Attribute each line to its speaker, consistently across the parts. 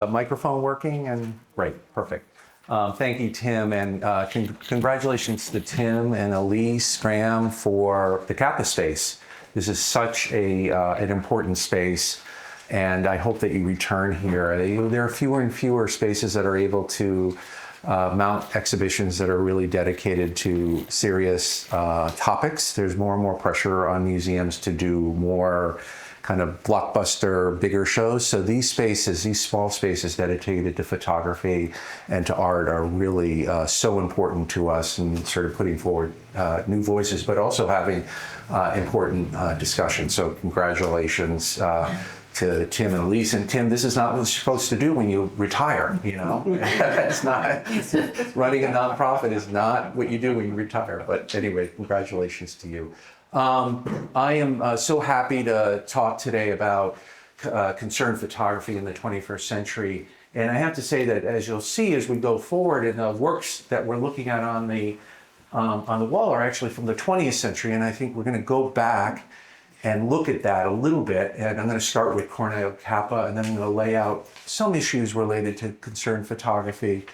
Speaker 1: Microphone working and great, perfect. Thank you, Tim, and congratulations to Tim and Elise Graham for the Kappa space. This is such an important space, and I hope that you return here. There are fewer and fewer spaces that are able to mount exhibitions that are really dedicated to serious topics. There's more and more pressure on museums to do more kind of blockbuster, bigger shows. So these spaces, these small spaces dedicated to photography and to art are really so important to us and sort of putting forward new voices, but also having important discussions. So congratulations to Tim and Elise. And Tim, this is not what you're supposed to do when you retire, you know? It's not, running a nonprofit is not what you do when you retire. But anyway, congratulations to you. I am so happy to talk today about concerned photography in the 21st century. And I have to say that, as you'll see as we go forward, in the works that we're looking at on the wall are actually from the 20th century. And I think we're going to go back and look at that a little bit. And I'm going to start with Cornell Capa, and then I'm going to lay out some issues related to concerned photography.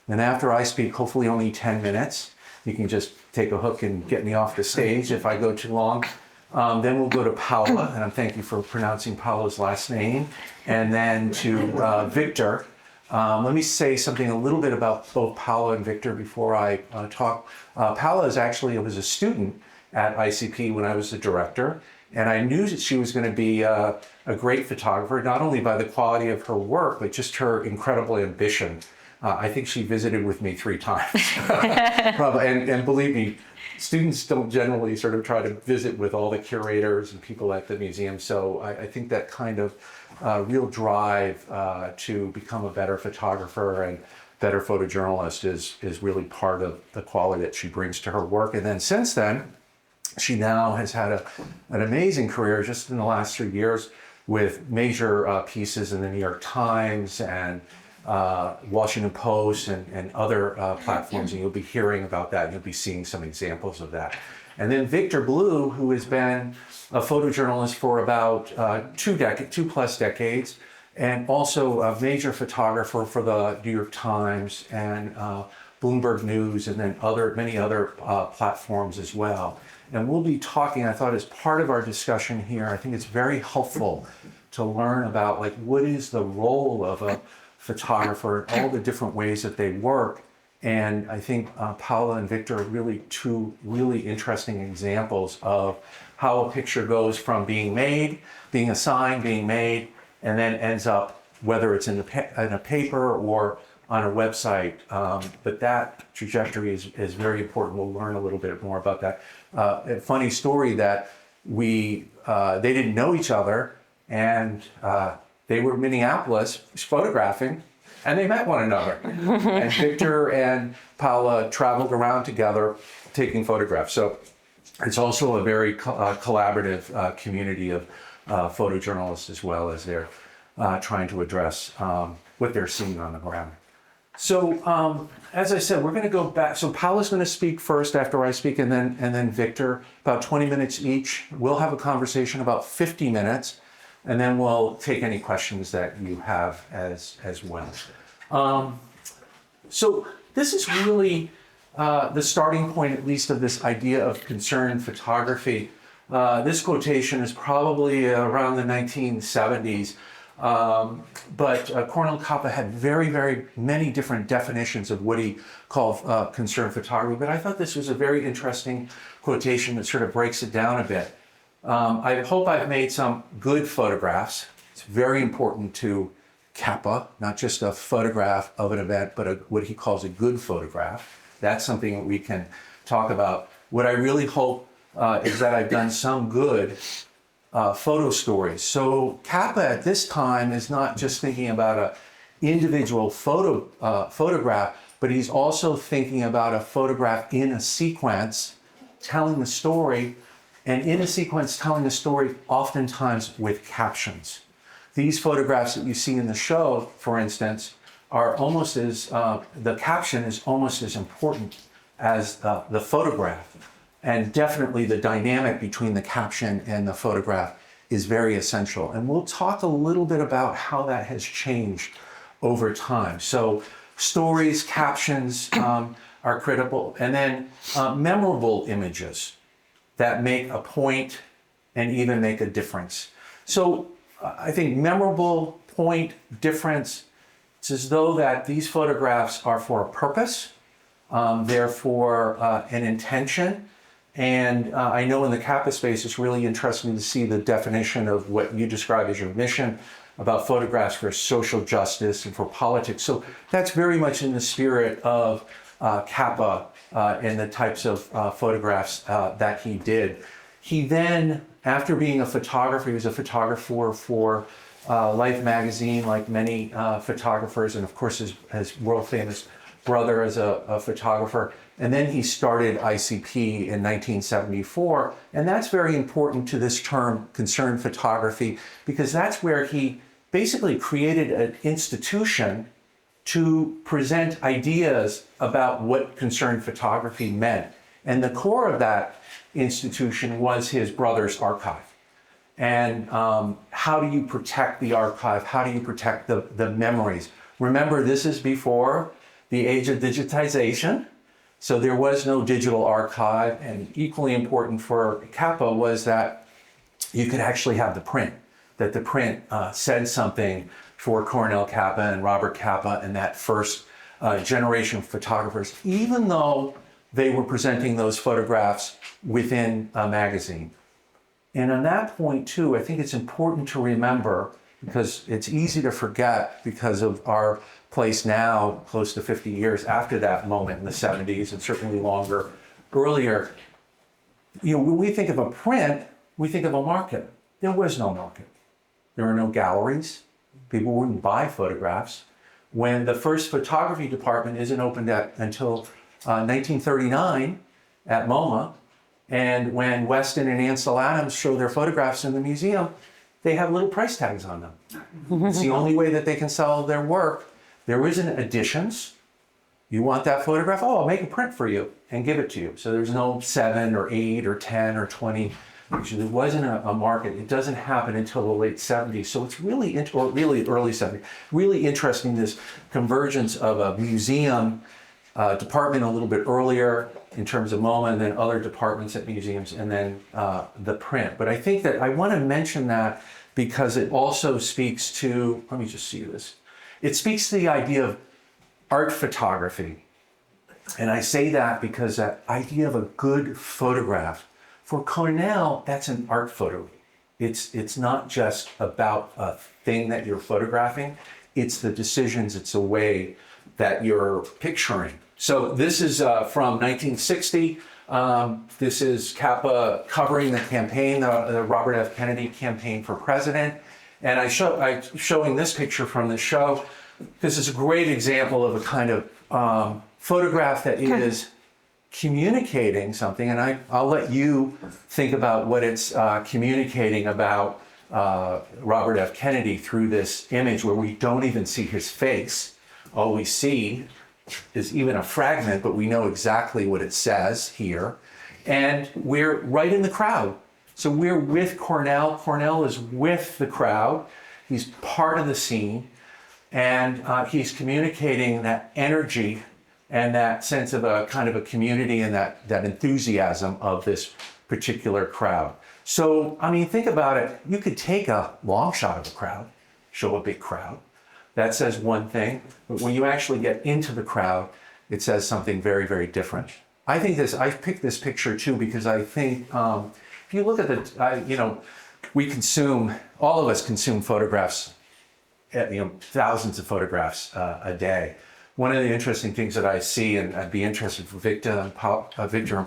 Speaker 1: And after I speak, hopefully only 10 minutes, you can just take a hook and get me off the stage if I go too long. Then we'll go to Paola, and thank you for pronouncing Paola's last name. And then to Victor. Let me say something a little bit about both Paola and Victor before I talk. Paola was a student at ICP when I was the director. And I knew that she was going to be a great photographer, not only by the quality of her work, but just her incredible ambition. I think she visited with me 3 times. Probably, and believe me, students don't generally sort of try to visit with all the curators and people at the museum. So I think that kind of real drive to become a better photographer and better photojournalist is really part of the quality that she brings to her work. And then since then, she now has had an amazing career just in the last 3 years with major pieces in the New York Times and Washington Post and other platforms, and you'll be hearing about that, and you'll be seeing some examples of that. And then Victor Blue, who has been a photojournalist for about 2+ decades, and also a major photographer for the New York Times and Bloomberg News, and then many other platforms as well. And we'll be talking, I thought, as part of our discussion here, I think it's very helpful to learn about what is the role of a photographer and all the different ways that they work. And I think Paola and Victor are really 2 really interesting examples of how a picture goes from being made, being assigned, being made, and then ends up, whether it's in a paper or on a website. But that trajectory is very important. We'll learn a little bit more about that. A funny story that they didn't know each other, and they were in Minneapolis photographing, and they met one another. And Victor and Paola traveled around together taking photographs. So it's also a very collaborative community of photojournalists, as well as they're trying to address what they're seeing on the ground. So as I said, we're going to go back. So Paola's going to speak first after I speak, and then Victor, about 20 minutes each. We'll have a conversation about 50 minutes. And then we'll take any questions that you have as well. So this is really the starting point, at least, of this idea of concerned photography. This quotation is probably around the 1970s. But Cornell Capa had very, very many different definitions of what he called concerned photography. But I thought this was a very interesting quotation that sort of breaks it down a bit. I hope I've made some good photographs. It's very important to Capa, not just a photograph of an event, but what he calls a good photograph. That's something that we can talk about. What I really hope is that I've done some good photo stories. So Capa at this time is not just thinking about an individual photograph, but he's also thinking about a photograph in a sequence, telling the story, and in a sequence telling a story oftentimes with captions. These photographs that you see in the show, for instance, are almost as, the caption is almost as important as the photograph. And definitely the dynamic between the caption and the photograph is very essential. And we'll talk a little bit about how that has changed over time. So stories, captions are critical, and then memorable images that make a point and even make a difference. So I think memorable, point, difference, it's as though that these photographs are for a purpose, they're for an intention. And I know in the Capa space, it's really interesting to see the definition of what you describe as your mission about photographs for social justice and for politics. So that's very much in the spirit of Capa and the types of photographs that he did. He then, after being a photographer, he was a photographer for Life magazine, like many photographers, and of course his world famous brother as a photographer. And then he started ICP in 1974. And that's very important to this term, concerned photography, because that's where he basically created an institution to present ideas about what concerned photography meant. And the core of that institution was his brother's archive. And how do you protect the archive? How do you protect the memories? Remember, this is before the age of digitization. So there was no digital archive, and equally important for Capa was that you could actually have the print, that the print said something for Cornell Capa and Robert Capa and that first generation of photographers, even though they were presenting those photographs within a magazine. And on that point too, I think it's important to remember, because it's easy to forget because of our place now, close to 50 years after that moment in the 70s, and certainly longer earlier. You know, when we think of a print, we think of a market. There was no market. There were no galleries. People wouldn't buy photographs. When the first photography department isn't opened until 1939 at MoMA, and when Weston and Ansel Adams show their photographs in the museum, they have little price tags on them. It's the only way that they can sell their work. There isn't editions. You want that photograph? Oh, I'll make a print for you and give it to you. So there's no 7 or 8 or 10 or 20. There wasn't a market. It doesn't happen until the late 70s. So it's really, or really early 70s, really interesting, this convergence of a museum department a little bit earlier in terms of MoMA, and then other departments at museums, and then the print. But I think that I want to mention that because it also speaks to, let me just see this. It speaks to the idea of art photography. And I say that because that idea of a good photograph, for Cornell, that's an art photo. It's not just about a thing that you're photographing, it's the decisions, it's the way that you're picturing. So this is from 1960. This is Capa covering the campaign, the Robert F. Kennedy campaign for president. And I'm showing this picture from the show. This is a great example of a kind of photograph that is communicating something. And I'll let you think about what it's communicating about Robert F. Kennedy through this image where we don't even see his face. All we see is even a fragment, but we know exactly what it says here. And we're right in the crowd. So we're with Cornell. Cornell is with the crowd. He's part of the scene. And he's communicating that energy and that sense of a kind of a community and that enthusiasm of this particular crowd. So, I mean, think about it. You could take a long shot of a crowd, show a big crowd. That says one thing, but when you actually get into the crowd, it says something very, very different. I picked this picture too because I think if you look at all of us consume photographs, thousands of photographs a day. One of the interesting things that I see, and I'd be interested for Victor and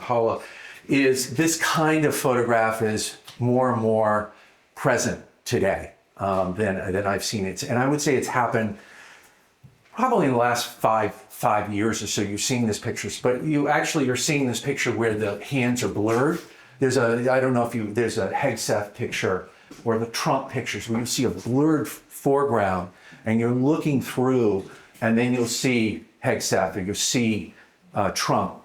Speaker 1: Paola, is this kind of photograph is more and more present today than I've seen it. And I would say it's happened probably in the last five years or so. You've seen these pictures, but you're seeing this picture where the hands are blurred. There's a Hegseth picture or the Trump pictures where you see a blurred foreground and you're looking through, and then you'll see Hegseth or you'll see Trump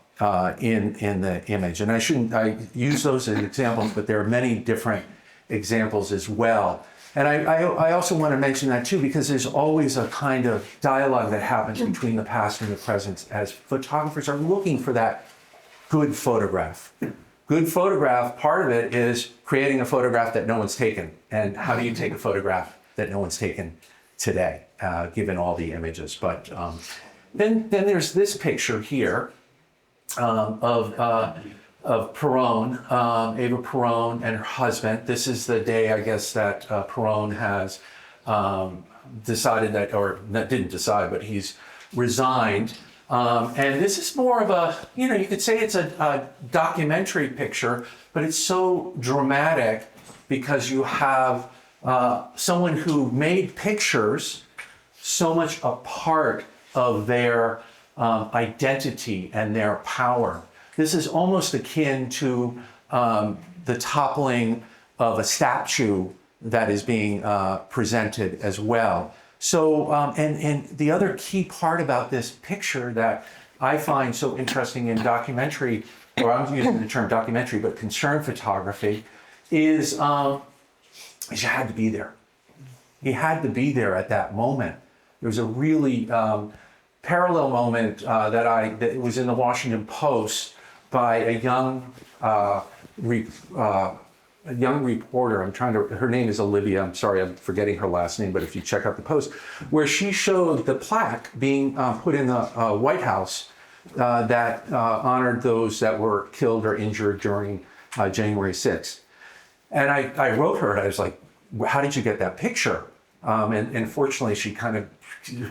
Speaker 1: in the image. And I use those as examples, but there are many different examples as well. And I also want to mention that too, because there's always a kind of dialogue that happens between the past and the present as photographers are looking for that good photograph. Good photograph, part of it is creating a photograph that no one's taken. And how do you take a photograph that no one's taken today, given all the images? But then there's this picture here of Perón, Eva Perón and her husband. This is the day, I guess, that Perón has decided that, or not, didn't decide, but he's resigned. And this is more of a, you could say it's a documentary picture, but it's so dramatic because you have someone who made pictures so much a part of their identity and their power. This is almost akin to the toppling of a statue that is being presented as well. So, and the other key part about this picture that I find so interesting in documentary, or I'm using the term documentary, but concern photography, is you had to be there. You had to be there at that moment. There was a really parallel moment that was in the Washington Post by a young reporter. Her name is Olivia. I'm sorry, I'm forgetting her last name, but if you check out the Post, where she showed the plaque being put in the White House that honored those that were killed or injured during January 6th. And I wrote her and I was like, how did you get that picture? And fortunately, she kind of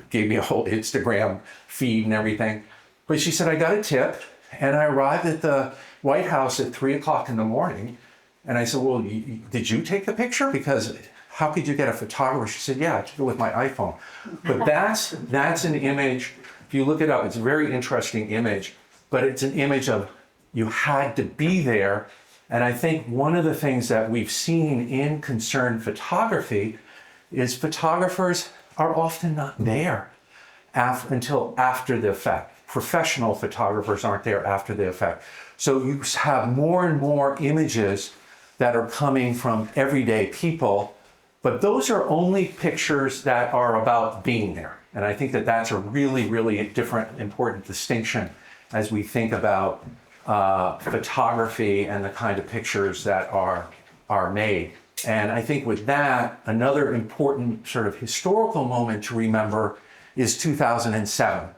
Speaker 1: gave me a whole Instagram feed and everything. But she said, I got a tip and I arrived at the White House at 3:00 in the morning. And I said, well, did you take the picture? Because how could you get a photographer? She said, yeah, I took it with my iPhone. But that's an image. If you look it up, it's a very interesting image. But it's an image of you had to be there. And I think one of the things that we've seen in concerned photography is photographers are often not there until after the effect. Professional photographers aren't there after the effect. So you have more and more images that are coming from everyday people, but those are only pictures that are about being there. And I think that that's a really, really different, important distinction as we think about photography and the kind of pictures that are made. And I think with that, another important sort of historical moment to remember is 2007.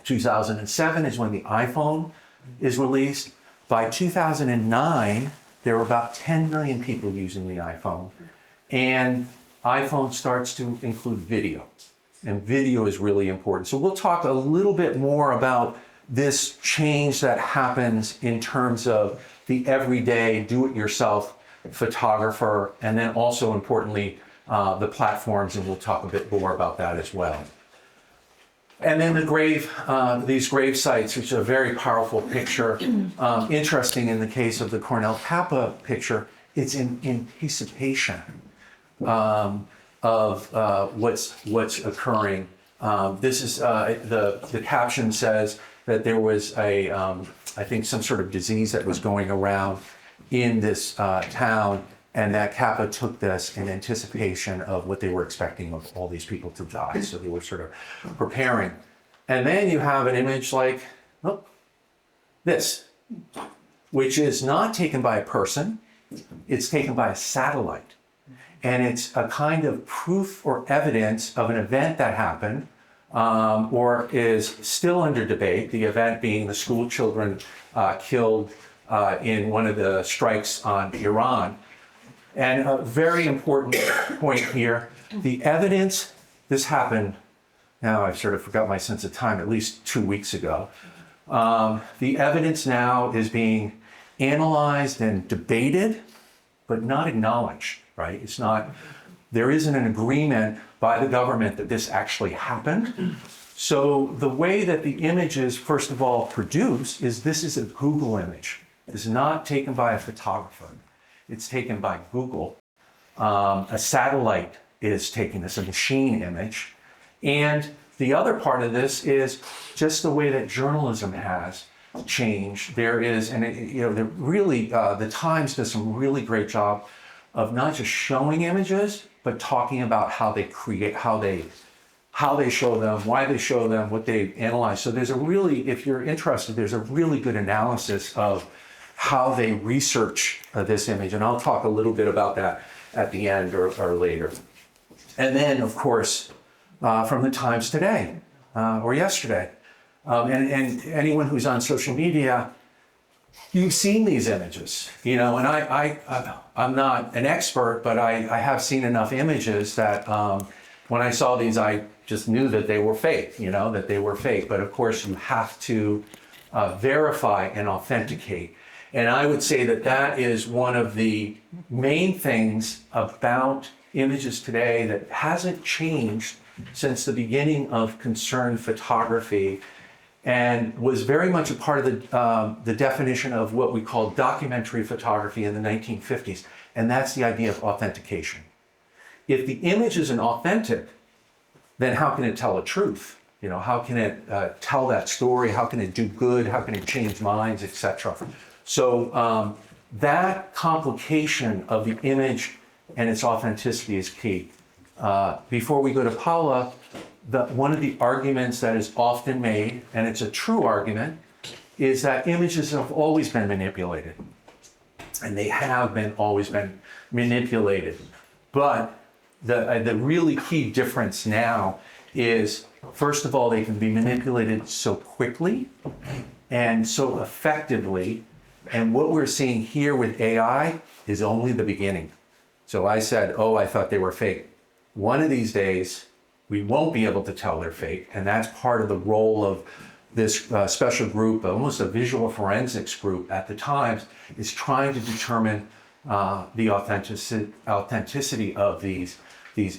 Speaker 1: 2007 is when the iPhone is released. By 2009, there were about 10 million people using the iPhone. And iPhone starts to include video. And video is really important. So we'll talk a little bit more about this change that happens in terms of the everyday do-it-yourself photographer, and then also importantly, the platforms, and we'll talk a bit more about that as well. And then these grave sites, which is a very powerful picture. Interesting in the case of the Cornell Capa picture, it's in anticipation of what's occurring. This is the caption says that there was I think some sort of disease that was going around in this town, and that Capa took this in anticipation of what they were expecting of all these people to die. So they were sort of preparing. And then you have an image like this, which is not taken by a person, it's taken by a satellite. And it's a kind of proof or evidence of an event that happened or is still under debate, the event being the school children killed in one of the strikes on Iran. And a very important point here, the evidence, this happened, now I've sort of forgot my sense of time, at least 2 weeks ago. The evidence now is being analyzed and debated, but not acknowledged, right? It's not, there isn't an agreement by the government that this actually happened. So the way that the image is, first of all, produced is this is a Google image. It's not taken by a photographer. It's taken by Google. A satellite is taking this, a machine image. And the other part of this is just the way that journalism has changed. There is, and the Times does some really great job of not just showing images, but talking about how they create, how they show them, why they show them, what they analyze. So there's a really, if you're interested, there's a really good analysis of how they research this image. And I'll talk a little bit about that at the end or later. And then, of course, from the Times today or yesterday. And anyone who's on social media, you've seen these images, and I'm not an expert, but I have seen enough images that when I saw these, I just knew that they were fake, that they were fake. But of course, you have to verify and authenticate. And I would say that that is one of the main things about images today that hasn't changed since the beginning of concerned photography, and was very much a part of the definition of what we call documentary photography in the 1950s. And that's the idea of authentication. If the image isn't authentic, then how can it tell a truth? How can it tell that story? How can it do good? How can it change minds, etc.? So that complication of the image and its authenticity is key. Before we go to Paola, one of the arguments that is often made, and it's a true argument, is that images have always been manipulated. And they have always been manipulated. But the really key difference now is, first of all, they can be manipulated so quickly and so effectively. And what we're seeing here with AI is only the beginning. So I said, I thought they were fake. One of these days, we won't be able to tell they're fake. And that's part of the role of this special group, almost a visual forensics group at the Times, is trying to determine the authenticity of these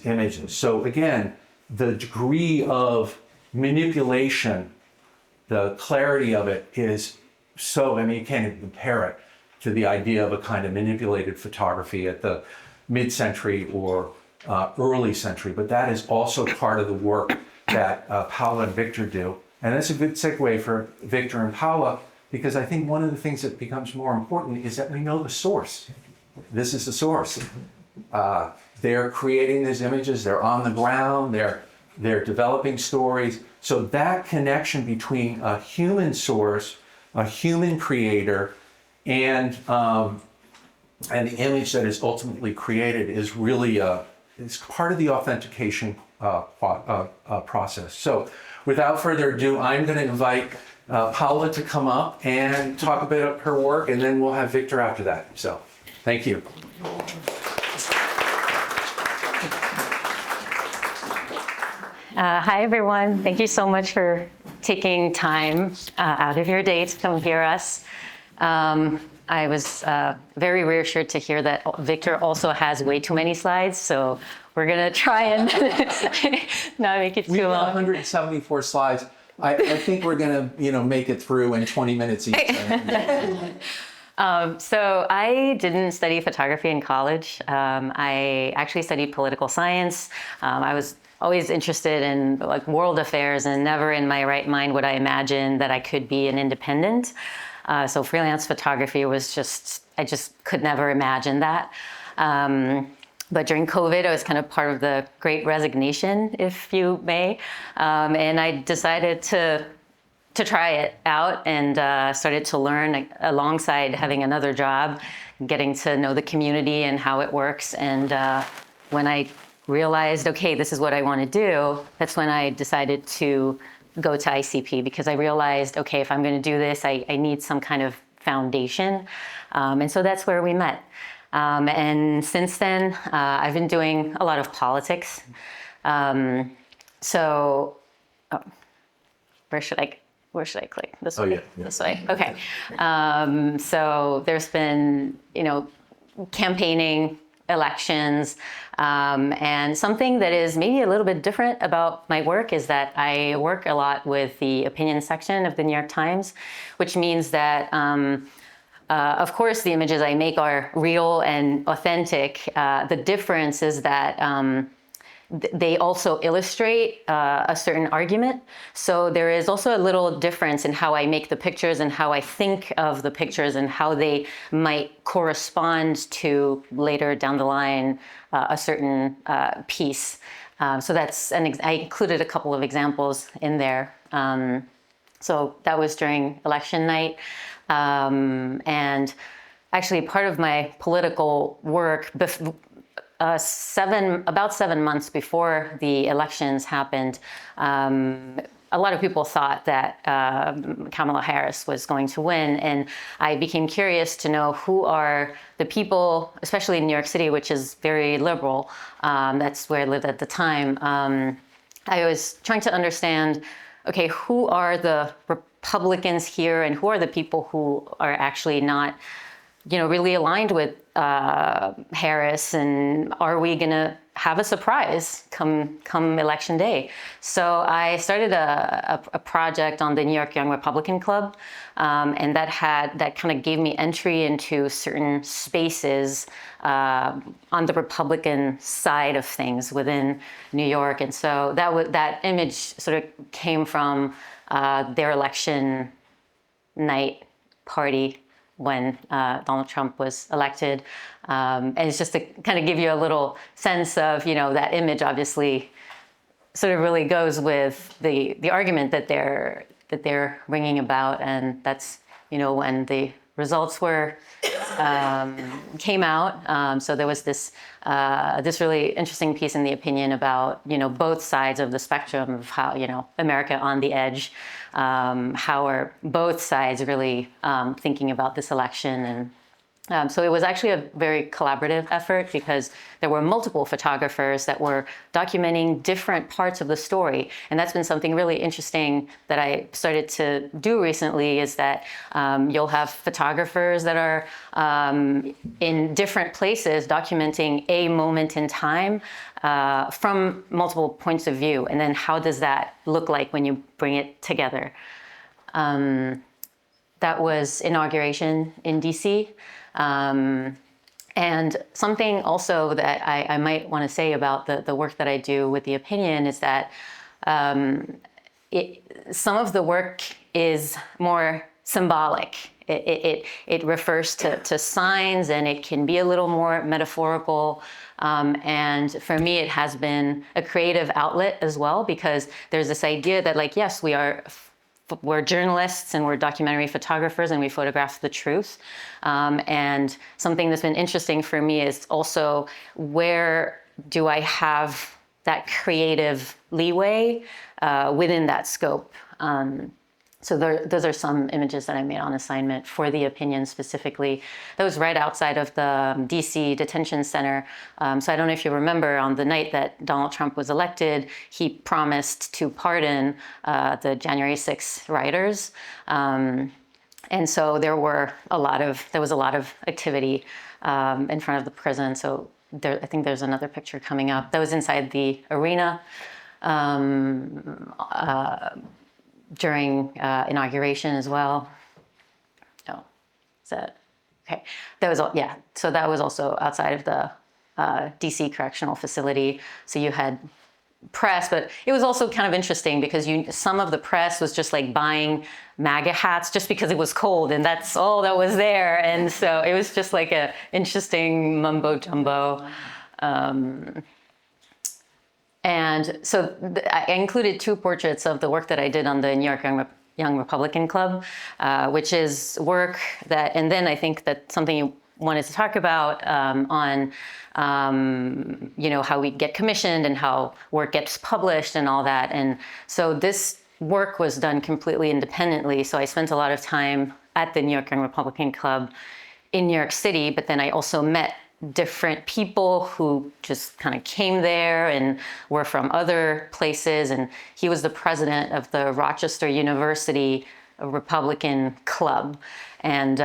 Speaker 1: images. So again, the degree of manipulation, the clarity of it is so, you can't even compare it to the idea of a kind of manipulated photography at the mid-century or early century. But that is also part of the work that Paola and Victor do. And that's a good segue for Victor and Paola, because I think one of the things that becomes more important is that we know the source. This is the source. They're creating these images, they're on the ground, they're developing stories. So that connection between a human source, a human creator, and the image that is ultimately created is really is part of the authentication process. So without further ado, I'm going to invite Paola to come up and talk a bit about her work, and then we'll have Victor after that. So thank you.
Speaker 2: Hi, everyone. Thank you so much for taking time out of your day to come hear us. I was very reassured to hear that Victor also has way too many slides, so we're going to try and not make it too long.
Speaker 1: We have 174 slides. I think we're going to, make it through in 20 minutes each.
Speaker 2: So I didn't study photography in college. I actually studied political science. I was always interested in world affairs, and never in my right mind would I imagine that I could be an independent. So freelance photography was I just could never imagine that. But during COVID, I was kind of part of the Great Resignation, if you may. And I decided to try it out, and started to learn alongside having another job, getting to know the community and how it works. And when I realized, okay, this is what I want to do, that's when I decided to go to ICP, because I realized, okay, if I'm going to do this, I need some kind of foundation. And so that's where we met. And since then, I've been doing a lot of politics. Where should I click? This way?
Speaker 1: Yeah.
Speaker 2: This way. Okay. So there's been, campaigning, elections, and something that is maybe a little bit different about my work is that I work a lot with the opinion section of the New York Times, which means that, of course, the images I make are real and authentic. The difference is that they also illustrate a certain argument. So there is also a little difference in how I make the pictures and how I think of the pictures and how they might correspond to later down the line a certain piece. So that's I included a couple of examples in there. So that was during election night. And actually part of my political work, about 7 months before the elections happened, a lot of people thought that Kamala Harris was going to win. And I became curious to know who are the people, especially in New York City, which is very liberal. That's where I lived at the time. I was trying to understand, okay, who are the Republicans here and who are the people who are actually not, really aligned with Harris, and are we gonna have a surprise come election day? So I started a project on the New York Young Republican Club, and that kind of gave me entry into certain spaces on the Republican side of things within New York, and so that image sort of came from their election night party when Donald Trump was elected. And it's just to kind of give you a little sense of, that image obviously sort of really goes with the argument that they're bringing about. And that's, when the results came out. So there was this really interesting piece in the opinion about, both sides of the spectrum of how, America on the edge, how are both sides really thinking about this election. And so it was actually a very collaborative effort because there were multiple photographers that were documenting different parts of the story. And that's been something really interesting that I started to do recently, is that you'll have photographers that are in different places documenting a moment in time from multiple points of view. And then how does that look like when you bring it together? That was inauguration in DC. And something also that I might want to say about the work that I do with the opinion is that some of the work is more symbolic. It refers to signs, and it can be a little more metaphorical. And for me, it has been a creative outlet as well, because there's this idea that, yes, we're journalists and we're documentary photographers and we photograph the truth. And something that's been interesting for me is also, where do I have that creative leeway within that scope? So those are some images that I made on assignment for the opinion specifically. That was right outside of the DC detention center. So I don't know if you remember, on the night that Donald Trump was elected, he promised to pardon the January 6th rioters. And so there was a lot of activity in front of the prison. So I think there's another picture coming up. That was inside the arena. During inauguration as well. Oh, is that okay? So that was also outside of the DC correctional facility. So you had press, but it was also kind of interesting because some of the press was just buying MAGA hats just because it was cold, and that's all that was there. And so it was just a interesting mumbo jumbo. And so I included 2 portraits of the work that I did on the New York Young Republican Club, which is work that, and then I think that something you wanted to talk about on, how we get commissioned and how work gets published and all that. And so this work was done completely independently. So I spent a lot of time at the New York Young Republican Club in New York City, but then I also met different people who just kind of came there and were from other places. And he was the president of the Rochester University Republican Club. And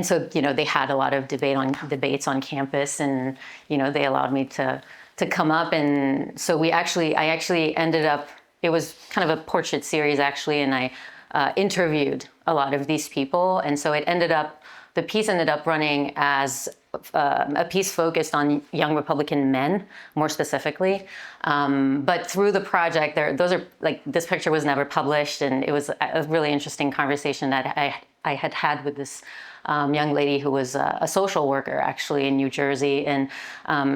Speaker 2: so, they had a lot of debates on campus, and, they allowed me to come up. And so I actually ended up, it was kind of a portrait series actually. And I interviewed a lot of these people. And so the piece ended up running as a piece focused on young Republican men, more specifically. But through the project, this picture was never published, and it was a really interesting conversation that I had with this young lady who was a social worker actually in New Jersey. And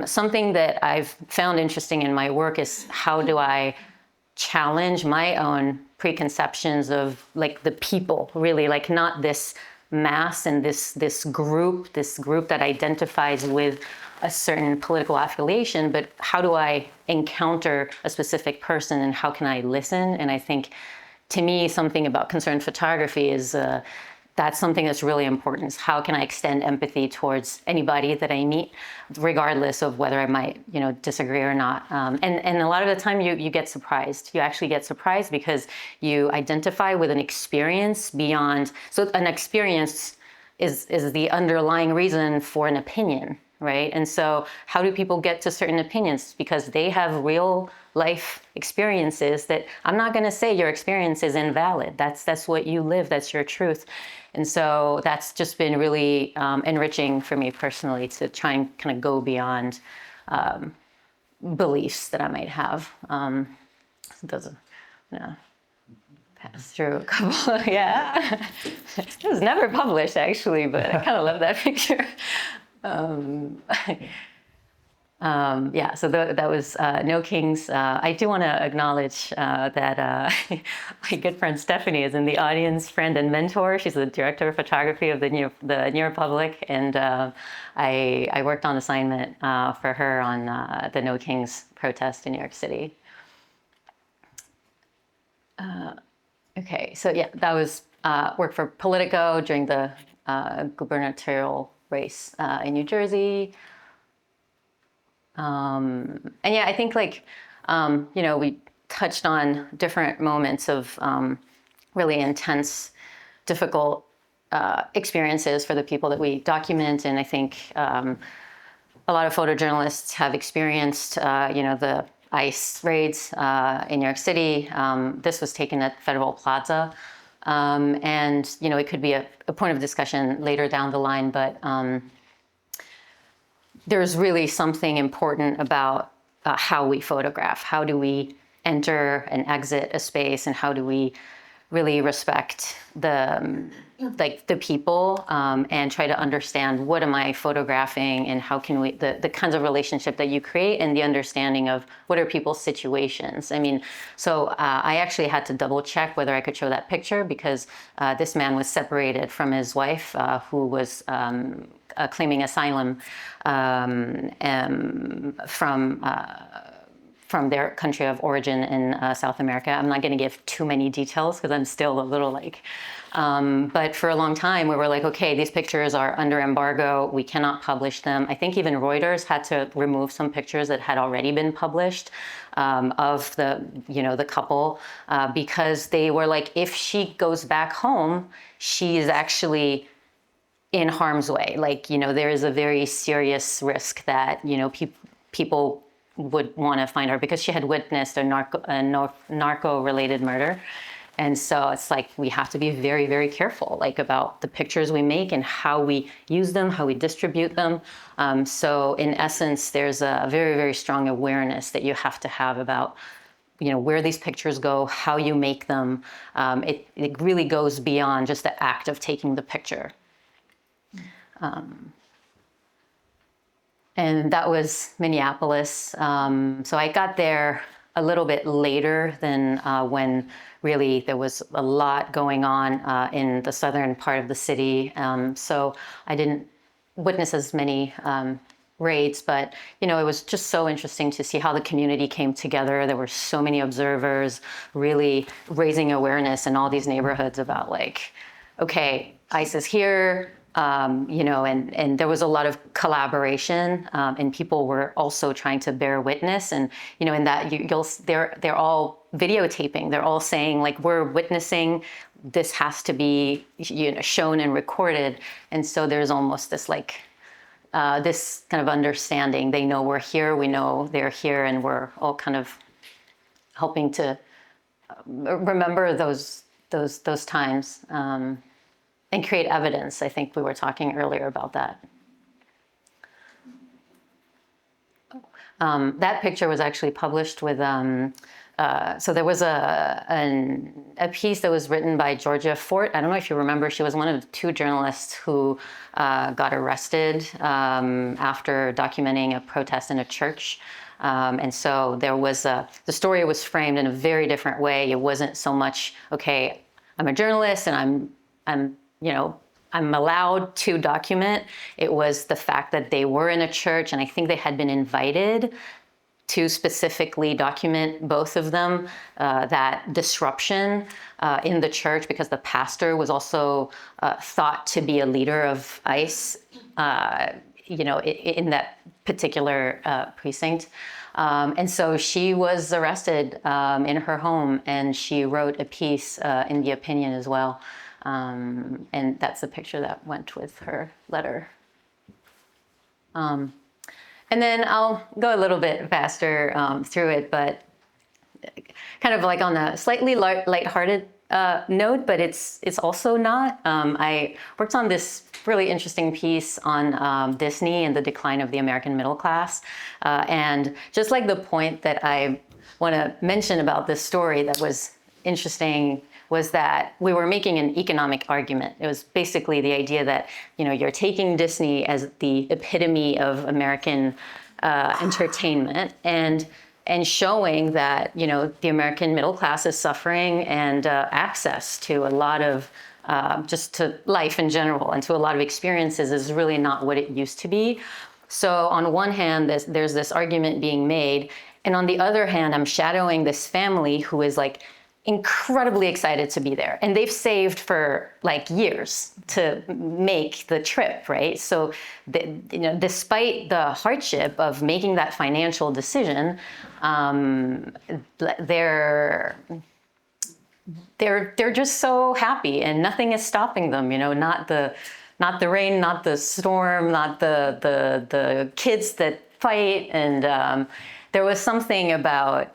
Speaker 2: something that I've found interesting in my work is how do I challenge my own preconceptions of like the people, really, like not this mass and this group that identifies with a certain political affiliation, but how do I encounter a specific person and how can I listen? And I think to me, something about concerned photography is that's something that's really important, is how can I extend empathy towards anybody that I meet, regardless of whether I might, disagree or not. And a lot of the time you get surprised. You actually get surprised because you identify with an experience beyond, so an experience is the underlying reason for an opinion, right? And so how do people get to certain opinions? Because they have real life experiences that I'm not going to say your experience is invalid. That's what you live. That's your truth. And so that's just been really enriching for me personally to try and kind of go beyond beliefs that I might have. Those, pass through a couple. Yeah, it was never published actually, but I kind of love that picture. Yeah, so that was No Kings. I do want to acknowledge that my good friend Stephanie is in the audience, friend and mentor. She's the director of photography of the New Republic, and I worked on assignment for her on the No Kings protest in New York City. Okay, so yeah, that was work for Politico during the gubernatorial race in New Jersey. And yeah, I think we touched on different moments of really intense, difficult experiences for the people that we document. And I think a lot of photojournalists have experienced, the ICE raids in New York City. This was taken at Federal Plaza. And, it could be a point of discussion later down the line, but there's really something important about how we photograph. How do we enter and exit a space, and how do we really respect the people and try to understand what am I photographing and how can we, the kinds of relationship that you create and the understanding of what are people's situations. I mean, so I actually had to double check whether I could show that picture because this man was separated from his wife who was claiming asylum from their country of origin in South America. I'm not going to give too many details because I'm still a little but for a long time we were like, okay, these pictures are under embargo. We cannot publish them. I think even Reuters had to remove some pictures that had already been published of the couple because they were like, if she goes back home, she is actually in harm's way. There is a very serious risk that, people would want to find her because she had witnessed a narco-related murder. And so it's like we have to be very, very careful about the pictures we make and how we use them, how we distribute them. So in essence, there's a very, very strong awareness that you have to have about where these pictures go, how you make them. It really goes beyond just the act of taking the picture. And that was Minneapolis. So I got there a little bit later than when really there was a lot going on in the southern part of the city. So I didn't witness as many raids, but it was just so interesting to see how the community came together. There were so many observers really raising awareness in all these neighborhoods about okay, ICE is here. And there was a lot of collaboration, and people were also trying to bear witness. And in that they're all videotaping. They're all saying we're witnessing. This has to be shown and recorded. And so there's almost this this kind of understanding. They know we're here. We know they're here, and we're all kind of helping to remember those times. And create evidence. I think we were talking earlier about that. That picture was actually published with, so there was a piece that was written by Georgia Fort. I don't know if you remember, she was one of the 2 journalists who got arrested after documenting a protest in a church. And so there was the story was framed in a very different way. It wasn't so much, okay, I'm a journalist and I'm allowed to document. It was the fact that they were in a church, and I think they had been invited to specifically document, both of them, that disruption in the church, because the pastor was also thought to be a leader of ICE, in that particular precinct. And so she was arrested in her home, and she wrote a piece in The Opinion as well. And that's the picture that went with her letter. And then I'll go a little bit faster through it, but kind of like on a slightly lighthearted note, but it's also not. I worked on this really interesting piece on Disney and the decline of the American middle class. And just like the point that I want to mention about this story that was interesting was that we were making an economic argument. It was basically the idea that, you're taking Disney as the epitome of American entertainment and showing that, the American middle class is suffering, and access to a lot of just to life in general and to a lot of experiences is really not what it used to be. So on one hand, there's this argument being made, and on the other hand, I'm shadowing this family who is like incredibly excited to be there. And they've saved for like years to make the trip, right? So, despite the hardship of making that financial decision, they're just so happy, and nothing is stopping them, not the rain, not the storm, not the kids that fight. And there was something about,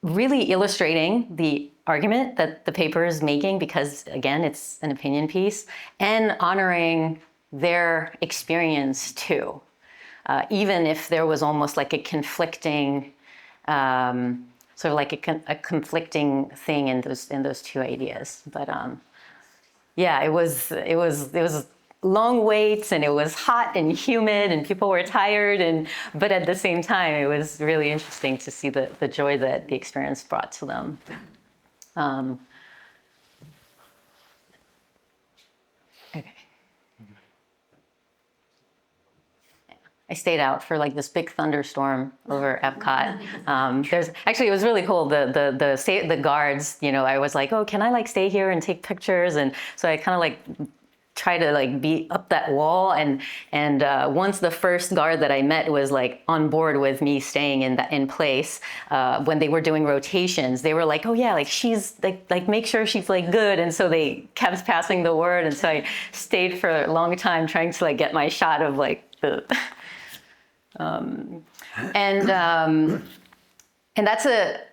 Speaker 2: really illustrating the argument that the paper is making, because again, it's an opinion piece, and honoring their experience too. Even if there was almost like a conflicting, sort of like a conflicting thing in those 2 ideas. But yeah, it was long waits, and it was hot and humid, and people were tired, but at the same time, it was really interesting to see the joy that the experience brought to them. Okay. I stayed out for like this big thunderstorm over Epcot. It was really cool. The guards, I was like, oh, can I like stay here and take pictures? And so I kind of like try to like be up that wall, and once the first guard that I met was like on board with me staying in place, when they were doing rotations, they were like, oh yeah, like she's like make sure she's like good, and so they kept passing the word, and so I stayed for a long time trying to like get my shot of like the and that's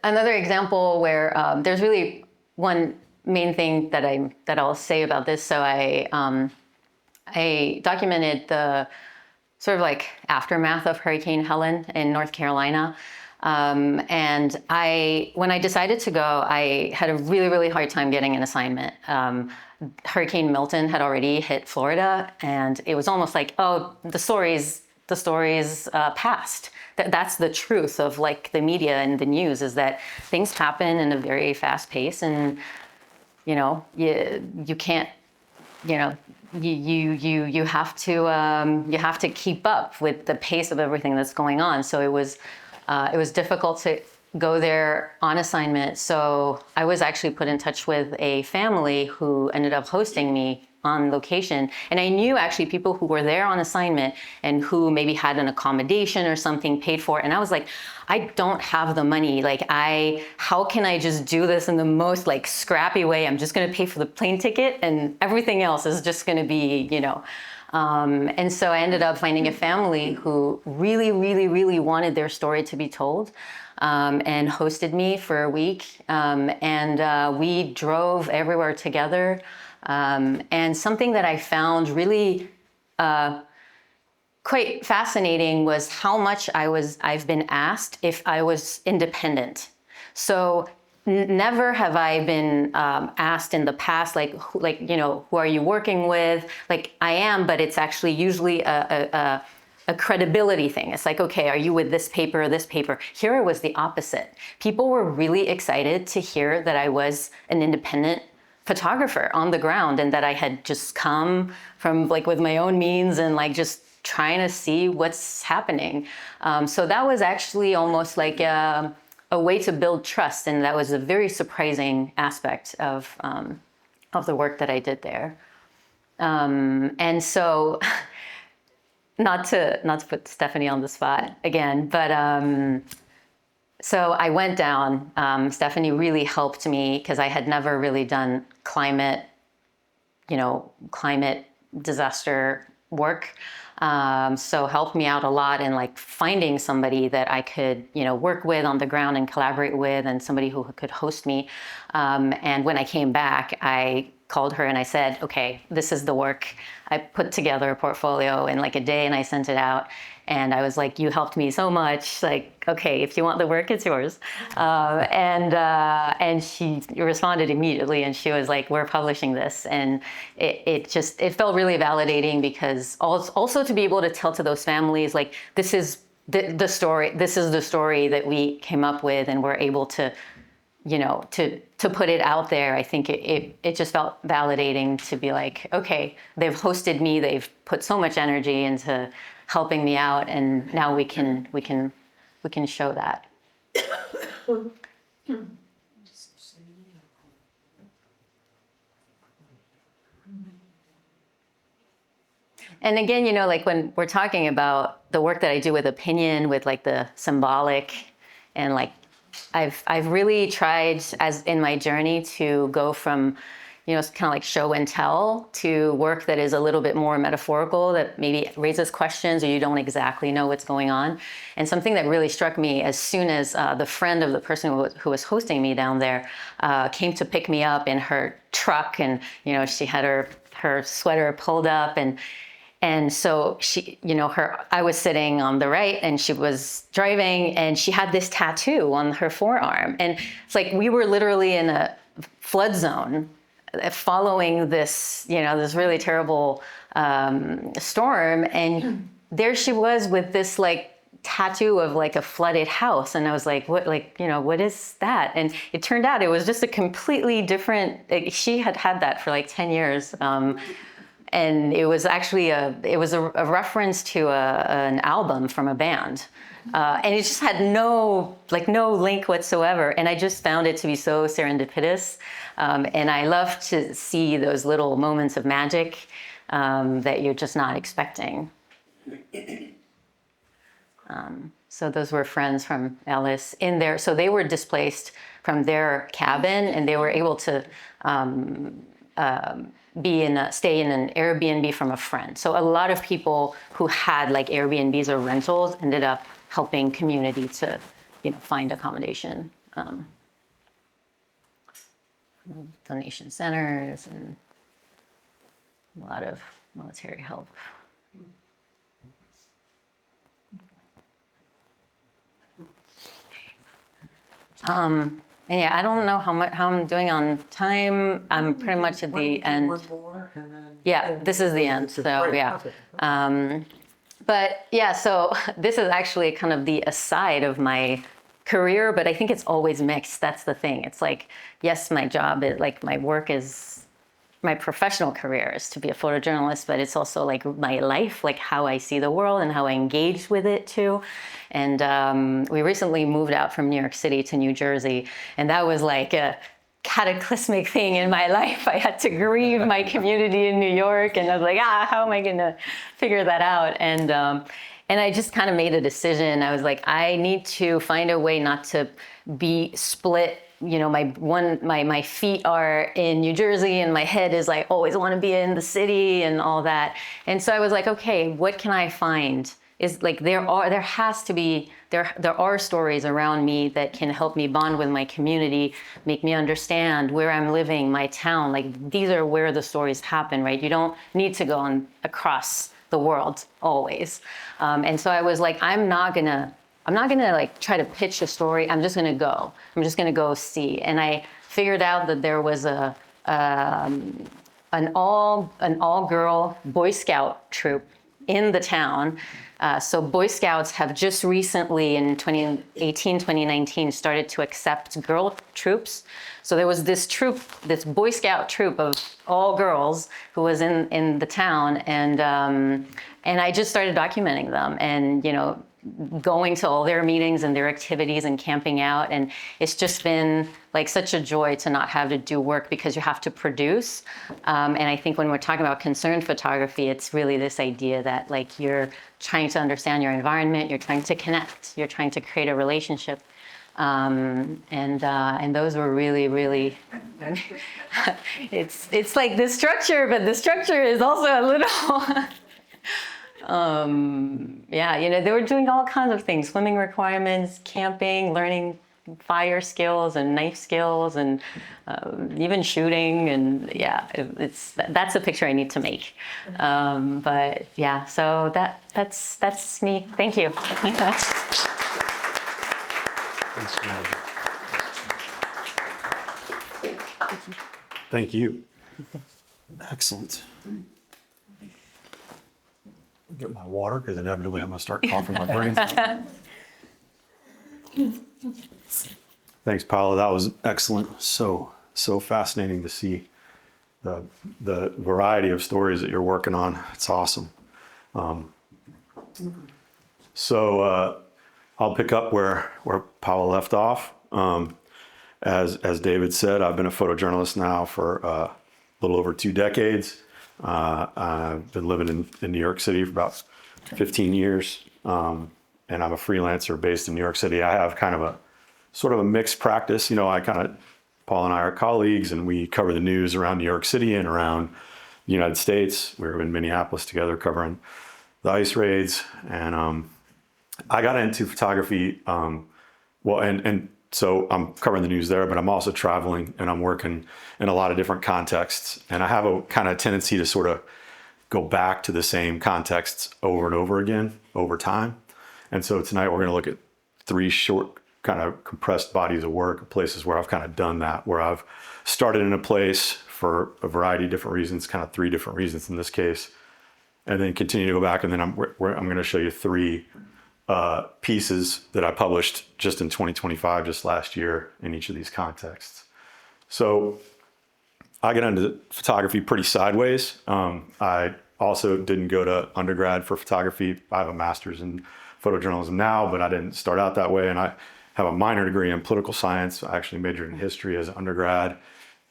Speaker 2: another example where there's really one main thing that I'll say about this. So I documented the sort of like aftermath of Hurricane Helen in North Carolina. And when I decided to go, I had a really, really hard time getting an assignment. Hurricane Milton had already hit Florida, and it was almost like, oh, the story's past. That's the truth of like the media and the news, is that things happen in a very fast pace, and you can't, you have to keep up with the pace of everything that's going on. So it was difficult to go there on assignment. So I was actually put in touch with a family who ended up hosting me on location. And I knew actually people who were there on assignment and who maybe had an accommodation or something paid for. And I was like, I don't have the money. Like how can I just do this in the most like scrappy way? I'm just gonna pay for the plane ticket, and everything else is just gonna be, and so I ended up finding a family who really, really, really wanted their story to be told. And hosted me for a week. And we drove everywhere together. And something that I found really quite fascinating was how much I've been asked if I was independent. So never have I been asked in the past, who are you working with? Like I am, but it's actually usually a credibility thing. It's like, okay, are you with this paper or this paper? Here it was the opposite. People were really excited to hear that I was an independent photographer on the ground and that I had just come from like with my own means and like just trying to see what's happening. So that was actually almost like a way to build trust, and that was a very surprising aspect of the work that I did there. And so, not to put Stephanie on the spot again, but so I went down. Stephanie really helped me because I had never really done climate disaster work. So helped me out a lot in like finding somebody that I could, work with on the ground and collaborate with, and somebody who could host me. And when I came back, I called her and I said, okay, this is the work. I put together a portfolio in like a day and I sent it out. And I was like, you helped me so much. Like, okay, if you want the work, it's yours. And she responded immediately, and she was like, we're publishing this. And it felt really validating, because also to be able to tell to those families, like, this is the story. This is the story that we came up with, and we're able to, to put it out there. I think it just felt validating to be like, okay, they've hosted me. They've put so much energy into helping me out, and now we can show that. And again, like when we're talking about the work that I do with opinion, with like the symbolic, and like I've really tried, as in my journey, to go from it's kind of like show and tell to work that is a little bit more metaphorical, that maybe raises questions or you don't exactly know what's going on. And something that really struck me as soon as the friend of the person who was hosting me down there came to pick me up in her truck, and she had her sweater pulled up, and so she, I was sitting on the right and she was driving, and she had this tattoo on her forearm. And it's like we were literally in a flood zone following this, this really terrible storm. And there she was with this like tattoo of like a flooded house. And I was like, what is that? And it turned out it was just a completely different, she had had that for like 10 years. And it was actually a reference to an album from a band. And it just had no link whatsoever. And I just found it to be so serendipitous. And I love to see those little moments of magic that you're just not expecting. So those were friends from Ellis in there. So they were displaced from their cabin, and they were able to stay in an Airbnb from a friend. So a lot of people who had like Airbnbs or rentals ended up helping community to, find accommodation. Donation centers and a lot of military help. And yeah, I don't know how I'm doing on time. I'm pretty much at the end.
Speaker 3: One more, and then
Speaker 2: Yeah, this is the end. So yeah. But yeah, so this is actually kind of the aside of my career, but I think it's always mixed. That's the thing. It's like, yes, my job is like my work is my professional career is to be a photojournalist, but it's also like my life, like how I see the world and how I engage with it too. And we recently moved out from New York City to New Jersey, and that was like a cataclysmic thing in my life. I had to grieve my community in New York, and I was like, how am I gonna figure that out? And I just kind of made a decision. I was like, I need to find a way not to be split. My feet are in New Jersey, and my head is like, always want to be in the city and all that. And so I was like, okay, what can I find? Is like there are stories around me that can help me bond with my community, make me understand where I'm living, my town. Like these are where the stories happen, right? You don't need to go across the world always. And so I was like, I'm not gonna like try to pitch a story. I'm just gonna go. I'm just gonna go see. And I figured out that there was an all-girl Boy Scout troop in the town. So Boy Scouts have just recently, in 2018, 2019, started to accept girl troops. So there was this troop, this Boy Scout troop of all girls who was in the town, and I just started documenting them, and going to all their meetings and their activities and camping out. And it's just been like such a joy to not have to do work because you have to produce. And I think when we're talking about concerned photography, it's really this idea that like you're trying to understand your environment, you're trying to connect, you're trying to create a relationship. And those were really, really, it's like the structure, but the structure is also a little, they were doing all kinds of things, swimming requirements, camping, learning fire skills and knife skills, and even shooting. And that's a picture I need to make. But yeah, so that's me. Thank you.
Speaker 3: Thank you. Excellent. Get my water because inevitably I'm going to start coughing my brains out. Thanks, Paola. That was excellent. So fascinating to see the variety of stories that you're working on. It's awesome. I'll pick up where Paola left off. As David said, I've been a photojournalist now for a little over 2 decades. I've been living in New York City for about 15 years, and I'm a freelancer based in New York City. I have kind of a sort of a mixed practice. Paul and I are colleagues, and we cover the news around New York City and around the United States. We were in Minneapolis together covering the ICE raids, and I got into photography. So I'm covering the news there, but I'm also traveling and I'm working in a lot of different contexts. And I have a kind of tendency to sort of go back to the same contexts over and over again over time. And so tonight we're going to look at 3 short kind of compressed bodies of work, places where I've kind of done that, where I've started in a place for a variety of different reasons, kind of 3 different reasons in this case, and then continue to go back. And then I'm going to show you 3 pieces that I published just in 2025, just last year, in each of these contexts. So I got into photography pretty sideways. I also didn't go to undergrad for photography. I have a master's in photojournalism now, but I didn't start out that way. And I have a minor degree in political science. I actually majored in history as an undergrad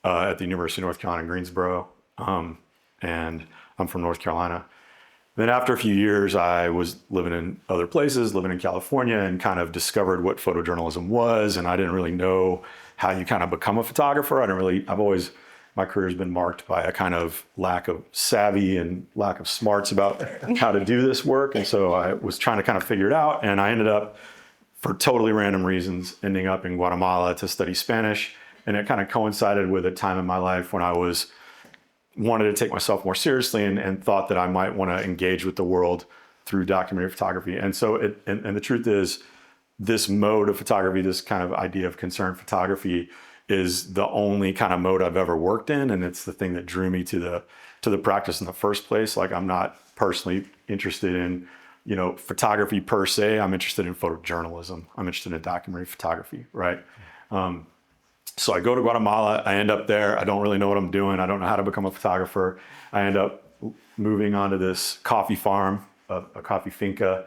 Speaker 3: at the University of North Carolina in Greensboro. And I'm from North Carolina. Then after a few years, I was living in other places, living in California, and kind of discovered what photojournalism was. And I didn't really know how you kind of become a photographer. My career has been marked by a kind of lack of savvy and lack of smarts about how to do this work. And so I was trying to kind of figure it out. And I ended up, for totally random reasons, ending up in Guatemala to study Spanish. And it kind of coincided with a time in my life when I wanted to take myself more seriously and thought that I might want to engage with the world through documentary photography. And so and the truth is, this mode of photography, this kind of idea of concerned photography, is the only kind of mode I've ever worked in, and it's the thing that drew me to the practice in the first place. Like, I'm not personally interested in photography per se. I'm interested in photojournalism. I'm interested in documentary photography, right? So I go to Guatemala, I end up there, I don't really know what I'm doing, I don't know how to become a photographer. I end up moving onto this coffee farm, a coffee finca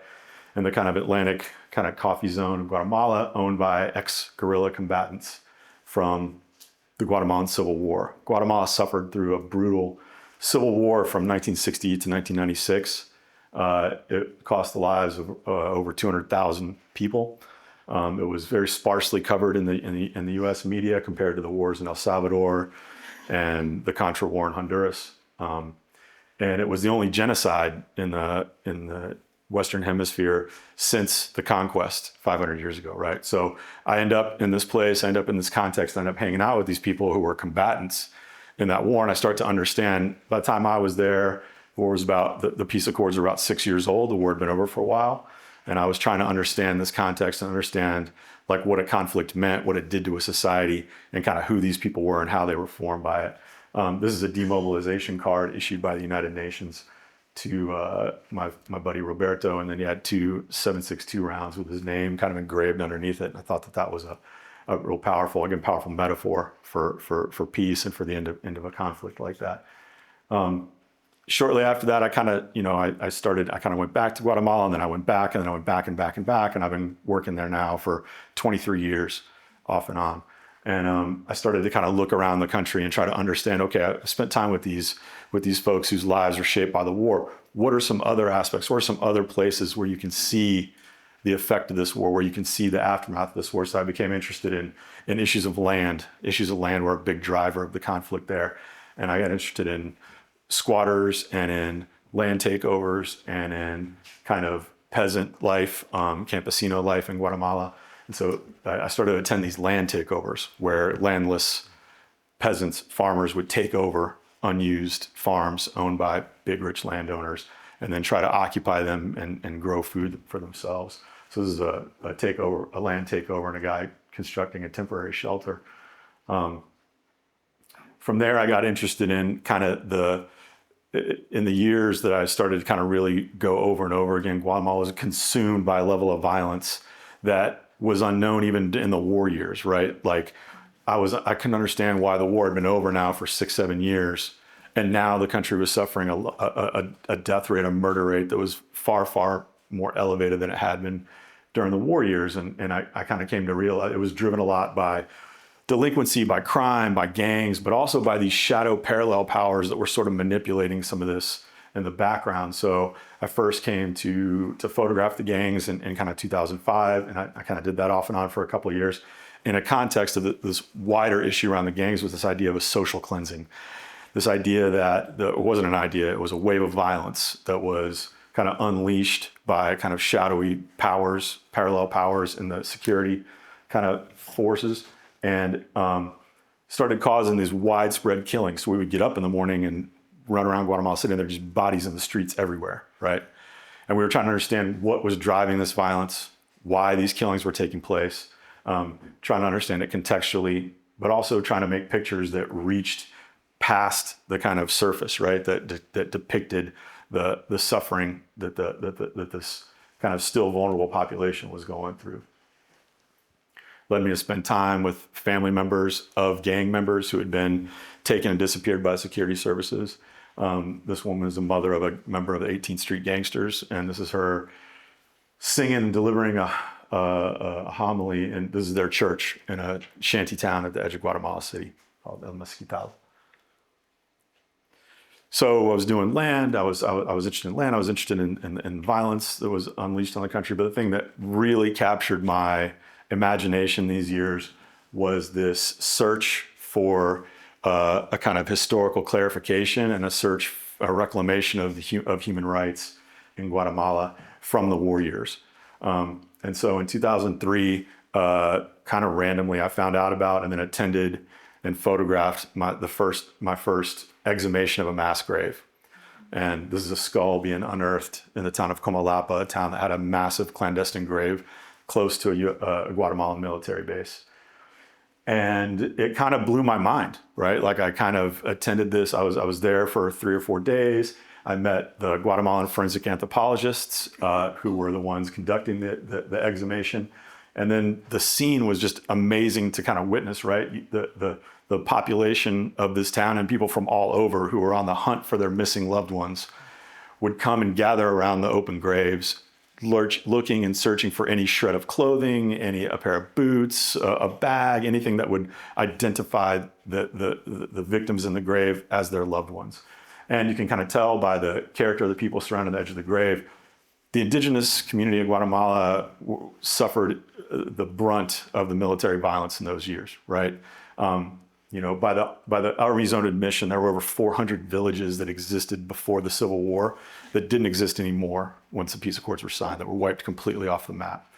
Speaker 3: in the kind of Atlantic kind of coffee zone of Guatemala, owned by ex-guerrilla combatants from the Guatemalan Civil War. Guatemala suffered through a brutal civil war from 1960 to 1996. It cost the lives of over 200,000 people. It was very sparsely covered in the U.S. media compared to the wars in El Salvador and the Contra War in Honduras. And it was the only genocide in the Western Hemisphere since the conquest 500 years ago, right? So I end up in this place, I end up in this context, I end up hanging out with these people who were combatants in that war. And I start to understand, by the time I was there, war was about, the peace accords were about 6 years old. The war had been over for a while. And I was trying to understand this context and understand like what a conflict meant, what it did to a society, and kind of who these people were and how they were formed by it. This is a demobilization card issued by the United Nations to my buddy Roberto, and then he had 2 7.62 rounds with his name kind of engraved underneath it. And I thought that was a real powerful metaphor for peace and for the end of a conflict like that. Shortly after that, I kind of went back to Guatemala, and then I went back, and then I went back and back and back, and I've been working there now for 23 years, off and on. And I started to kind of look around the country and try to understand, okay, I spent time with these folks whose lives were shaped by the war. What are some other aspects? What are some other places where you can see the effect of this war, where you can see the aftermath of this war? So I became interested in issues of land. Issues of land were a big driver of the conflict there. And I got interested in squatters and in land takeovers and in kind of peasant life, campesino life in Guatemala. And so I started to attend these land takeovers where landless peasants, farmers would take over unused farms owned by big, rich landowners and then try to occupy them and grow food for themselves. So this is a land takeover, and a guy constructing a temporary shelter. From there, I got interested in kind of in the years that I started to kind of really go over and over again, Guatemala was consumed by a level of violence that was unknown even in the war years, right? Like I couldn't understand why the war had been over now for 6-7 years. And now the country was suffering a death rate, a murder rate that was far, far more elevated than it had been during the war years. And I kind of came to realize it was driven a lot by delinquency, by crime, by gangs, but also by these shadow parallel powers that were sort of manipulating some of this in the background. So I first came to photograph the gangs in kind of 2005, and I kind of did that off and on for a couple of years in a context of this wider issue around the gangs with this idea of a social cleansing. This idea that it wasn't an idea, it was a wave of violence that was kind of unleashed by kind of shadowy powers, parallel powers in the security kind of forces, and started causing these widespread killings. So we would get up in the morning and run around Guatemala City, and there were just bodies in the streets everywhere, right? And we were trying to understand what was driving this violence, why these killings were taking place, trying to understand it contextually, but also trying to make pictures that reached past the kind of surface, right? That depicted the suffering that this kind of still vulnerable population was going through. Led me to spend time with family members of gang members who had been taken and disappeared by security services. This woman is the mother of a member of the 18th Street Gangsters, and this is her singing and delivering a homily, and this is their church in a shanty town at the edge of Guatemala City called El Mezquital. So I was doing land. I was interested in land. I was interested in violence that was unleashed on the country. But the thing that really captured my imagination these years was this search for a kind of historical clarification and a reclamation of human rights in Guatemala from the war years. And so in 2003, kind of randomly, I found out about and then attended and photographed my first exhumation of a mass grave. And this is a skull being unearthed in the town of Cornell Capa, a town that had a massive clandestine grave close to a Guatemalan military base. And it kind of blew my mind, right? Like I kind of attended this. I was there for 3 or 4 days. I met the Guatemalan forensic anthropologists who were the ones conducting the exhumation. And then the scene was just amazing to kind of witness, right? The population of this town and people from all over who were on the hunt for their missing loved ones would come and gather around the open graves, looking and searching for any shred of clothing, a pair of boots, a bag, anything that would identify the victims in the grave as their loved ones. And you can kind of tell by the character of the people surrounding the edge of the grave, the indigenous community of Guatemala suffered the brunt of the military violence in those years, right? By the Army's own admission, there were over 400 villages that existed before the Civil War that didn't exist anymore once the peace accords were signed, that were wiped completely off the map.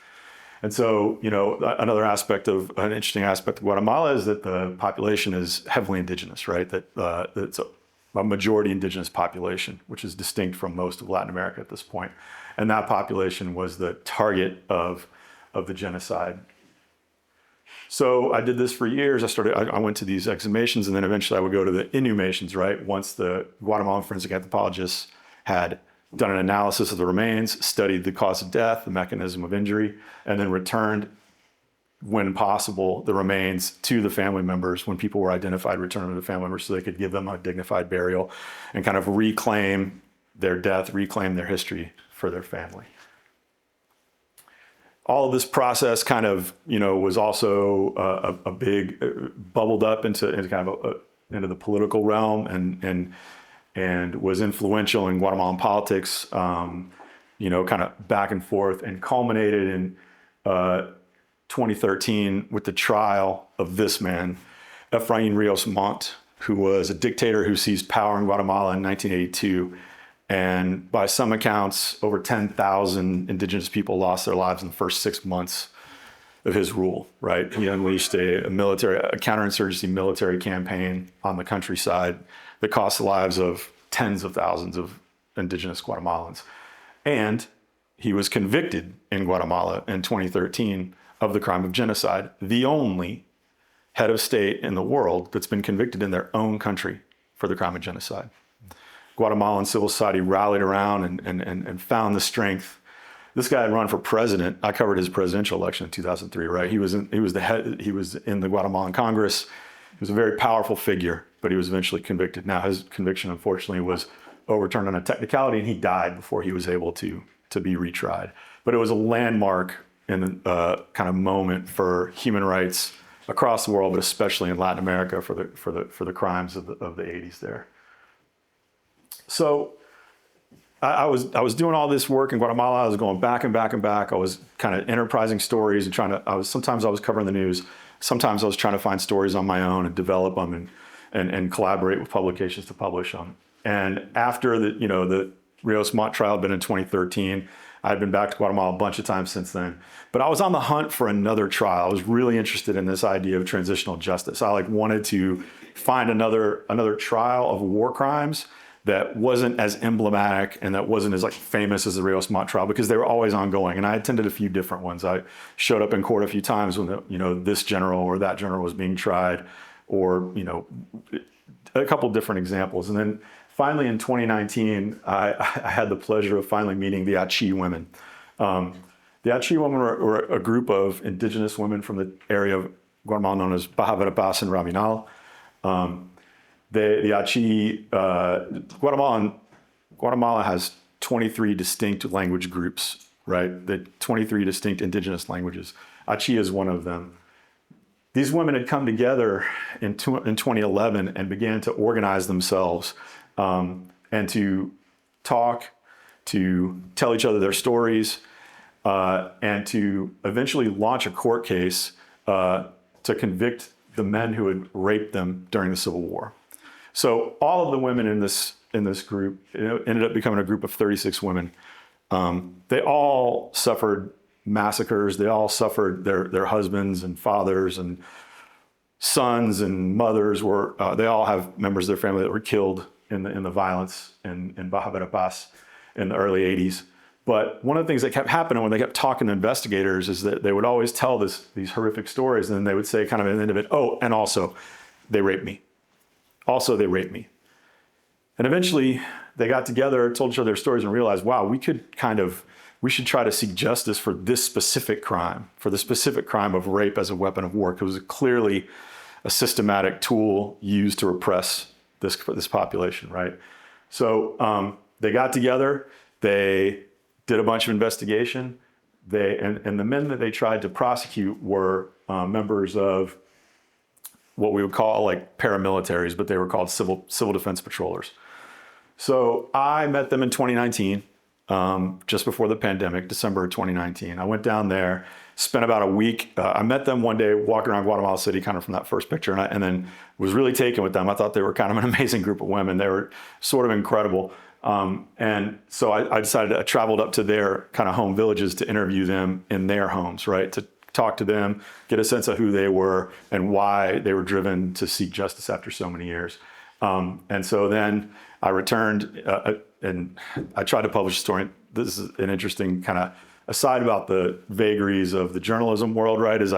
Speaker 3: And so, an interesting aspect of Guatemala is that the population is heavily indigenous, right? That it's a majority indigenous population, which is distinct from most of Latin America at this point. And that population was the target of the genocide. So I did this for years. I went to these exhumations, and then eventually I would go to the inhumations, right? Once the Guatemalan forensic anthropologists had done an analysis of the remains, studied the cause of death, the mechanism of injury, and then returned, when possible, the remains to the family members. When people were identified, return them to the family members so they could give them a dignified burial and kind of reclaim their death, reclaim their history for their family. All of this process kind of, was also a big, bubbled up into kind of into the political realm and was influential in Guatemalan politics, kind of back and forth, and culminated in 2013 with the trial of this man, Efrain Rios Montt, who was a dictator who seized power in Guatemala in 1982. And by some accounts, over 10,000 indigenous people lost their lives in the first 6 months of his rule, right? He unleashed a counterinsurgency military campaign on the countryside that cost the lives of tens of thousands of indigenous Guatemalans. And he was convicted in Guatemala in 2013 of the crime of genocide, the only head of state in the world that's been convicted in their own country for the crime of genocide. Guatemalan civil society rallied around and found the strength. This guy had run for president. I covered his presidential election in 2003, right? He was in the Guatemalan Congress. He was a very powerful figure, but he was eventually convicted. Now, his conviction, unfortunately, was overturned on a technicality, and he died before he was able to be retried. But it was a landmark and kind of moment for human rights across the world, but especially in Latin America for the crimes of the 80s there. So I was doing all this work in Guatemala. I was going back and back and back. I was kind of enterprising stories and sometimes I was covering the news. Sometimes I was trying to find stories on my own and develop them and collaborate with publications to publish them. And after the Rios Montt trial had been in 2013, I'd been back to Guatemala a bunch of times since then. But I was on the hunt for another trial. I was really interested in this idea of transitional justice. I wanted to find another trial of war crimes that wasn't as emblematic and that wasn't as famous as the Rios Montt trial, because they were always ongoing. And I attended a few different ones. I showed up in court a few times when this general or that general was being tried, or a couple different examples. And then finally in 2019, I had the pleasure of finally meeting the Achi women. The Achi women were a group of indigenous women from the area of Guatemala known as Baja Verapaz and Raminal. The Achi, Guatemala has 23 distinct language groups, right? The 23 distinct indigenous languages. Achi is one of them. These women had come together in 2011 and began to organize themselves and to talk, to tell each other their stories, and to eventually launch a court case to convict the men who had raped them during the Civil War. So all of the women in this group, it ended up becoming a group of 36 women. They all suffered massacres. They all suffered their husbands and fathers and sons and mothers they all have members of their family that were killed in the violence in Baja Verapaz in the early 80s. But one of the things that kept happening when they kept talking to investigators is that they would always tell these horrific stories, and then they would say kind of at the end of it, oh, and also they raped me. Also, they raped me. And eventually they got together, told each other their stories, and realized, wow, we should try to seek justice for this specific crime, for the specific crime of rape as a weapon of war, because it was clearly a systematic tool used to repress this population, right? So they got together, they did a bunch of investigation, and the men that they tried to prosecute were members of what we would call paramilitaries, but they were called civil defense patrollers. So I met them in 2019, just before the pandemic, December of 2019. I went down there, spent about a week. I met them one day walking around Guatemala City, kind of from that first picture, and then was really taken with them. I thought they were kind of an amazing group of women. They were sort of incredible. And so I decided I traveled up to their kind of home villages to interview them in their homes, right? To talk to them, get a sense of who they were and why they were driven to seek justice after so many years. And so then I returned and I tried to publish a story. This is an interesting kind of aside about the vagaries of the journalism world, right? Is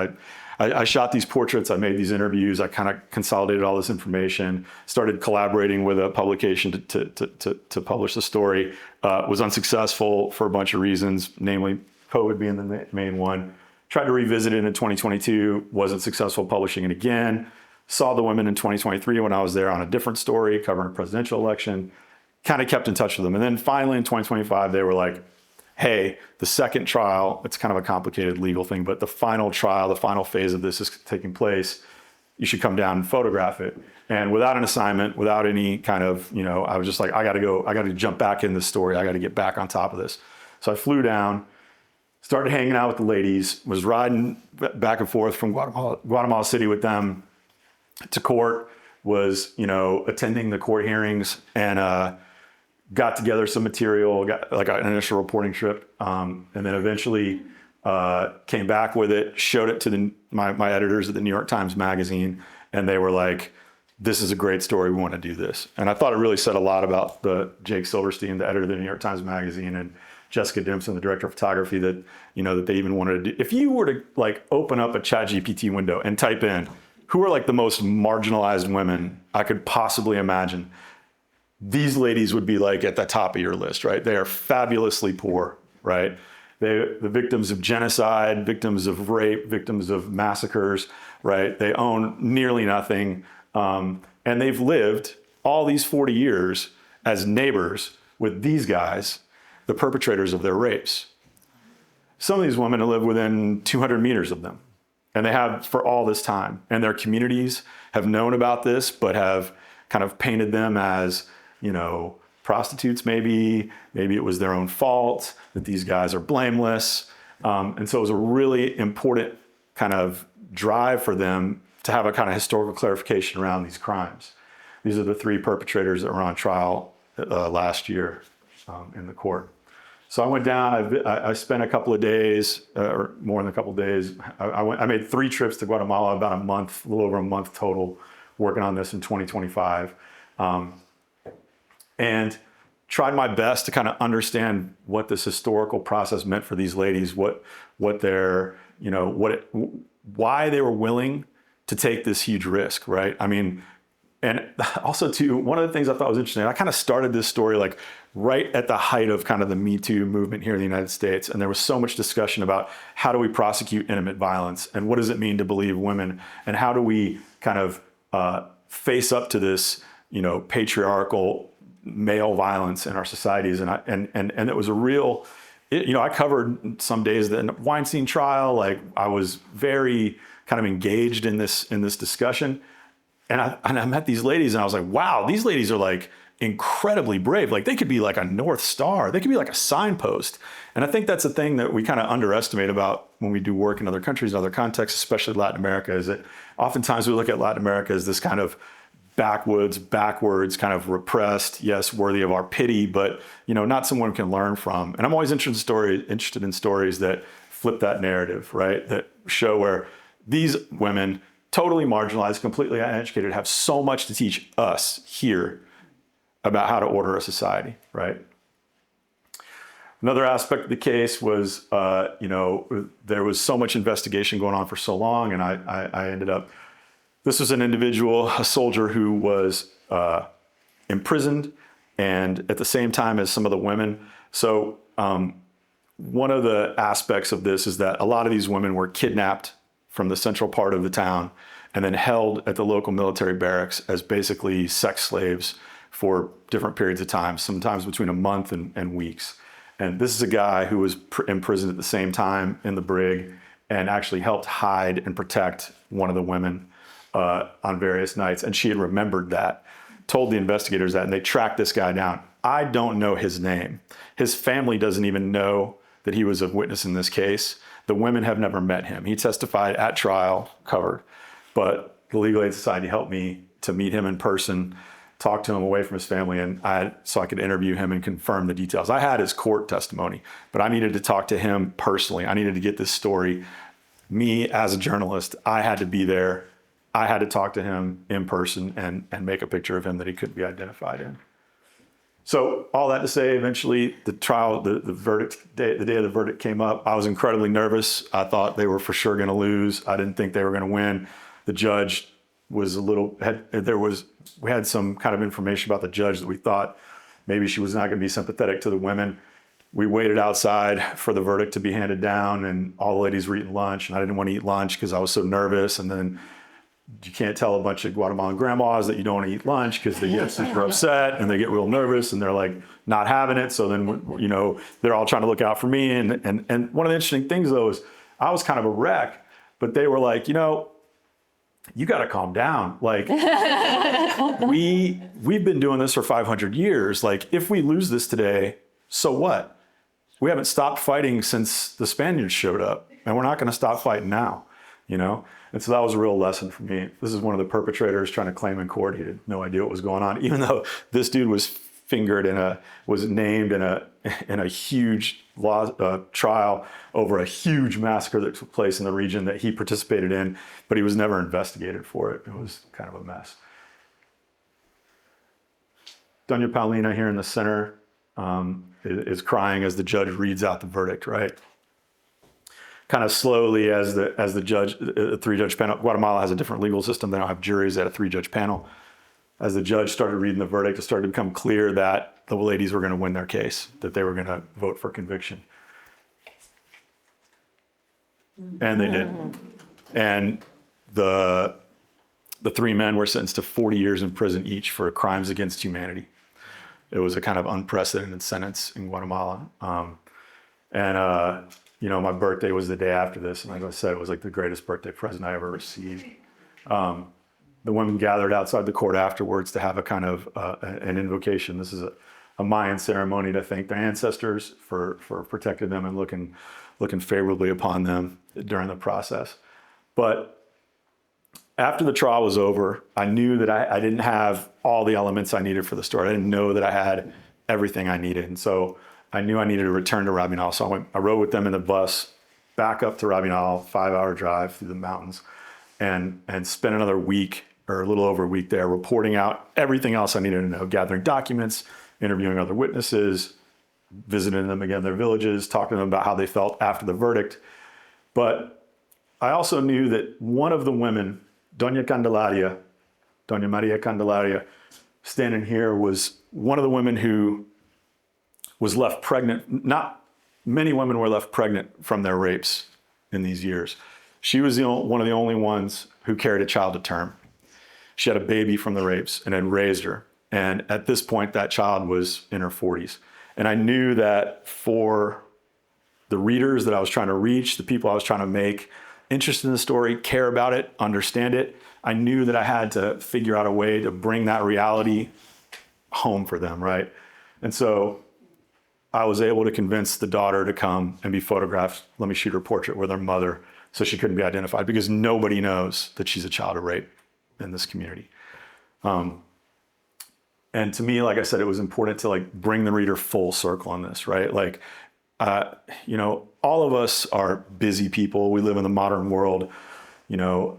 Speaker 3: I shot these portraits, I made these interviews, I kind of consolidated all this information, started collaborating with a publication to publish the story. Was unsuccessful for a bunch of reasons, namely COVID being the main one. Tried to revisit it in 2022, wasn't successful publishing it again. Saw the women in 2023 when I was there on a different story covering a presidential election. Kind of kept in touch with them. And then finally in 2025, they were like, hey, the second trial, it's kind of a complicated legal thing, but the final trial, the final phase of this is taking place. You should come down and photograph it. And without an assignment, without any kind of, I was just like, I got to jump back in this story. I got to get back on top of this. So I flew down, started hanging out with the ladies, was riding back and forth from Guatemala City with them to court, was, attending the court hearings, and got together some material, got like an initial reporting trip, and then eventually came back with it, showed it to my editors at the New York Times Magazine, and they were like, this is a great story, we want to do this. And I thought it really said a lot about Jake Silverstein, the editor of the New York Times Magazine, and Jessica Dimson, the director of photography, that that they even wanted to do. If you were to like open up a ChatGPT window and type in who are like the most marginalized women I could possibly imagine, these ladies would be like at the top of your list, right? They are fabulously poor, right? They're the victims of genocide, victims of rape, victims of massacres, right? They own nearly nothing. And they've lived all these 40 years as neighbors with these guys, the perpetrators of their rapes. Some of these women live within 200 meters of them, and they have for all this time. And their communities have known about this, but have kind of painted them as, prostitutes maybe it was their own fault, that these guys are blameless. And so it was a really important kind of drive for them to have a kind of historical clarification around these crimes. These are the three perpetrators that were on trial last year in the court. So I went down, I spent a couple of days, or more than a couple of days. I made 3 trips to Guatemala, about a month, a little over a month total, working on this in 2025. And tried my best to kind of understand what this historical process meant for these ladies, what their, why they were willing to take this huge risk, right? I mean, and also too, one of the things I thought was interesting, I kind of started this story like right at the height of kind of the Me Too movement here in the United States. And there was so much discussion about how do we prosecute intimate violence, and what does it mean to believe women, and how do we kind of face up to this, patriarchal male violence in our societies. And it was a real, I covered some days the Weinstein trial. Like I was very kind of engaged in this discussion. And I met these ladies, and I was like, wow, these ladies are like incredibly brave. Like they could be like a North Star. They could be like a signpost. And I think that's a thing that we kind of underestimate about when we do work in other countries, in other contexts, especially Latin America, is that oftentimes we look at Latin America as this kind of backwards, kind of repressed, yes, worthy of our pity, but not someone we can learn from. And I'm always interested in stories that flip that narrative, right? That show where these women, totally marginalized, completely uneducated, have so much to teach us here about how to order a society, right? Another aspect of the case was, there was so much investigation going on for so long, and I ended up, this was an individual, a soldier who was imprisoned, and at the same time as some of the women. So one of the aspects of this is that a lot of these women were kidnapped from the central part of the town and then held at the local military barracks as basically sex slaves for different periods of time, sometimes between a month and weeks. And this is a guy who was imprisoned at the same time in the brig and actually helped hide and protect one of the women on various nights. And she had remembered that, told the investigators that, and they tracked this guy down. I don't know his name. His family doesn't even know that he was a witness in this case. The women have never met him. He testified at trial, covered, but the Legal Aid Society helped me to meet him in person, talk to him away from his family, and so I could interview him and confirm the details. I had his court testimony, but I needed to talk to him personally. I needed to get this story. Me as a journalist, I had to be there. I had to talk to him in person and make a picture of him that he couldn't be identified in. So all that to say, eventually the trial, the verdict day, the day of the verdict came up. I was incredibly nervous. I thought they were for sure going to lose. I didn't think they were going to win. The judge was we had some kind of information about the judge that we thought maybe she was not going to be sympathetic to the women. We waited outside for the verdict to be handed down, and all the ladies were eating lunch, and I didn't want to eat lunch because I was so nervous. And then you can't tell a bunch of Guatemalan grandmas that you don't want to eat lunch because they get super upset and they get real nervous and they're like not having it. So then, they're all trying to look out for me. And one of the interesting things though is I was kind of a wreck, but they were like, you got to calm down. Like we've been doing this for 500 years. Like if we lose this today, so what? We haven't stopped fighting since the Spaniards showed up, and we're not going to stop fighting now, And so that was a real lesson for me. This is one of the perpetrators trying to claim in court. He had no idea what was going on, even though this dude was was named in a huge trial over a huge massacre that took place in the region that he participated in, but he was never investigated for it. It was kind of a mess. Doña Paulina here in the center is crying as the judge reads out the verdict, right? Kind of slowly as the judge, a 3-judge panel. Guatemala has a different legal system. They don't have juries. They had a 3-judge panel. As the judge started reading the verdict, it started to become clear that the ladies were going to win their case, that they were going to vote for conviction. And they did. And the 3 men were sentenced to 40 years in prison each for crimes against humanity. It was a kind of unprecedented sentence in Guatemala. My birthday was the day after this, and like I said, it was like the greatest birthday present I ever received. The women gathered outside the court afterwards to have a kind of an invocation. This is a Mayan ceremony to thank their ancestors for protecting them and looking favorably upon them during the process. But after the trial was over, I knew that I didn't have all the elements I needed for the story. I didn't know that I had everything I needed. And so I knew I needed to return to Rabinal. So I rode with them in the bus back up to Rabinal, 5-hour drive through the mountains, and spent another week or a little over a week there reporting out everything else I needed to know, gathering documents, interviewing other witnesses, visiting them again in their villages, talking to them about how they felt after the verdict. But I also knew that one of the women, Doña Maria Candelaria, standing here, was one of the women who was left pregnant. Not many women were left pregnant from their rapes in these years. She was one of the only ones who carried a child to term. She had a baby from the rapes and had raised her. And at this point, that child was in her 40s. And I knew that for the readers that I was trying to reach, the people I was trying to make interested in the story, care about it, understand it, I knew that I had to figure out a way to bring that reality home for them, right? And so I was able to convince the daughter to come and be photographed. Let me shoot her portrait with her mother so she couldn't be identified, because nobody knows that she's a child of rape in this community. And to me, like I said, it was important to bring the reader full circle on this, right? All of us are busy people. We live in the modern world. My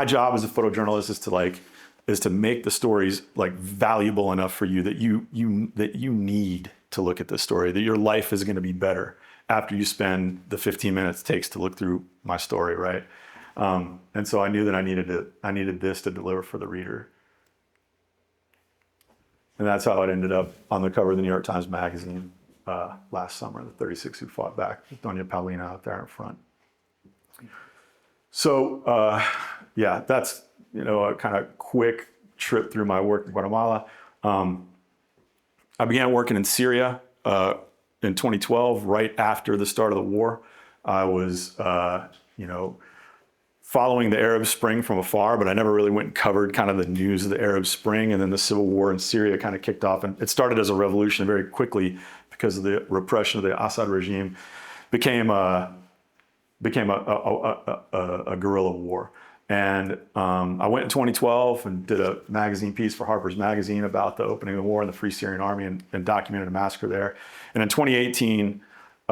Speaker 3: job as a photojournalist is to make the stories valuable enough for you that you need to look at this story, that your life is going to be better after you spend the 15 minutes it takes to look through my story, right? And so I knew that I needed this to deliver for the reader. And that's how it ended up on the cover of the New York Times Magazine last summer, the 36 who fought back, with Doña Paulina out there in front. So that's a kind of quick trip through my work in Guatemala. I began working in Syria in 2012, right after the start of the war. I was, following the Arab Spring from afar, but I never really went and covered kind of the news of the Arab Spring. And then the civil war in Syria kind of kicked off, and it started as a revolution very quickly because of the repression of the Assad regime, became a guerrilla war. And I went in 2012 and did a magazine piece for Harper's Magazine about the opening of the war in the Free Syrian Army and documented a massacre there. And in 2018,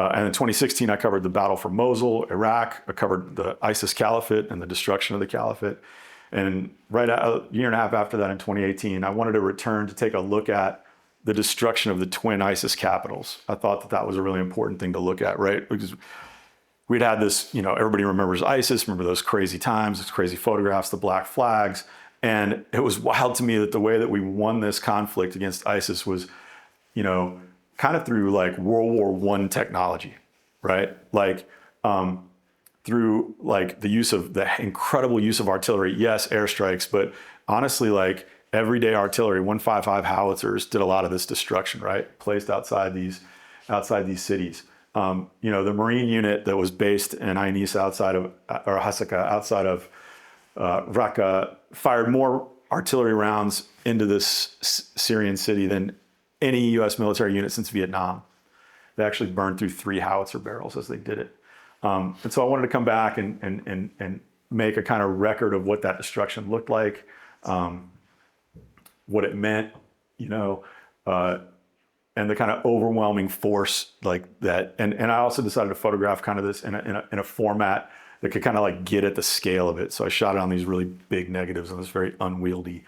Speaker 3: And in 2016, I covered the battle for Mosul, Iraq. I covered the ISIS caliphate and the destruction of the caliphate. And a year and a half after that, in 2018, I wanted to return to take a look at the destruction of the twin ISIS capitals. I thought that was a really important thing to look at, right? Because we'd had this, everybody remembers ISIS, remember those crazy times, those crazy photographs, the black flags. And it was wild to me that the way that we won this conflict against ISIS was, kind of through like World War I technology, right? Like through like the incredible use of artillery, yes, airstrikes, but honestly, like everyday artillery, 155 howitzers did a lot of this destruction, right? Placed outside these cities. The Marine unit that was based in Ainis or Hasaka outside of Raqqa fired more artillery rounds into this Syrian city than any U.S. military unit since Vietnam. They actually burned through 3 howitzer barrels as they did it. And so I wanted to come back and make a kind of record of what that destruction looked like, what it meant, and the kind of overwhelming force like that. And I also decided to photograph kind of this in a format that could kind of like get at the scale of it. So I shot it on these really big negatives on this very unwieldy,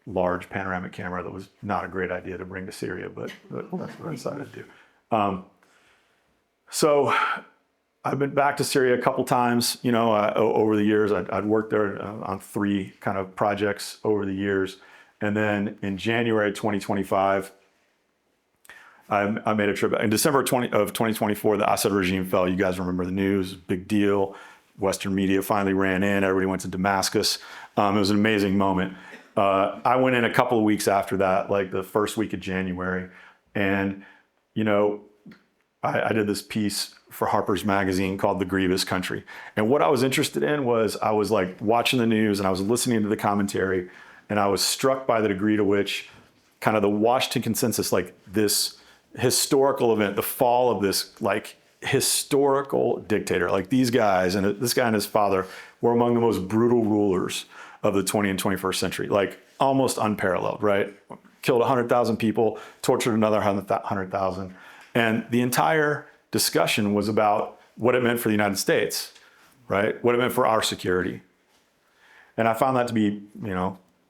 Speaker 3: large panoramic camera that was not a great idea to bring to Syria, but that's what I decided to do. So I've been back to Syria a couple times, over the years. I'd worked there on 3 kind of projects over the years. And then in January 2025, I made a trip. In December of 2024, the Assad regime fell. You guys remember the news, big deal. Western media finally ran in. Everybody went to Damascus. It was an amazing moment. I went in a couple of weeks after that, like the first week of January. And, I did this piece for Harper's Magazine called The Grievous Country. And what I was interested in was I was like watching the news and I was listening to the commentary, and I was struck by the degree to which kind of the Washington consensus, like this historical event, the fall of this like historical dictator, like these guys, and this guy and his father were among the most brutal rulers of the 20th and 21st century, like almost unparalleled, right? Killed 100,000 people, tortured another 100,000. And the entire discussion was about what it meant for the United States, right? What it meant for our security. And I found that to be,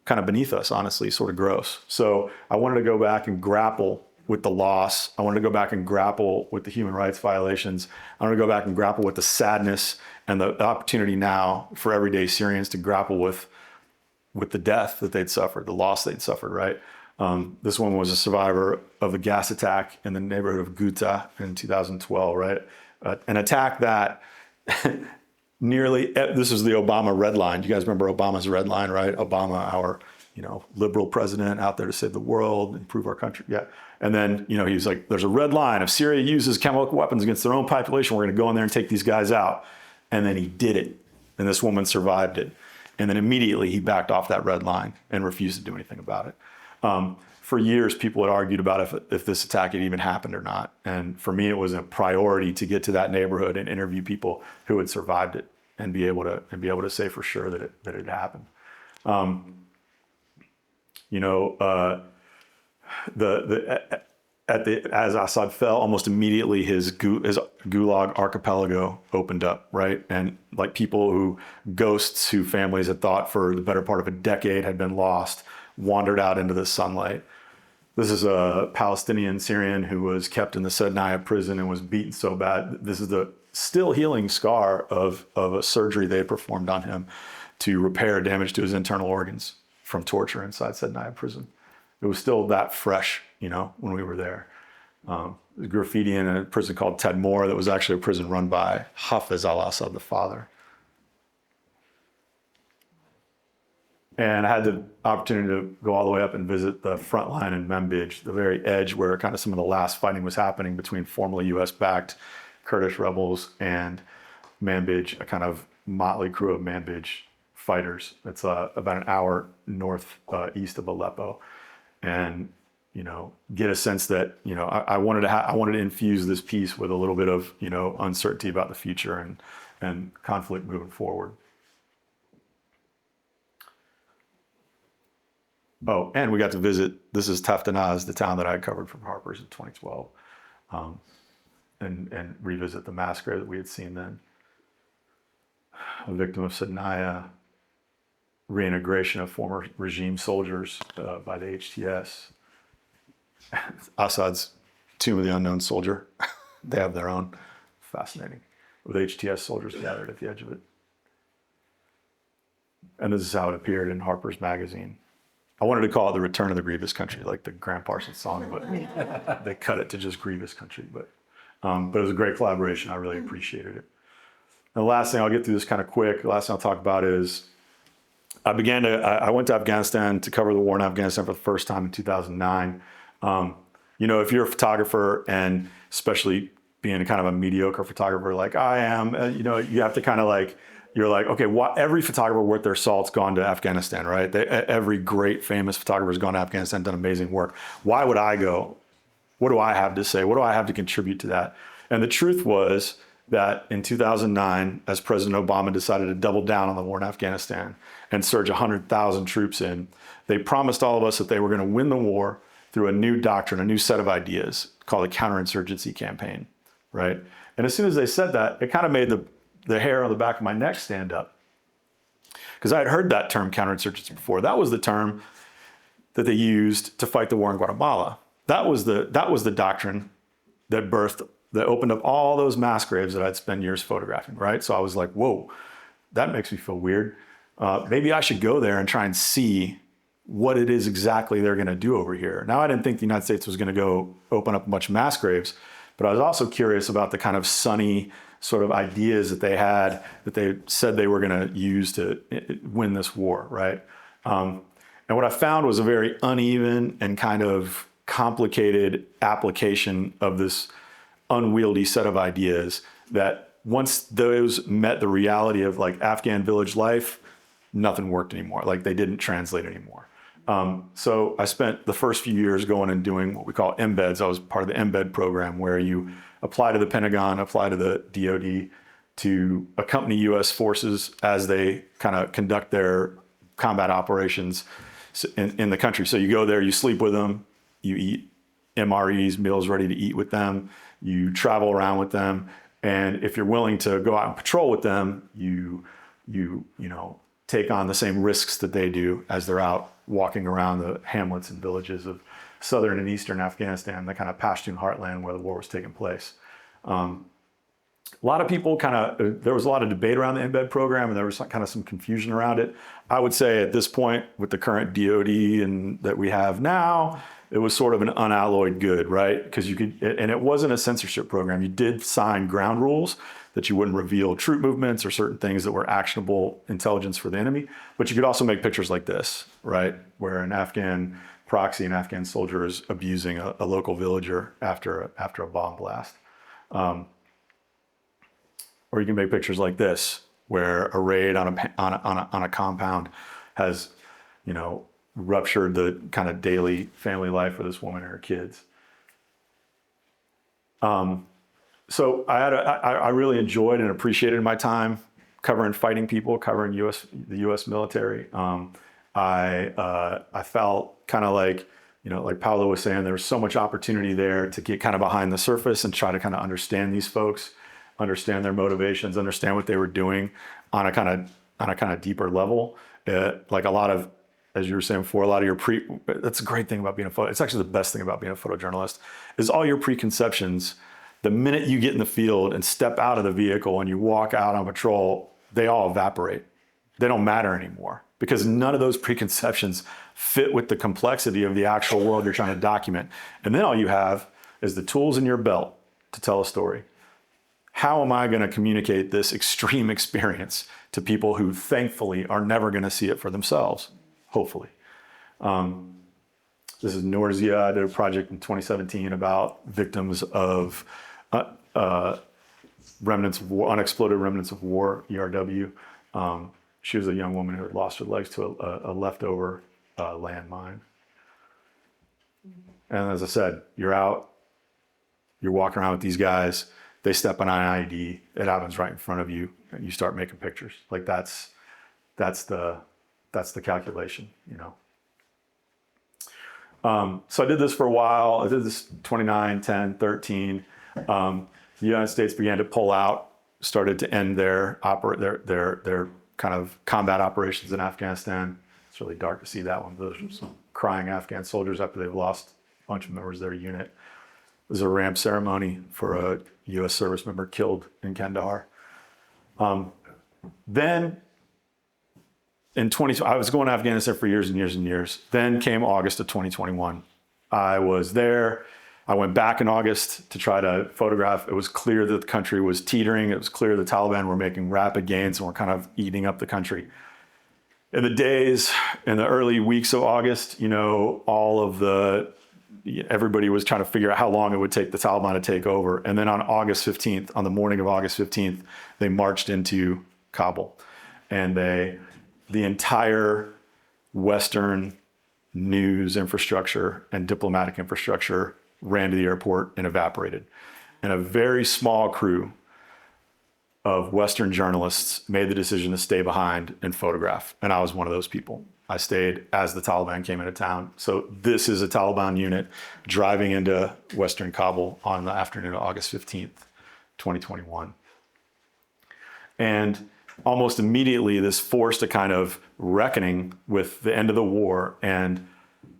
Speaker 3: kind of beneath us, honestly, sort of gross. So I wanted to go back and grapple with the loss. I wanted to go back and grapple with the human rights violations. I wanted to go back and grapple with the sadness and the opportunity now for everyday Syrians to grapple with the death that they'd suffered, the loss they'd suffered, right? This woman was a survivor of a gas attack in the neighborhood of Ghouta in 2012, right? An attack that this was the Obama red line. Do you guys remember Obama's red line, right? Obama, our, liberal president out there to save the world, improve our country. Yeah. And then, he was like, there's a red line. If Syria uses chemical weapons against their own population, we're going to go in there and take these guys out. And then he did it. And this woman survived it. And then immediately he backed off that red line and refused to do anything about it. For years, people had argued about if this attack had even happened or not. And for me, it was a priority to get to that neighborhood and interview people who had survived it and be able to say for sure that it had happened. As Assad fell, almost immediately his Gulag archipelago opened up, right? And like ghosts who families had thought for the better part of a decade had been lost, wandered out into the sunlight. This is a Palestinian Syrian who was kept in the Sednaya prison and was beaten so bad. This is the still healing scar of a surgery they had performed on him to repair damage to his internal organs from torture inside Sednaya prison. It was still that fresh, when we were there. Graffiti in a prison called Tadmor that was actually a prison run by Hafez al-Assad, the father. And I had the opportunity to go all the way up and visit the front line in Manbij, the very edge where kind of some of the last fighting was happening between formerly US-backed Kurdish rebels and Manbij, a kind of motley crew of Manbij fighters. It's about an hour northeast of Aleppo. And, get a sense that, I wanted to infuse this piece with a little bit of, uncertainty about the future and conflict moving forward. Oh, and we got to visit, this is Taftanaz, the town that I covered from Harper's in 2012. And and revisit the massacre that we had seen then. A victim of Sednaya, reintegration of former regime soldiers by the HTS. Assad's Tomb of the Unknown Soldier. They have their own. Fascinating. With HTS soldiers gathered at the edge of it. And this is how it appeared in Harper's Magazine. I wanted to call it The Return of the Grievous Country, like the Graham Parsons song, but they cut it to just Grievous Country. But it was a great collaboration. I really appreciated it. And the last thing, I'll get through this kind of quick. The last thing I'll talk about is I went to Afghanistan to cover the war in Afghanistan for the first time in 2009. If you're a photographer, and especially being kind of a mediocre photographer like I am, you have to kind of like, you're like, okay, every photographer worth their salt's gone to Afghanistan, right? Every great famous photographer has gone to Afghanistan, done amazing work. Why would I go? What do I have to say? What do I have to contribute to that? And the truth was that in 2009, as President Obama decided to double down on the war in Afghanistan and surge 100,000 troops in, they promised all of us that they were going to win the war through a new doctrine, a new set of ideas called the counterinsurgency campaign, right? And as soon as they said that, it kind of made the hair on the back of my neck stand up, because I had heard that term counterinsurgency before. That was the term that they used to fight the war in Guatemala. That was the doctrine that opened up all those mass graves that I'd spent years photographing, right? So I was like, whoa, that makes me feel weird. Maybe I should go there and try and see what it is exactly they're going to do over here. Now, I didn't think the United States was going to go open up a bunch of mass graves, but I was also curious about the kind of sunny sort of ideas that they had, that they said they were going to use to win this war, right? And what I found was a very uneven and kind of complicated application of this unwieldy set of ideas that once those met the reality of like Afghan village life, nothing worked anymore. Like they didn't translate anymore. So I spent the first few years going and doing what we call embeds. I was part of the embed program, where you apply to the Pentagon, apply to the DoD to accompany U.S. forces as they kind of conduct their combat operations in the country. So you go there, you sleep with them, you eat MREs, meals ready to eat with them, you travel around with them, and if you're willing to go out and patrol with them, you take on the same risks that they do as they're out walking around the hamlets and villages of southern and eastern Afghanistan, the kind of Pashtun heartland where the war was taking place. A lot of people there was a lot of debate around the embed program, and there was kind of some confusion around it. I would say at this point, with the current DoD and that we have now, it was sort of an unalloyed good, right? Because you could, and it wasn't a censorship program. You did sign ground rules that you wouldn't reveal troop movements or certain things that were actionable intelligence for the enemy. But you could also make pictures like this, right? Where an Afghan proxy, an Afghan soldier is abusing a local villager after a bomb blast. Or you can make pictures like this, where a raid on a compound has, ruptured the kind of daily family life for this woman and her kids. So I really enjoyed and appreciated my time covering fighting people, covering the U.S. military. I felt kind of like, like Paola was saying, there was so much opportunity there to get kind of behind the surface and try to kind of understand these folks, understand their motivations, understand what they were doing on a kind of deeper level. Like a lot of, as you were saying before, a lot of your that's a great thing about being it's actually the best thing about being a photojournalist, is all your preconceptions. The minute you get in the field and step out of the vehicle and you walk out on patrol, they all evaporate. They don't matter anymore, because none of those preconceptions fit with the complexity of the actual world you're trying to document. And then all you have is the tools in your belt to tell a story. How am I going to communicate this extreme experience to people who thankfully are never going to see it for themselves? Hopefully. This is Norzia. I did a project in 2017 about victims of remnants of war, unexploded remnants of war, ERW. She was a young woman who had lost her legs to a leftover landmine. And as I said, you're out, you're walking around with these guys, they step on an IED, it happens right in front of you, and you start making pictures. Like that's the calculation, So I did this for a while. I did this 29, 10, 13. the United States began to pull out, started to end their kind of combat operations in Afghanistan. It's really dark to see that one. Those are some crying Afghan soldiers after they've lost a bunch of members of their unit. It was a ramp ceremony for a U.S. service member killed in Kandahar. Then in I was going to Afghanistan for years and years and years. Then came August of 2021. I was there. I went back in August to try to photograph. It was clear that the country was teetering. It was clear the Taliban were making rapid gains and were kind of eating up the country. In the early weeks of August, everybody was trying to figure out how long it would take the Taliban to take over. And then on the morning of August 15th, they marched into Kabul. And the entire Western news infrastructure and diplomatic infrastructure ran to the airport and evaporated. And a very small crew of Western journalists made the decision to stay behind and photograph. And I was one of those people. I stayed as the Taliban came into town. So this is a Taliban unit driving into Western Kabul on the afternoon of August 15th, 2021. And almost immediately, this forced a kind of reckoning with the end of the war and,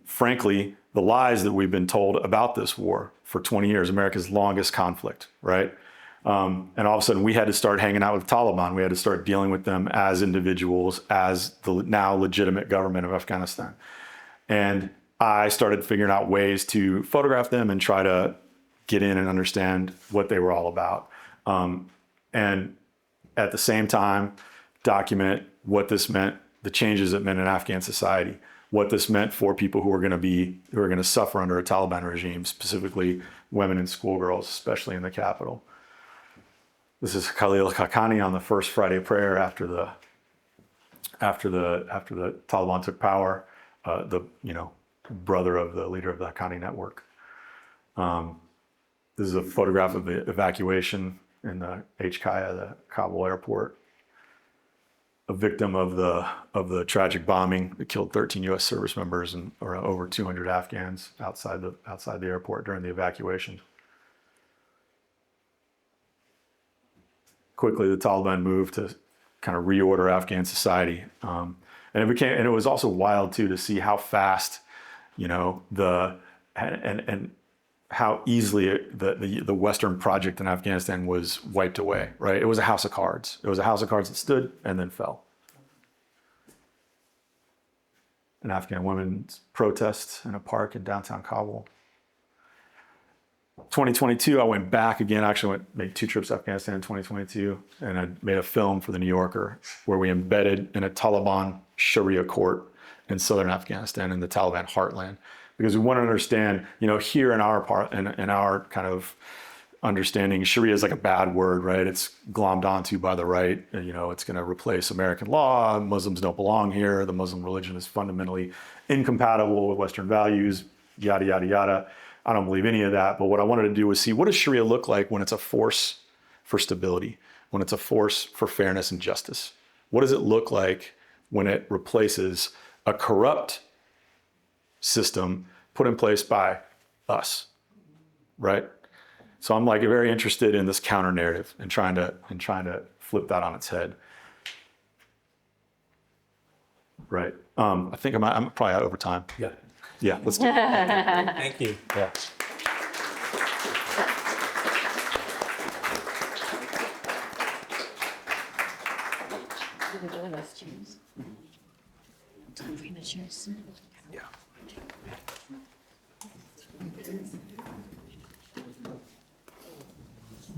Speaker 3: frankly, the lies that we've been told about this war for 20 years, America's longest conflict, right? And all of a sudden, we had to start hanging out with the Taliban. We had to start dealing with them as individuals, as the now legitimate government of Afghanistan. And I started figuring out ways to photograph them and try to get in and understand what they were all about. And at the same time, document what this meant, the changes it meant in Afghan society, what this meant for people who are going to suffer under a Taliban regime, specifically women and schoolgirls, especially in the capital. This is Khalil Kakani on the first Friday prayer after the Taliban took power, the brother of the leader of the Haqqani network. This is a photograph of the evacuation in the Kaya, the Kabul airport. A victim of the tragic bombing that killed 13 U.S. service members and over 200 Afghans outside the airport during the evacuation. Quickly, the Taliban moved to kind of reorder Afghan society, and it was also wild too to see how fast, and how easily the Western project in Afghanistan was wiped away. Right, it was a house of cards. It was a house of cards that stood and then fell. An Afghan women's protest in a park in downtown Kabul. 2022, I went back again. I actually made 2 trips to Afghanistan in 2022, and I made a film for The New Yorker where we embedded in a Taliban Sharia court in southern Afghanistan in the Taliban heartland, because we want to understand, here in our kind of understanding, Sharia is like a bad word, right? It's glommed onto by the right. It's going to replace American law. Muslims don't belong here. The Muslim religion is fundamentally incompatible with Western values, yada, yada, yada. I don't believe any of that. But what I wanted to do was see, what does Sharia look like when it's a force for stability, when it's a force for fairness and justice? What does it look like when it replaces a corrupt system put in place by us, right? So I'm very interested in this counter narrative and trying to flip that on its head. Right. I think I'm probably out over time.
Speaker 1: Yeah.
Speaker 3: Yeah, let's do it.
Speaker 1: Thank you.
Speaker 3: Yeah.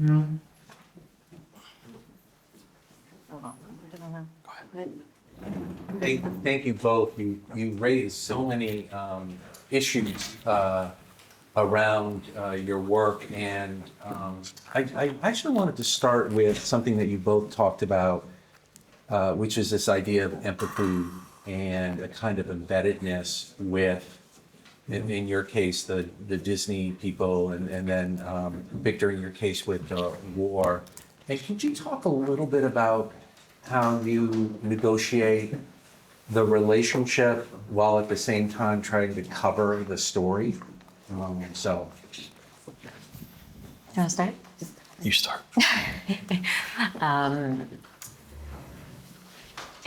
Speaker 3: Yeah.
Speaker 1: Thank you both. You raised so many issues around your work, and I actually wanted to start with something that you both talked about, which is this idea of empathy and a kind of embeddedness with, in your case, the Disney people, and then Victor, in your case, with the war. And could you talk a little bit about how you negotiate the relationship while at the same time trying to cover the story?
Speaker 2: You want to start?
Speaker 3: You start.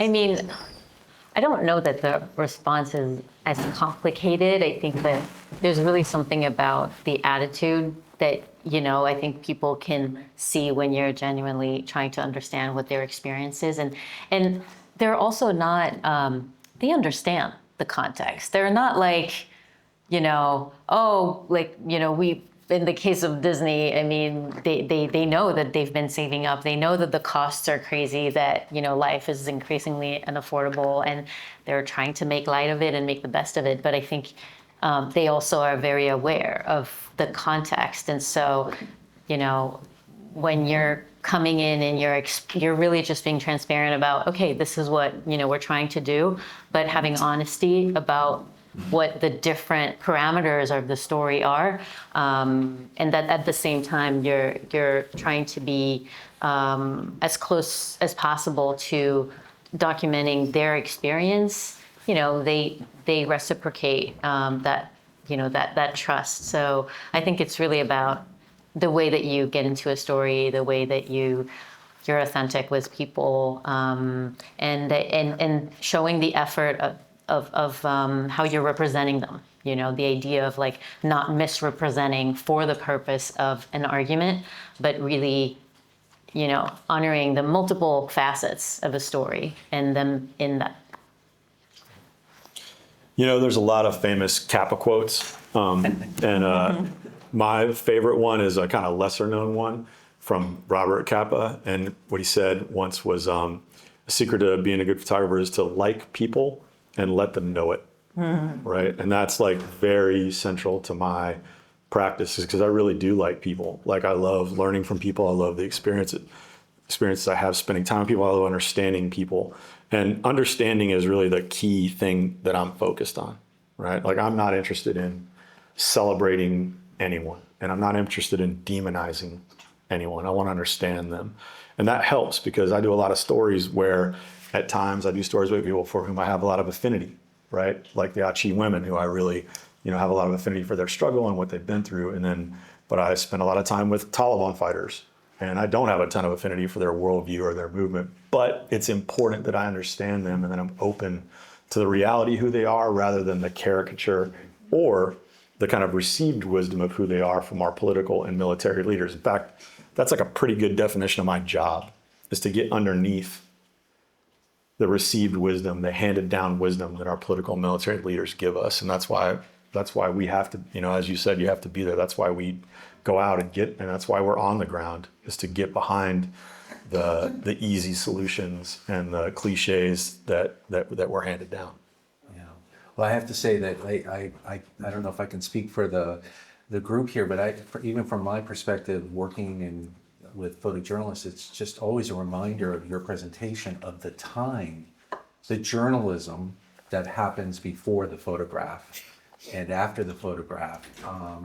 Speaker 2: I mean, I don't know that the response is as complicated. I think that there's really something about the attitude that, I think people can see when you're genuinely trying to understand what their experience is. And they're also not, they understand the context. They're not like, we, in the case of Disney, I mean, they know that they've been saving up. They know that the costs are crazy, that, life is increasingly unaffordable, and they're trying to make light of it and make the best of it. But I think they also are very aware of the context. And so, when you're coming in and you're really just being transparent about, okay, this is what, we're trying to do, but having honesty about what the different parameters of the story are, and that at the same time you're trying to be as close as possible to documenting their experience. They reciprocate that trust. So I think it's really about the way that you get into a story, the way that you're authentic with people, and showing the effort of how you're representing them. The idea of like not misrepresenting for the purpose of an argument, but really, honoring the multiple facets of a story and them in that.
Speaker 3: There's a lot of famous Capa quotes, and my favorite one is a kind of lesser known one from Robert Capa. And what he said once was, a secret to being a good photographer is to like people and let them know it, right? And that's like very central to my practices, because I really do like people. Like, I love learning from people. I love the experiences I have spending time with people. I love understanding people. And understanding is really the key thing that I'm focused on, right? Like, I'm not interested in celebrating anyone, and I'm not interested in demonizing anyone. I want to understand them. And that helps, because I do a lot of stories where at times I do stories with people for whom I have a lot of affinity, right? Like the Achi women, who I really, have a lot of affinity for their struggle and what they've been through. But I spend a lot of time with Taliban fighters, and I don't have a ton of affinity for their worldview or their movement. But it's important that I understand them, and that I'm open to the reality of who they are, rather than the caricature or the kind of received wisdom of who they are from our political and military leaders. In fact, that's like a pretty good definition of my job, is to get underneath the received wisdom, the handed down wisdom that our political and military leaders give us. And that's why we have to, as you said, you have to be there. That's why we go out and that's why we're on the ground, is to get behind the easy solutions and the cliches that were handed down.
Speaker 1: Yeah. Well, I have to say that I don't know if I can speak for the group here, but even from my perspective, working with photojournalists, it's just always a reminder of your presentation of the time, the journalism that happens before the photograph and after the photograph,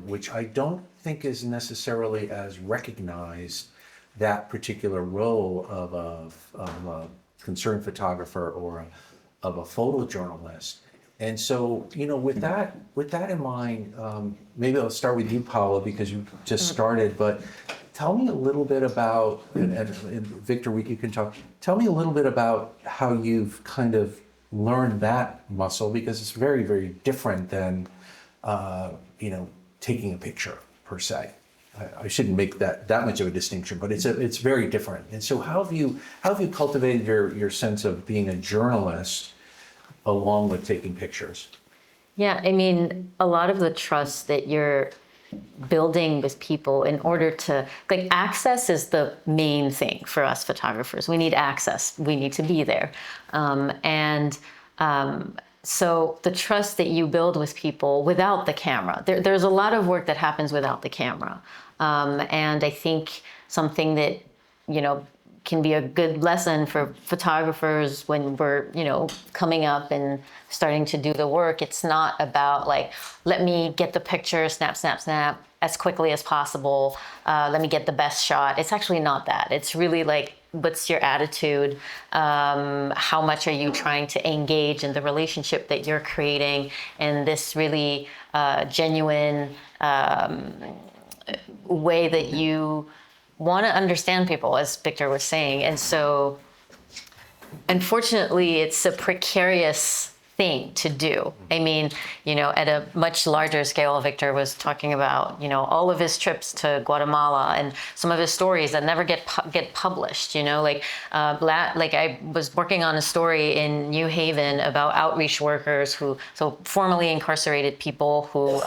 Speaker 1: which I don't think is necessarily as recognized, that particular role of a concerned photographer or of a photojournalist. And so, with that in mind, maybe I'll start with you, Paola, because you just started, but tell me a little bit about, and Victor, you can talk, tell me a little bit about how you've kind of learned that muscle, because it's very, very different than, taking a picture per se. I shouldn't make that much of a distinction, but it's very different. And so how have you cultivated your sense of being a journalist along with taking pictures?
Speaker 2: Yeah, I mean, a lot of the trust that you're building with people in order to, like, access is the main thing for us photographers. We need access. We need to be there. So the trust that you build with people without the camera, there's a lot of work that happens without the camera. And I think something that, can be a good lesson for photographers when we're, coming up and starting to do the work. It's not about like, let me get the picture, snap, snap, snap, as quickly as possible. Let me get the best shot. It's actually not that. It's really like, what's your attitude? How much are you trying to engage in the relationship that you're creating? And this really genuine way that you want to understand people, as Victor was saying. And so, unfortunately, it's a precarious thing to do. I mean, at a much larger scale, Victor was talking about, all of his trips to Guatemala and some of his stories that never get published. Like I was working on a story in New Haven about outreach workers so formerly incarcerated people who,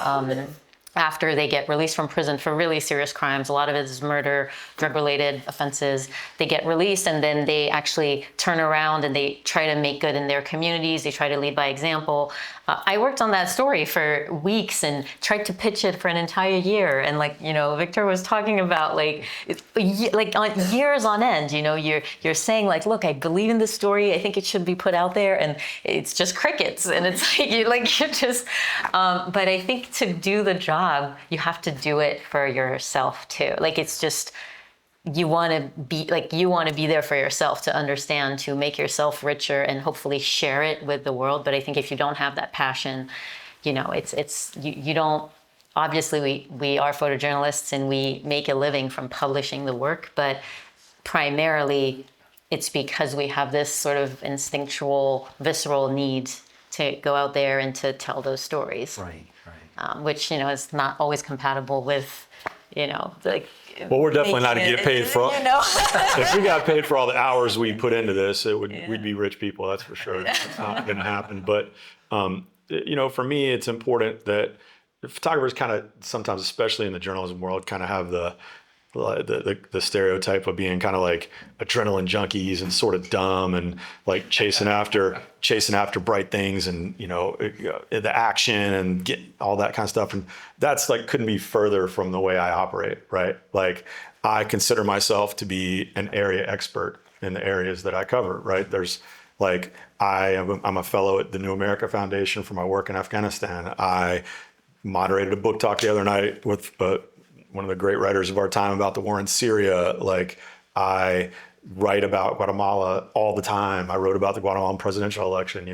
Speaker 2: after they get released from prison for really serious crimes, a lot of it is murder, drug-related offenses, they get released and then they actually turn around and they try to make good in their communities. They try to lead by example. I worked on that story for weeks and tried to pitch it for an entire year. And Victor was talking about on years on end, you're saying look, I believe in this story. I think it should be put out there, and it's just crickets. And it's you're just. But I think to do the job, you have to do it for yourself too. It's just. You want to be there for yourself, to understand, to make yourself richer and hopefully share it with the world. But I think if you don't have that passion, it's you don't. Obviously, we are photojournalists and we make a living from publishing the work, but primarily it's because we have this sort of instinctual, visceral need to go out there and to tell those stories.
Speaker 1: Right.
Speaker 2: Which is not always compatible with
Speaker 3: Well, we're definitely not to get paid for. If we got paid for all the hours we put into this, we'd be rich people. That's for sure. That's not going to happen. But for me, it's important that photographers kind of sometimes, especially in the journalism world, kind of have the stereotype of being kind of like adrenaline junkies and sort of dumb and chasing after bright things and the action and get all that kind of stuff. And that's couldn't be further from the way I operate, right? I consider myself to be an area expert in the areas that I cover, right? There's I'm a fellow at the New America Foundation for my work in Afghanistan. I moderated a book talk the other night with one of the great writers of our time about the war in Syria. I write about Guatemala all the time. I wrote about the Guatemalan presidential election.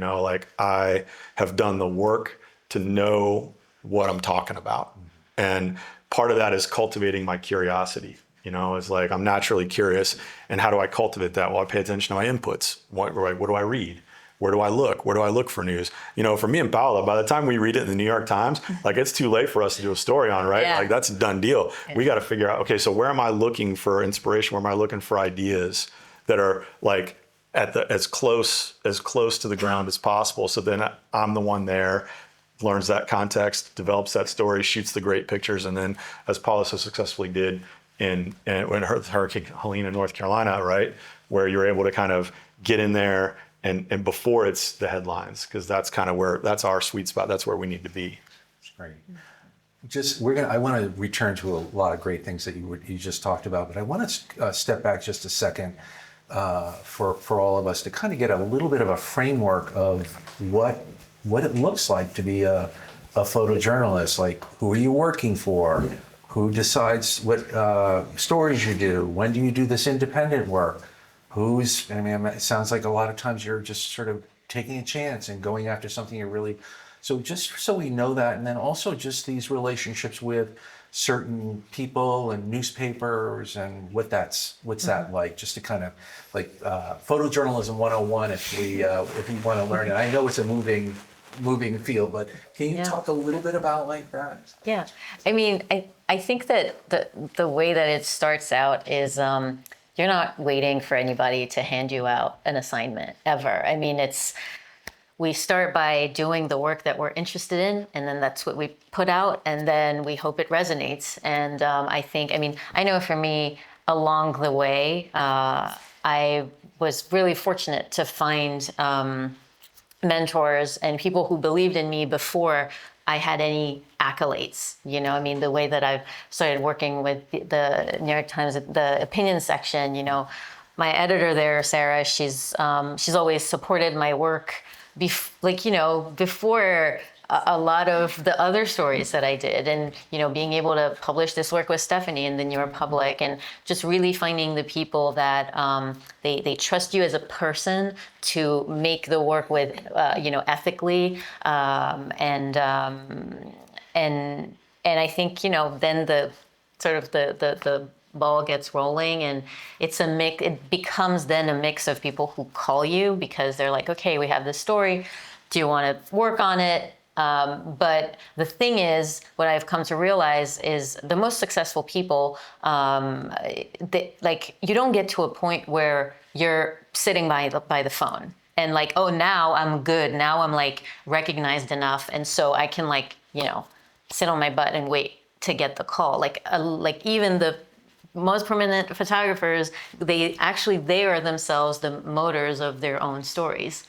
Speaker 3: I have done the work to know what I'm talking about. And part of that is cultivating my curiosity. It's I'm naturally curious. And how do I cultivate that? Well, I pay attention to my inputs. What do I read? Where do I look? Where do I look for news? For me and Paola, by the time we read it in the New York Times, it's too late for us to do a story on, right?
Speaker 2: Yeah.
Speaker 3: That's a done deal. We got to figure out, okay, so where am I looking for inspiration? Where am I looking for ideas that are as close to the ground as possible? So then I'm the one there, learns that context, develops that story, shoots the great pictures, and then, as Paola so successfully did when Hurricane Helene in North Carolina, right, where you're able to kind of get in there and before it's the headlines, because that's kind of that's our sweet spot. That's where we need to be.
Speaker 1: Right. I want to return to a lot of great things that you just talked about, but I want to step back just a second for all of us to kind of get a little bit of a framework of what it looks like to be a photojournalist. Who are you working for? Who decides what stories you do? When do you do this independent work? It sounds like a lot of times you're just sort of taking a chance and going after something you're really, so just so we know that, and then also just these relationships with certain people and newspapers and what's that like, just to kind of photojournalism 101 if we want to learn it. I know it's a moving field, but can you talk a little bit about that?
Speaker 2: Yeah, I think that the way that it starts out is you're not waiting for anybody to hand you out an assignment ever. We start by doing the work that we're interested in, and then that's what we put out, and then we hope it resonates. And I know for me, along the way, I was really fortunate to find mentors and people who believed in me before I had any accolades. The way that I've started working with the New York Times, the opinion section, my editor there, Sarah, she's always supported my work before a lot of the other stories that I did, and being able to publish this work with Stephanie in the New Republic, and just really finding the people that they trust you as a person to make the work with ethically, and I think then the sort of the ball gets rolling, and it's a mix. It becomes then a mix of people who call you because they're like, okay, we have this story. Do you want to work on it? But the thing is, what I've come to realize is the most successful people, you don't get to a point where you're sitting by the phone and like, oh, now I'm good. Now I'm like recognized enough, and so I can sit on my butt and wait to get the call. Like even the most prominent photographers, they are themselves the motors of their own stories.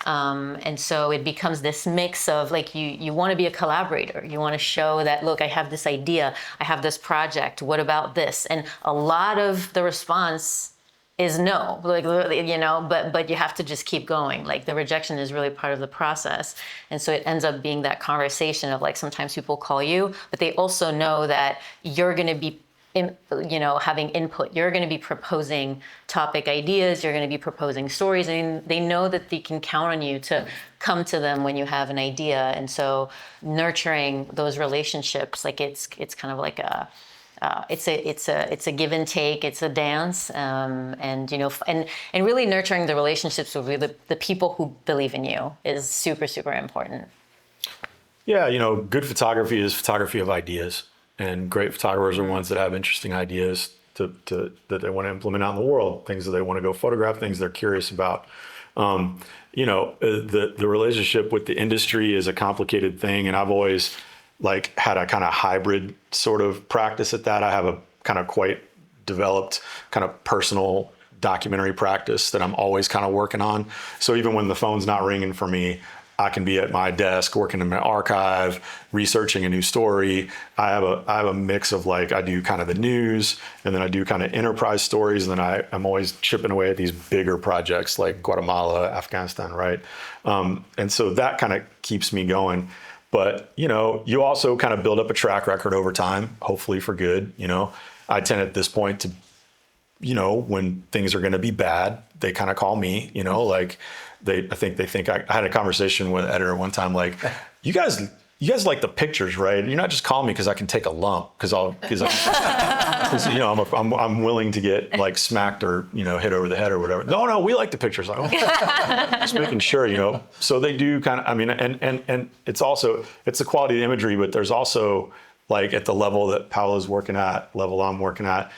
Speaker 2: And so it becomes this mix of like, you want to be a collaborator. You want to show that, look, I have this idea, I have this project, what about this? And a lot of the response is no, but you have to just keep going. Like the rejection is really part of the process. And so it ends up being that conversation of like, sometimes people call you, but they also know that you're going to be having input. You're going to be proposing topic ideas. You're going to be proposing stories. I mean, they know that they can count on you to come to them when you have an idea. And so nurturing those relationships, like it's kind of like it's a give and take. It's a dance, and really nurturing the relationships with the people who believe in you is super, super important.
Speaker 3: Yeah, good photography is photography of ideas. And great photographers are ones that have interesting ideas that they want to implement out in the world, things that they want to go photograph, things they're curious about. The relationship with the industry is a complicated thing, and I've always had a kind of hybrid sort of practice at that. I have a kind of quite developed kind of personal documentary practice that I'm always kind of working on. So even when the phone's not ringing for me, I can be at my desk working in my archive, researching a new story. I have a mix of I do kind of the news, and then I do kind of enterprise stories, and then I'm always chipping away at these bigger projects like Guatemala, Afghanistan, right? And so that kind of keeps me going. But, you also kind of build up a track record over time, hopefully for good. I tend at this point to, when things are going to be bad, they kind of call me, I think I had a conversation with an editor one time, like, you guys like the pictures, right? You're not just calling me because I can take a lump, because I'm willing to get smacked or hit over the head or whatever. No, we like the pictures. Like, just making sure, So they do kind of. And it's the quality of the imagery, but there's also at the level that Paola's working at, level I'm working at.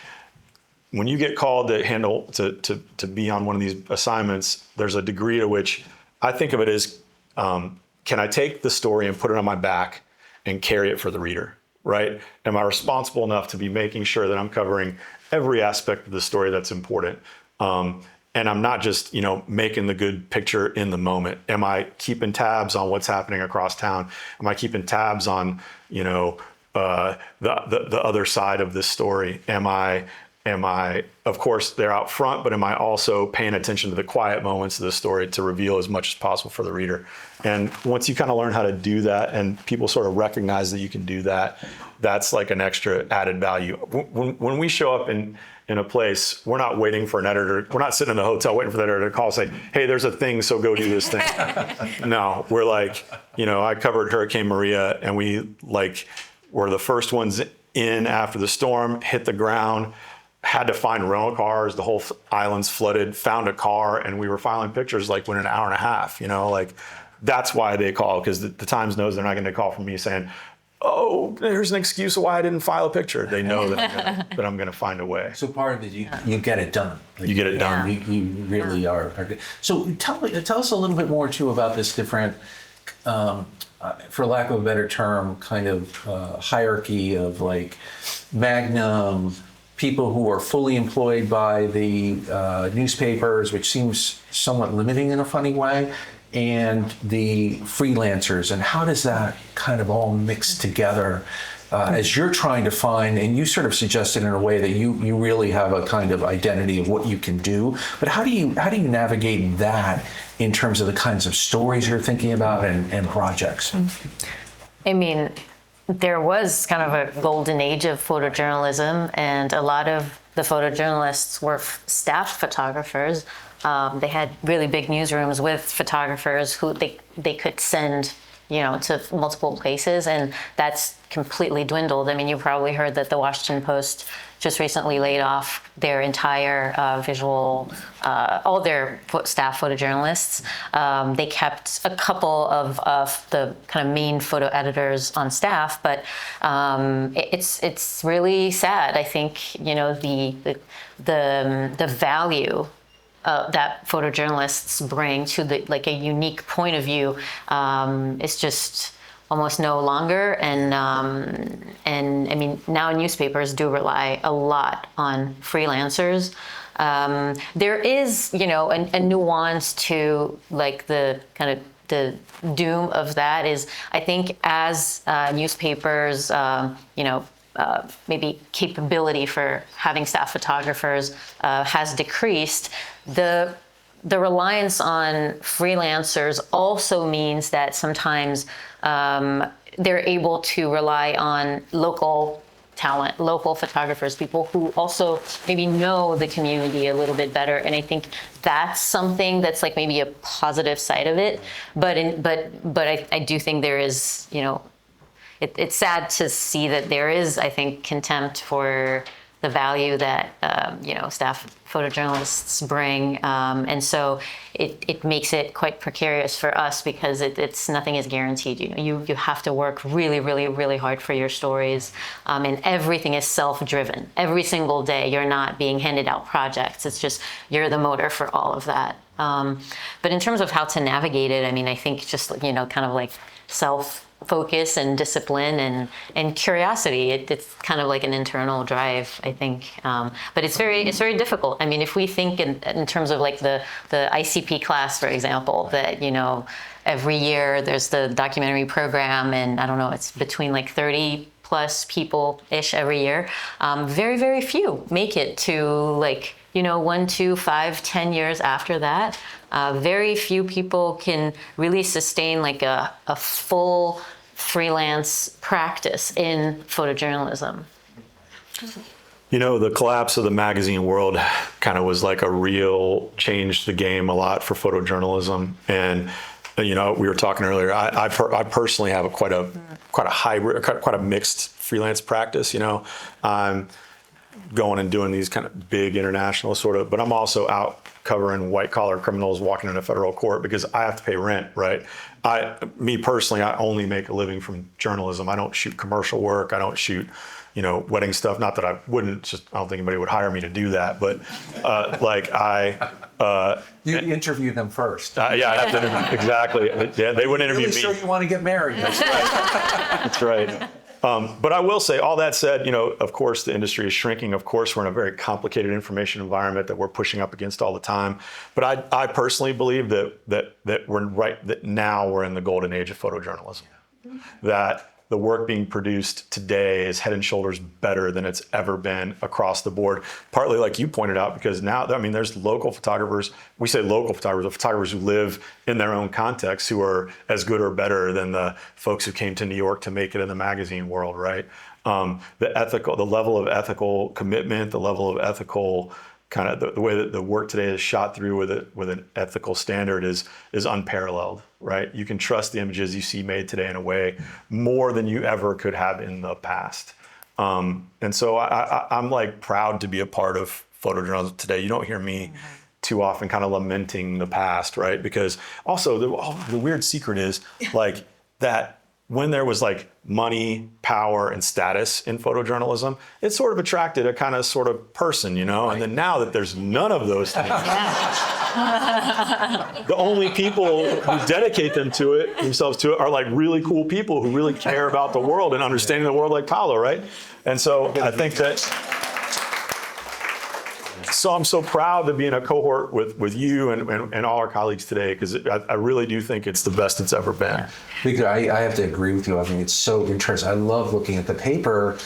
Speaker 3: When you get called to be on one of these assignments, there's a degree to which I think of it as, can I take the story and put it on my back and carry it for the reader, right? Am I responsible enough to be making sure that I'm covering every aspect of the story that's important? And I'm not just, making the good picture in the moment. Am I keeping tabs on what's happening across town? Am I keeping tabs on, the other side of this story? Am I, of course, they're out front, but am I also paying attention to the quiet moments of the story to reveal as much as possible for the reader? And once you kind of learn how to do that, and people sort of recognize that you can do that, that's like an extra added value. When we show up in a place, we're not waiting for an editor. We're not sitting in the hotel waiting for the editor to call and say, hey, there's a thing, so go do this thing. No, we're I covered Hurricane Maria, and we were the first ones in after the storm hit the ground. Had to find rental cars. The whole island's flooded. Found a car, and we were filing pictures within an hour and a half. That's why they call, because the Times knows they're not going to call from me saying, "Oh, there's an excuse of why I didn't file a picture." They know that I'm going to find a way.
Speaker 1: So part of it, you get it done.
Speaker 3: You get it done.
Speaker 1: You really are good. So tell us a little bit more too about this different, for lack of a better term, kind of hierarchy of Magnum. People who are fully employed by the newspapers, which seems somewhat limiting in a funny way, and the freelancers, and how does that kind of all mix together as you're trying to find, and you sort of suggested in a way that you really have a kind of identity of what you can do, but how do you navigate that in terms of the kinds of stories you're thinking about and projects?
Speaker 2: I mean, there was kind of a golden age of photojournalism, and a lot of the photojournalists were staff photographers. They had really big newsrooms with photographers who they could send to multiple places, and that's completely dwindled. I mean, you probably heard that the Washington Post just recently laid off their entire all their staff photojournalists. They kept a couple of the kind of main photo editors on staff, but it's really sad. I think the value that photojournalists bring to a unique point of view is just almost no longer. And I mean, now newspapers do rely a lot on freelancers. There is, a nuance to the kind of the doom of that is, I think, as newspapers, maybe capability for having staff photographers has decreased, the reliance on freelancers also means that sometimes they're able to rely on local talent, local photographers, people who also maybe know the community a little bit better. And I think that's something that's maybe a positive side of it. But I do think there is, it's sad to see that there is, I think, contempt for the value that staff photojournalists bring, and so it makes it quite precarious for us because it's nothing is guaranteed. You have to work really, really, really hard for your stories, and everything is self-driven. Every single day, you're not being handed out projects. It's just you're the motor for all of that. But in terms of how to navigate it, I mean, I think just kind of self-focus and discipline and curiosity. It's kind of like an internal drive, I think. But it's very difficult. I mean, if we think in terms of the ICP class, for example, that every year there's the documentary program, and I don't know, it's between 30 plus people-ish every year. Very, very few make it to 1, 2, 5, 10 years after that. Very few people can really sustain a full freelance practice in photojournalism.
Speaker 3: The collapse of the magazine world kind of was a real changed the game a lot for photojournalism. And we were talking earlier. I personally have quite a hybrid, quite a mixed freelance practice. I'm going and doing these kind of big international but I'm also out covering white collar criminals walking into federal court because I have to pay rent, right? Me personally, I only make a living from journalism. I don't shoot commercial work. I don't shoot, wedding stuff. Not that I wouldn't, I don't think anybody would hire me to do that. But
Speaker 1: You interview them first.
Speaker 3: Yeah, I have to interview, exactly. Yeah, they wouldn't interview me.
Speaker 1: Sure you want to get married.
Speaker 3: That's right. That's right. But I will say, all that said, of course, the industry is shrinking. Of course, we're in a very complicated information environment that we're pushing up against all the time. But I personally believe that now we're in the golden age of photojournalism. That the work being produced today is head and shoulders better than it's ever been across the board. Partly, like you pointed out, because now, there's local photographers. We say local photographers, the photographers who live in their own context, who are as good or better than the folks who came to New York to make it in the magazine world, right? The level of ethical commitment, the level of ethical kind of the way that the work today is shot through with an ethical standard is unparalleled, right? You can trust the images you see made today in a way more than you ever could have in the past. And so I'm proud to be a part of photojournalism today. You don't hear me too often kind of lamenting the past, right? Because also the weird secret is that when there was money, power, and status in photojournalism, it sort of attracted a kind of sort of person, Right. And then now that there's none of those things, the only people who dedicate themselves to it are really cool people who really care about the world and understanding the world, like Paola, right? And so I think that. So I'm so proud to be in a cohort with you and all our colleagues today, because I really do think it's the best it's ever been.
Speaker 1: Victor, I have to agree with you. I mean, it's so interesting. I love looking at the paper.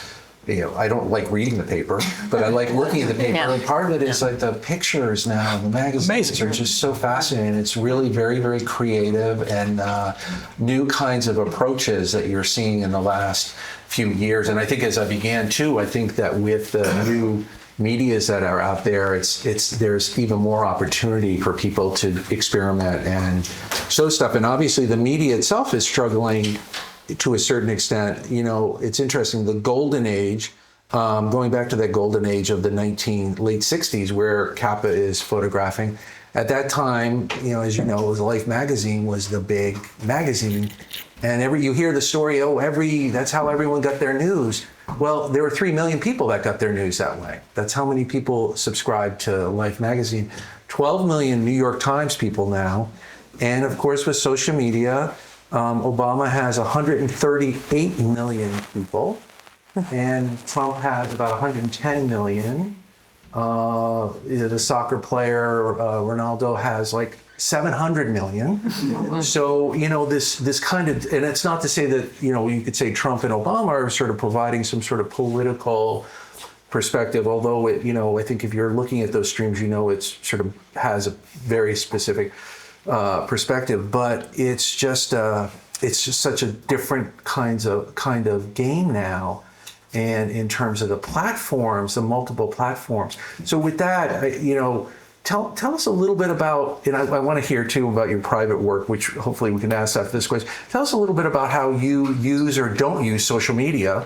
Speaker 1: I don't like reading the paper, but I like looking at the paper.
Speaker 2: Yeah.
Speaker 1: Part of it is the pictures now, the magazines are just so fascinating. It's really very, very creative and new kinds of approaches that you're seeing in the last few years. And I think as I began too, I think that with the new medias that are out there, there's even more opportunity for people to experiment and show stuff. And obviously the media itself is struggling to a certain extent. You know, it's interesting, the golden age, going back to that golden age of the late 60s where Capa is photographing. At that time, you know, as you know, Life magazine was the big magazine. And you hear the story, that's how everyone got their news. Well, there were 3 million people that got their news that way. That's how many people subscribed to Life magazine. 12 million New York Times people now. And of course, with social media, Obama has 138 million people, and Trump has about 110 million. The soccer player, Ronaldo, has like 700 million. So, you know, this kind of, and it's not to say that, you know, you could say Trump and Obama are sort of providing some sort of political perspective, although it, you know, I think if you're looking at those streams, you know, it's sort of has a very specific perspective, but it's just such a different kind of game now. And in terms of the platforms, the multiple platforms. So with that, you know, tell us a little bit about, and I want to hear too about your private work, which hopefully we can ask after this question. Tell us a little bit about how you use or don't use social media,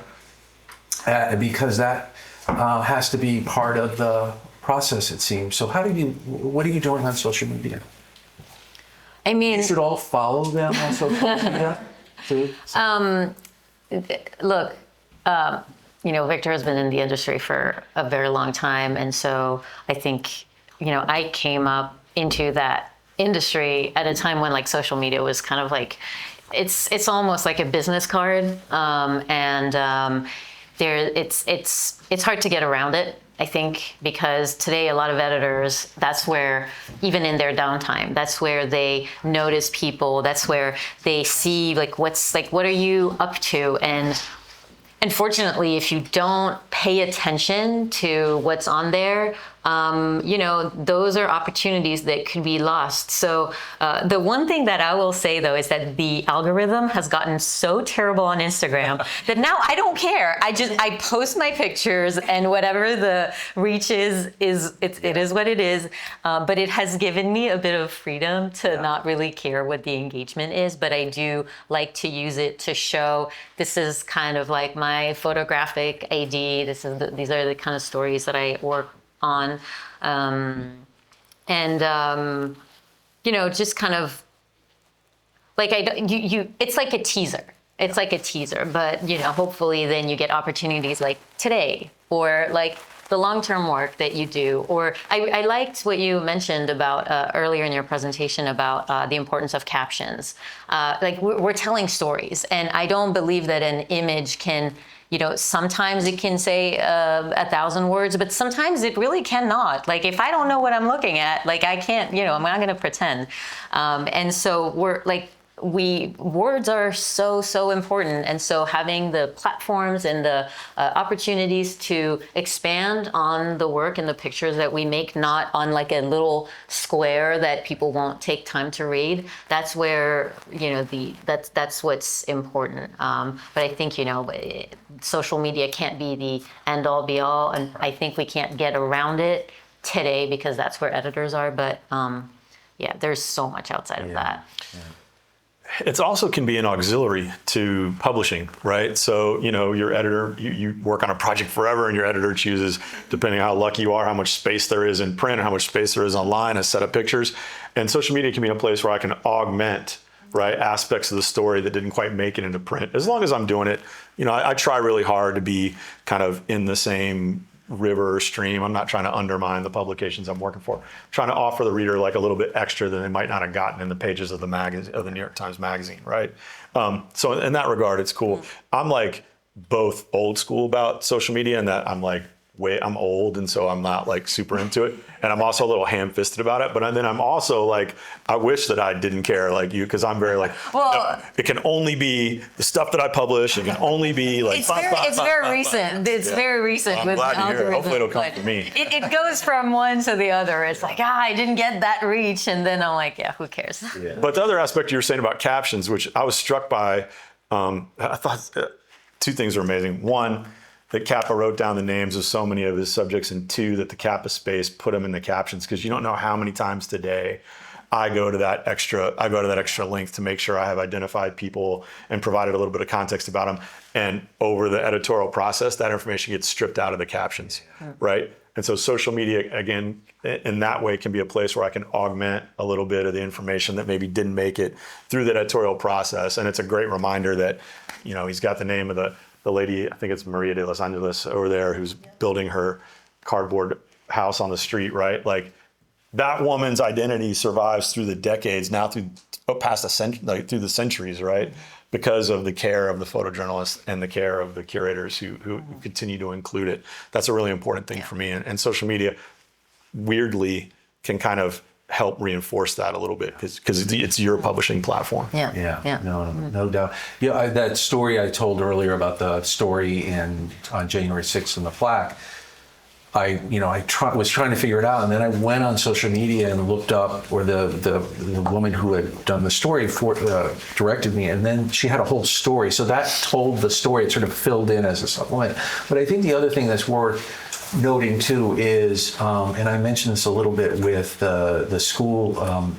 Speaker 1: because that has to be part of the process, it seems. So what are you doing on social media?
Speaker 2: I mean,
Speaker 1: You should all follow them on social media too.
Speaker 2: look, you know, Victor has been in the industry for a very long time. And so I think, you know, I came up into that industry at a time when like social media was kind of like, it's almost like a business card. It's hard to get around it, I think, because today a lot of editors, that's where, even in their downtime, that's where they notice people, that's where they see like what are you up to? And unfortunately, if you don't pay attention to what's on there, you know, those are opportunities that could be lost. So the one thing that I will say, though, is that the algorithm has gotten so terrible on Instagram that now I don't care. I post my pictures, and whatever the reach is it is what it is. But it has given me a bit of freedom to not really care what the engagement is. But I do like to use it to show this is kind of like my photographic AD. These are the kind of stories that I work on, you know, just kind of like it's like a teaser. It's like a teaser, but you know, hopefully then you get opportunities like today, or like the long-term work that you do. Or I liked what you mentioned about earlier in your presentation about the importance of captions. Like we're telling stories, and I don't believe that an image can, you know, sometimes it can say 1,000 words, but sometimes it really cannot. Like if I don't know what I'm looking at, like I can't, you know, I'm not going to pretend. And so words are so important. And so having the platforms and the opportunities to expand on the work and the pictures that we make, not on like a little square that people won't take time to read, that's where, you know, that's what's important. But I think, you know, social media can't be the end all be all. And I think we can't get around it today because that's where editors are. But yeah, there's so much outside of that.
Speaker 1: Yeah.
Speaker 3: It also can be an auxiliary to publishing, right? So, you know, your editor, you work on a project forever, and your editor chooses, depending on how lucky you are, how much space there is in print and how much space there is online, a set of pictures. And social media can be a place where I can augment, right, aspects of the story that didn't quite make it into print. As long as I'm doing it, you know, I try really hard to be kind of in the same river or stream. I'm not trying to undermine the publications I'm working for. I'm trying to offer the reader like a little bit extra than they might not have gotten in the pages of the magazine, of the New York Times Magazine, right? So in that regard, it's cool. I'm like both old school about social media, and that I'm like, I'm old, and so I'm not like super into it. And I'm also a little ham-fisted about it. But then I'm also like, I wish that I didn't care like you, because I'm very like, no, it can only be the stuff that I publish. It can only be like,
Speaker 2: it's very recent. It's very recent.
Speaker 3: I'm glad to hear it. Hopefully it'll come from me.
Speaker 2: It goes from one to the other. It's like, I didn't get that reach. And then I'm like, yeah, who cares?
Speaker 3: Yeah. But the other aspect you were saying about captions, which I was struck by, I thought two things were amazing. One, that Capa wrote down the names of so many of his subjects, and two, that the Capa space put them in the captions, because you don't know how many times today I go to that extra length to make sure I have identified people and provided a little bit of context about them. And over the editorial process, that information gets stripped out of the captions, right? And so social media, again, in that way can be a place where I can augment a little bit of the information that maybe didn't make it through the editorial process. And it's a great reminder that, he's got the name of the lady, I think it's Maria de Los Angeles over there, who's building her cardboard house on the street, right? Like, that woman's identity survives through the decades, now through through the centuries, right? Because of the care of the photojournalists and the care of the curators who continue to include it. That's a really important thing for me. And social media, weirdly, can kind of help reinforce that a little bit, because it's your publishing platform.
Speaker 2: Yeah.
Speaker 1: No doubt. Yeah, that story I told earlier about the story on January 6th in the plaque, I was trying to figure it out, and then I went on social media and looked up, or the woman who had done the story directed me, and then she had a whole story. So that told the story. It sort of filled in as a supplement. But I think the other thing that's worth noting too is, and I mentioned this a little bit with the school,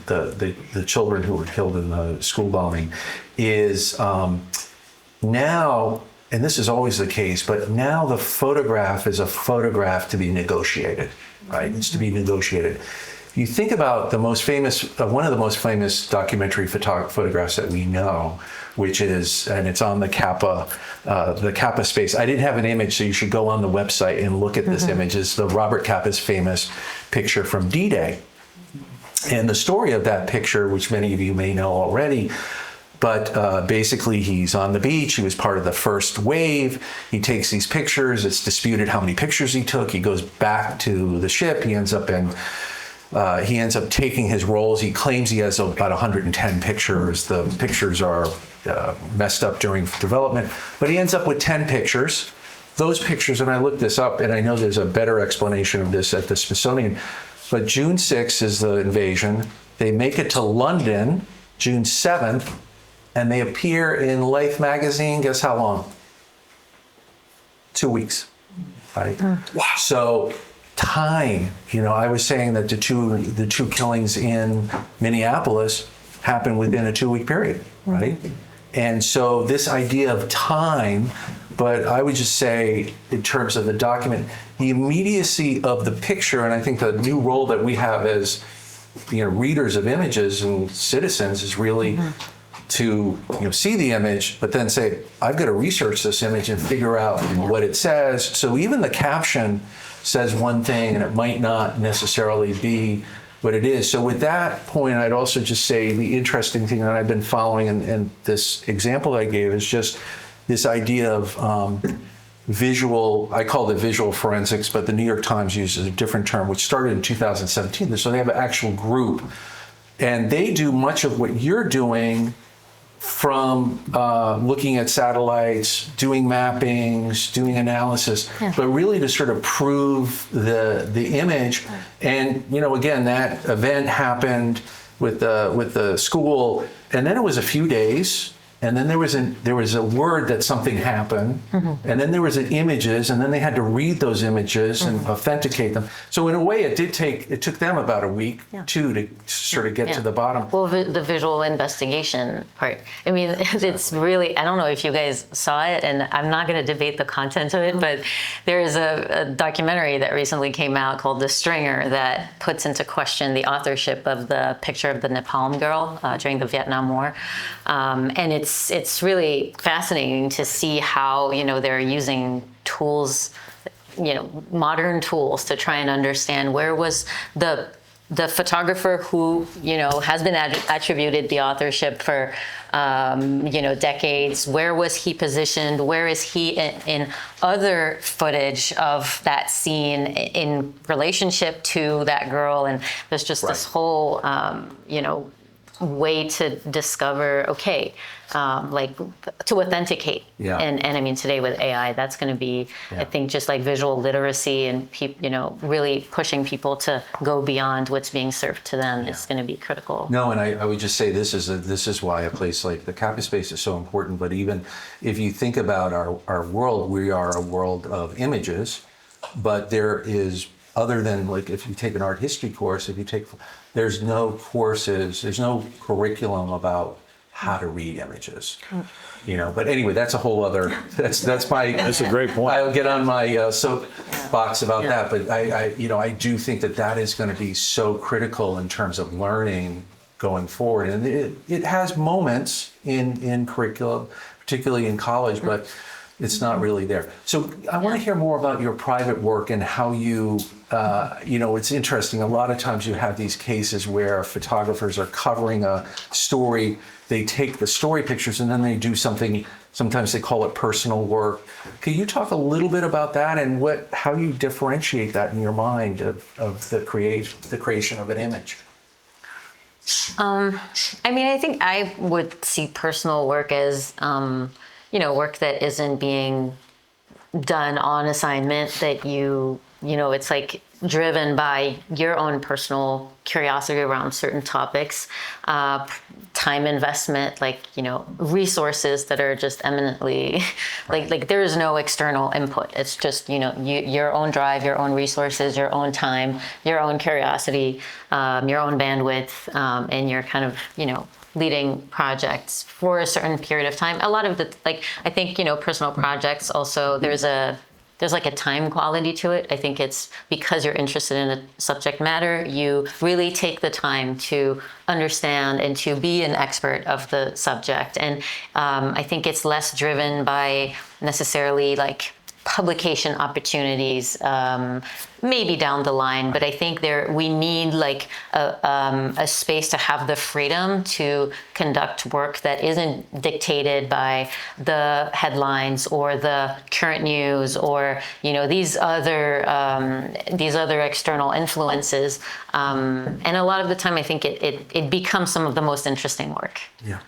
Speaker 1: the children who were killed in the school bombing, is now. And this is always the case, but now the photograph is a photograph to be negotiated, right? It's to be negotiated. If you think about one of the most famous documentary photographs that we know, which is, and it's on the Capa space. I didn't have an image, so you should go on the website and look at this image. It's the Robert Capa's famous picture from D-Day. And the story of that picture, which many of you may know already, but basically he's on the beach. He was part of the first wave. He takes these pictures. It's disputed how many pictures he took. He goes back to the ship. He ends up taking his rolls. He claims he has about 110 pictures. The pictures are messed up during development, but he ends up with 10 pictures. Those pictures, and I looked this up, and I know there's a better explanation of this at the Smithsonian, but June 6th is the invasion. They make it to London, June 7th, and they appear in Life magazine, guess how long? 2 weeks, right? Wow. So time, I was saying that the two killings in Minneapolis happened within a 2-week period, right? And so this idea of time, but I would just say in terms of the document, the immediacy of the picture, and I think the new role that we have as readers of images and citizens is really to see the image, but then say, I've got to research this image and figure out what it says. So even the caption says one thing, and it might not necessarily be what it is. So with that point, I'd also just say the interesting thing that I've been following, and this example I gave, is just this idea of visual, I call it visual forensics, but the New York Times uses a different term, which started in 2017. So they have an actual group, and they do much of what you're doing, from looking at satellites, doing mappings, doing analysis, but really to sort of prove the image. And again, that event happened with the school, and then it was a few days, and then there was a word that something happened, and then there was images, and then they had to read those images and authenticate them. So in a way, it took them about a week too to sort of get to the bottom.
Speaker 2: Well, the visual investigation part. I mean, it's really, I don't know if you guys saw it, and I'm not going to debate the content of it, but there is a documentary that recently came out called The Stringer that puts into question the authorship of the picture of the Napalm girl during the Vietnam War, and it's really fascinating to see how they're using tools, modern tools, to try and understand where was the photographer who has been attributed the authorship for decades. Where was he positioned? Where is he in other footage of that scene in relationship to that girl? And there's just this whole way to discover, okay, like to authenticate.
Speaker 1: Yeah.
Speaker 2: And I mean, today with AI, that's going to be, I think, just like visual literacy and really pushing people to go beyond what's being served to them is going to be critical.
Speaker 1: No, and I would just say this is why a place like the Capa space is so important. But even if you think about our world, we are a world of images, but there is, other than like if you take an art history course, there's no courses, there's no curriculum about how to read images. But anyway, that's a whole other, that's
Speaker 3: That's a great point.
Speaker 1: I'll get on my soapbox about that, but I do think that is going to be so critical in terms of learning going forward. And it has moments in curriculum, particularly in college, but it's not really there. So I want to hear more about your private work and how you, it's interesting. A lot of times you have these cases where photographers are covering a story. They take the story pictures and then they do something, sometimes they call it personal work. Can you talk a little bit about that and how you differentiate that in your mind of the creation of an image?
Speaker 2: I think I would see personal work as, work that isn't being done on assignment, that it's like driven by your own personal curiosity around certain topics, time investment, resources that are just eminently, like there is no external input. It's just, your own drive, your own resources, your own time, your own curiosity, your own bandwidth, and your kind of, leading projects for a certain period of time. A lot of I think, personal projects also, there's like a time quality to it. I think it's because you're interested in a subject matter, you really take the time to understand and to be an expert of the subject. And I think it's less driven by necessarily publication opportunities, maybe down the line, but I think we need a space to have the freedom to conduct work that isn't dictated by the headlines or the current news or these other external influences. And a lot of the time, I think it becomes some of the most interesting work.
Speaker 3: Yeah.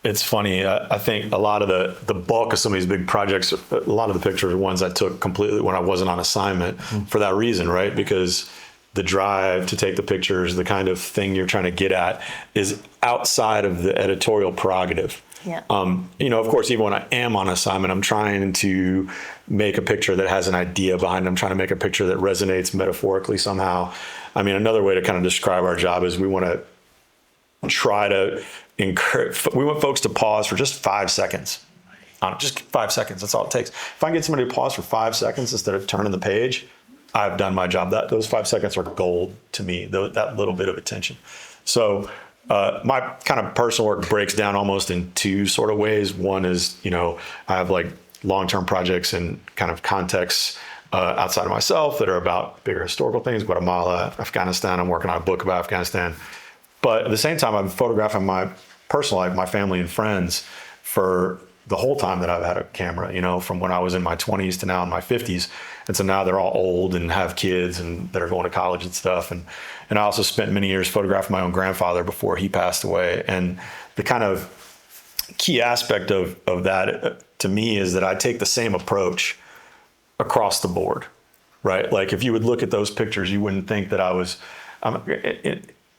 Speaker 3: It's funny. I think a lot of the bulk of some of these big projects, a lot of the pictures are ones I took completely when I wasn't on assignment for that reason, right? Because the drive to take the pictures, the kind of thing you're trying to get at is outside of the editorial prerogative.
Speaker 2: Yeah.
Speaker 3: Of course, even when I am on assignment, I'm trying to make a picture that has an idea behind it. I'm trying to make a picture that resonates metaphorically somehow. Another way to kind of describe our job is we want to try to we want folks to pause for just 5 seconds. Just 5 seconds, that's all it takes. If I can get somebody to pause for 5 seconds instead of turning the page, I've done my job. Those 5 seconds are gold to me, that little bit of attention. So my kind of personal work breaks down almost in two sort of ways. One is, I have long-term projects and kind of contexts outside of myself that are about bigger historical things, Guatemala, Afghanistan. I'm working on a book about Afghanistan. But at the same time, I'm photographing my personal life, my family and friends for the whole time that I've had a camera, from when I was in my 20s to now in my 50s. And so now they're all old and have kids and that are going to college and stuff. And I also spent many years photographing my own grandfather before he passed away. And the kind of key aspect of that to me is that I take the same approach across the board, right? Like if you would look at those pictures, you wouldn't think that I was,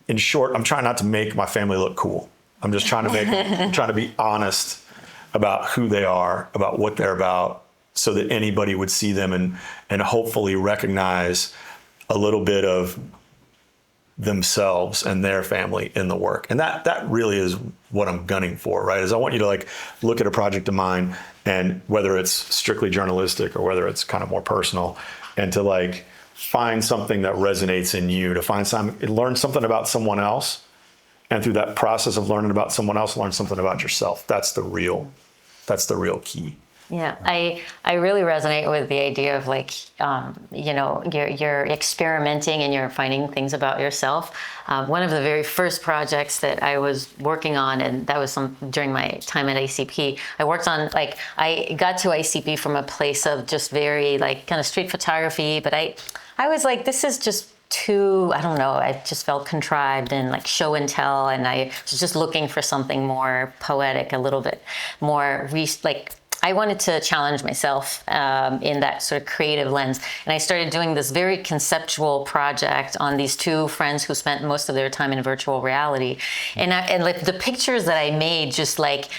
Speaker 3: in short, I'm trying not to make my family look cool. I'm just trying to be honest about who they are, about what they're about, so that anybody would see them and hopefully recognize a little bit of themselves and their family in the work. And that really is what I'm gunning for, right? Is I want you to look at a project of mine, and whether it's strictly journalistic or whether it's kind of more personal, and to find something that resonates in you, to learn something about someone else. And through that process of learning about someone else, learn something about yourself. That's the real key.
Speaker 2: Yeah, I really resonate with the idea of you're experimenting and you're finding things about yourself. One of the very first projects that I was working on, and that was during my time at ICP, I worked on, I got to ICP from a place of just very kind of street photography, but I was this is just too, I don't know, I just felt contrived and like show and tell, and I was just looking for something more poetic, a little bit more like I wanted to challenge myself in that sort of creative lens. And I started doing this very conceptual project on these two friends who spent most of their time in virtual reality. And like the pictures that I made, just like,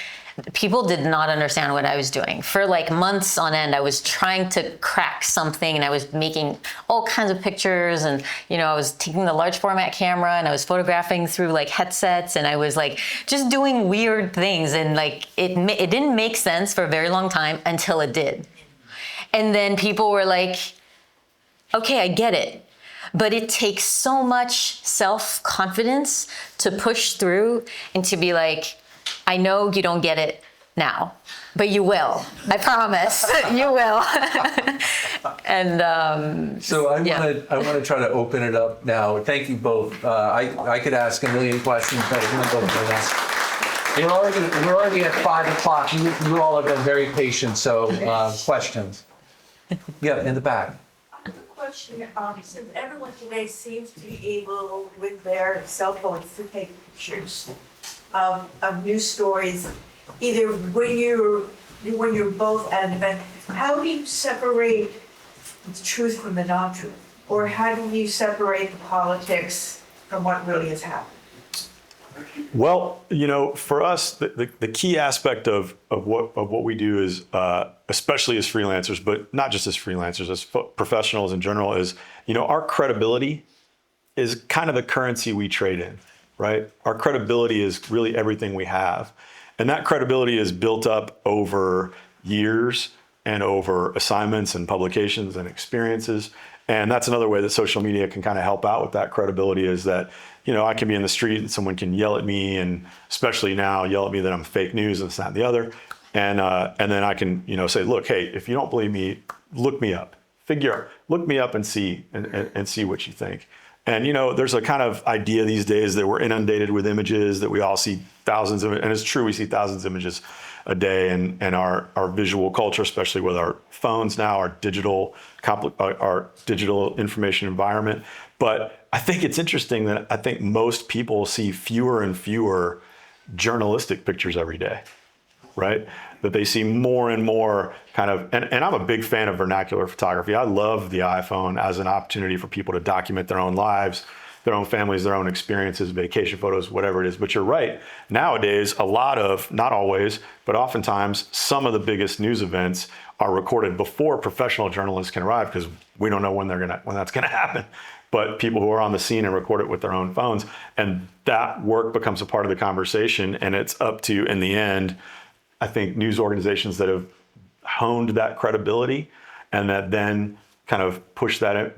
Speaker 2: people did not understand what I was doing. For like months on end, I was trying to crack something, and I was making all kinds of pictures, and I was taking the large format camera and I was photographing through like headsets, and I was like just doing weird things, and like it didn't make sense for a very long time until it did. And then people were like, okay, I get it. But it takes so much self-confidence to push through and to be like, I know you don't get it now, but you will. I promise, you will. And
Speaker 1: so I want to try to open it up now. Thank you both. I could ask a million questions, but I'm going to go for this. We're already at 5 o'clock. You all have been very patient. So questions? Yeah, in the back.
Speaker 4: Question, since everyone today seems to be able, with their cell phones, to take pictures of news stories, either when you're both at an event, how do you separate the truth from the non-truth? Or how do you separate the politics from what really has happened?
Speaker 3: Well, for us, the key aspect of what we do is, especially as freelancers, but not just as freelancers, as professionals in general, is, our credibility is kind of the currency we trade in, right? Our credibility is really everything we have. And that credibility is built up over years and over assignments and publications and experiences. And that's another way that social media can kind of help out with that credibility, is that, I can be in the street and someone can yell at me, and especially now yell at me that I'm fake news and this, that, and the other. And then I can, say, look, hey, if you don't believe me, look me up, look me up and see what you think. And, there's a kind of idea these days that we're inundated with images, that we all see thousands of, and it's true, we see thousands of images a day, and our visual culture, especially with our phones now, our digital information environment. But I think it's interesting that I think most people see fewer and fewer journalistic pictures every day, right? That they see more and more kind of, and I'm a big fan of vernacular photography. I love the iPhone as an opportunity for people to document their own lives, their own families, their own experiences, vacation photos, whatever it is. But you're right. Nowadays, a lot of, not always, but oftentimes, some of the biggest news events are recorded before professional journalists can arrive, because we don't know when that's gonna happen. But people who are on the scene and record it with their own phones, and that work becomes a part of the conversation. And it's up to, in the end, I think, news organizations that have honed that credibility and that then kind of push that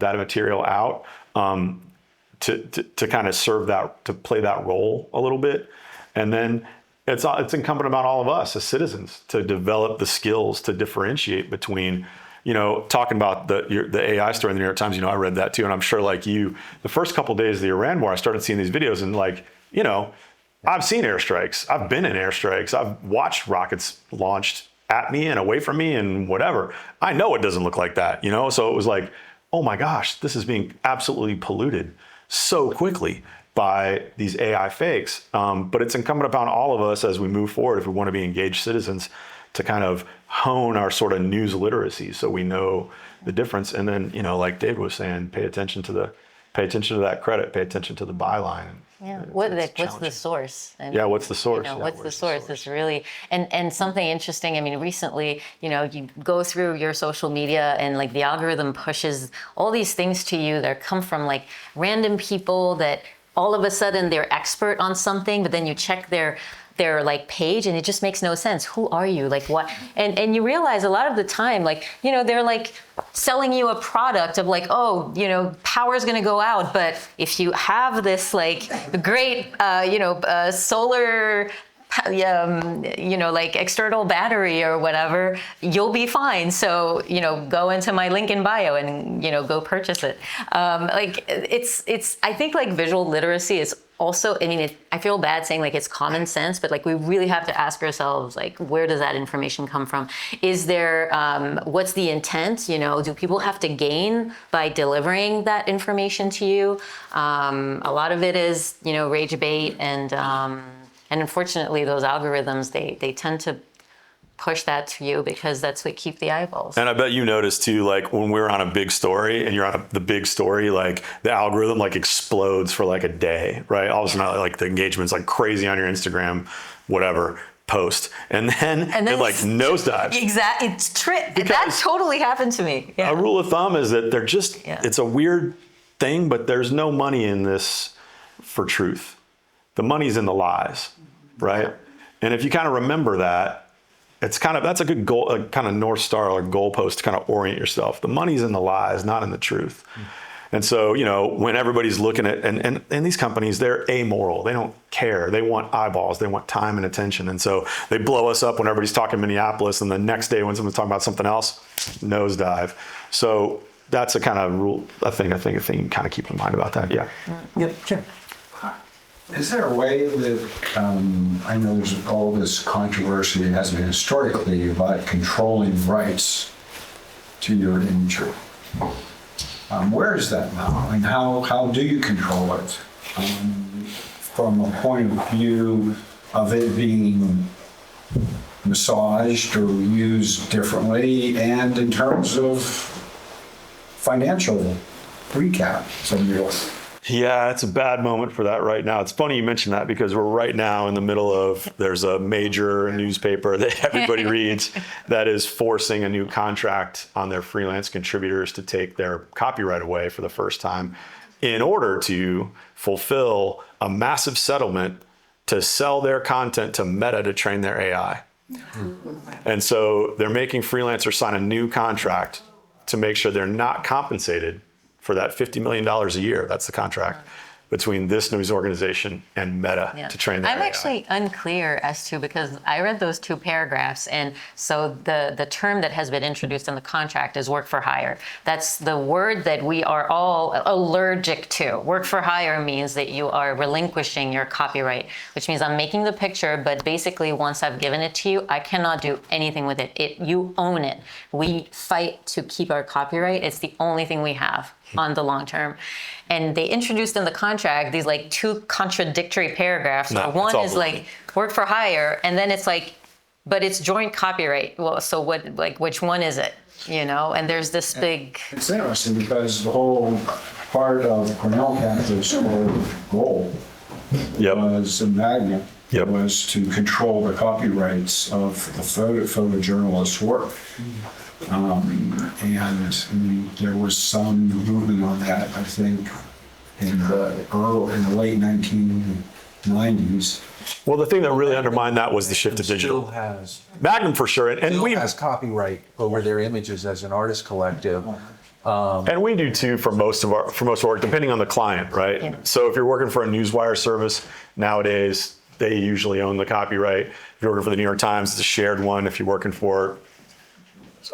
Speaker 3: material out, to kind of serve that, to play that role a little bit. And then it's incumbent upon all of us as citizens to develop the skills to differentiate between, talking about the AI story in the New York Times. I read that too, and I'm sure, like you, the first couple of days of the Iran war, I started seeing these videos, and I've seen airstrikes. I've been in airstrikes. I've watched rockets launched at me and away from me and whatever. I know it doesn't look like that, So it was like, oh my gosh, this is being absolutely polluted so quickly by these AI fakes. But it's incumbent upon all of us as we move forward, if we want to be engaged citizens, to kind of hone our sort of news literacy so we know the difference. And then, like David was saying, pay attention to that credit, pay attention to the byline.
Speaker 2: Yeah. What's the source?
Speaker 3: What's the source?
Speaker 2: What's the source? It's really, and something interesting. I mean, recently, you go through your social media, and like the algorithm pushes all these things to you that come from like random people that all of a sudden they're expert on something, but then you check their like page and it just makes no sense. Who are you? Like what? And you realize a lot of the time, like, they're like selling you a product of like, oh, power's gonna go out, but if you have this like great, solar, like external battery or whatever, you'll be fine. So, go into my link in bio and, go purchase it. I think like visual literacy is also, I mean, I feel bad saying like it's common sense, but like we really have to ask ourselves, like, where does that information come from? Is there, what's the intent? You know, do people have to gain by delivering that information to you? A lot of it is, you know, rage bait, and unfortunately, those algorithms they tend to push that to you because that's what keeps the eyeballs.
Speaker 3: And I bet you noticed too, like when we're on a big story and you're on the big story, like the algorithm like explodes for like a day, right? All of a sudden, like the engagement's like crazy on your Instagram, whatever post, and then it like nosedives.
Speaker 2: Exactly, that totally happened to me. Yeah.
Speaker 3: A rule of thumb is that they're just, it's a weird thing, but there's no money in this for truth. The money's in the lies, right? And if you kind of remember that, it's kind of, that's a good goal, a kind of North Star or goalpost to kind of orient yourself. The money's in the lies, not in the truth. And so, you know, when everybody's looking at, and these companies, they're amoral. They don't care. They want eyeballs. They want time and attention. And so they blow us up when everybody's talking Minneapolis, and the next day when someone's talking about something else, nosedive. So that's a kind of rule, a thing you kind of keep in mind about that. Yeah.
Speaker 1: Yep, sure.
Speaker 5: Is there a way that, I know there's all this controversy that has been historically about controlling rights to your imagery? Where is that now? And how do you control it? From a point of view of it being massaged or used differently, and in terms of financial recap, some real.
Speaker 3: Yeah, it's a bad moment for that right now. It's funny you mention that because we're right now in the middle of, there's a major newspaper that everybody reads that is forcing a new contract on their freelance contributors to take their copyright away for the first time in order to fulfill a massive settlement to sell their content to Meta to train their AI. And so they're making freelancers sign a new contract to make sure they're not compensated for that $50 million a year. That's the contract between this news organization and Meta to train their
Speaker 2: I'm
Speaker 3: AI.
Speaker 2: actually unclear as to, because I read those two paragraphs, and so the term that has been introduced in the contract is work for hire. That's the word that we are all allergic to. Work for hire means that you are relinquishing your copyright, which means I'm making the picture, but basically once I've given it to you, I cannot do anything with it. You own it. We fight to keep our copyright. It's the only thing we have on the long term. And they introduced in the contract these like two contradictory paragraphs.
Speaker 3: No,
Speaker 2: one is like work for hire, and then it's like, but it's joint copyright. Well, so what, like, which one is it? You know, and there's this big.
Speaker 5: It's interesting because the whole part of Cornell Capa's whole goal was a magnet. Was to control the copyrights of the photojournalist's work. And there was some movement on that, I think, in the late 1990s.
Speaker 3: Well, the thing that really undermined that was the shift to digital.
Speaker 1: Still has
Speaker 3: Magnum for sure, and we
Speaker 1: has copyright over their images as an artist collective.
Speaker 3: And we do too for most of our work, depending on the client, right? Yeah. So if you're working for a newswire service nowadays, they usually own the copyright. If you're working for the New York Times, it's a shared one. If you're working for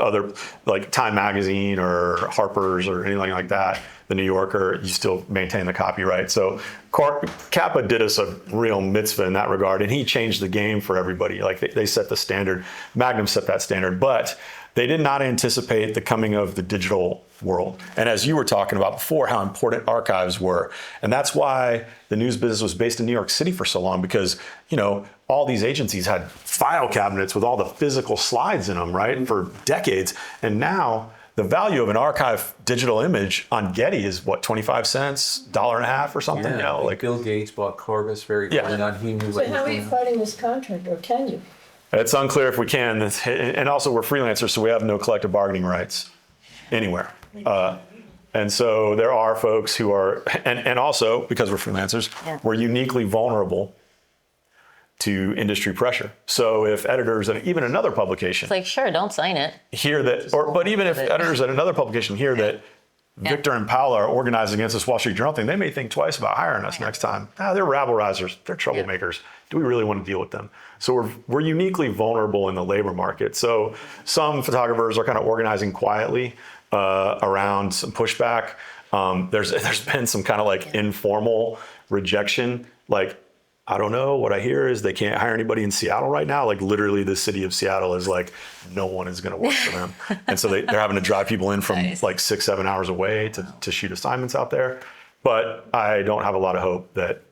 Speaker 3: other, like Time Magazine or Harper's or anything like that, the New Yorker, you still maintain the copyright. So Capa did us a real mitzvah in that regard, and he changed the game for everybody. Like they set the standard. Magnum set that standard, but they did not anticipate the coming of the digital world. And as you were talking about before, how important archives were. And that's why the news business was based in New York City for so long, because, you know, all these agencies had file cabinets with all the physical slides in them, right, for decades. And now the value of an archive digital image on Getty is what, 25 cents, $1.50 or something?
Speaker 1: Yeah,
Speaker 3: you know, like
Speaker 1: Bill Gates bought Corvus very early on. He knew what
Speaker 6: So how are you fighting this contract, or can you?
Speaker 3: it's unclear if we can. And also we're freelancers, so we have no collective bargaining rights anywhere. And so there are folks who are, and also because we're freelancers, we're uniquely vulnerable to industry pressure. So if editors at even another publication,
Speaker 2: It's like, sure, don't sign it.
Speaker 3: hear that, but even if editors at another publication hear that Victor and Paola are organizing against this Wall Street Journal thing, they may think twice about hiring us next time. They're rabble-rousers, they're troublemakers. Do we really want to deal with them? So we're uniquely vulnerable in the labor market. So some photographers are kind of organizing quietly around some pushback. There's been some kind of like informal rejection like, I don't know. What I hear is they can't hire anybody in Seattle right now. Like literally the city of Seattle is like, no one is going to work for them. And so they're having to drive people in from like 6-7 hours away to shoot assignments out there. But I don't have a lot of hope that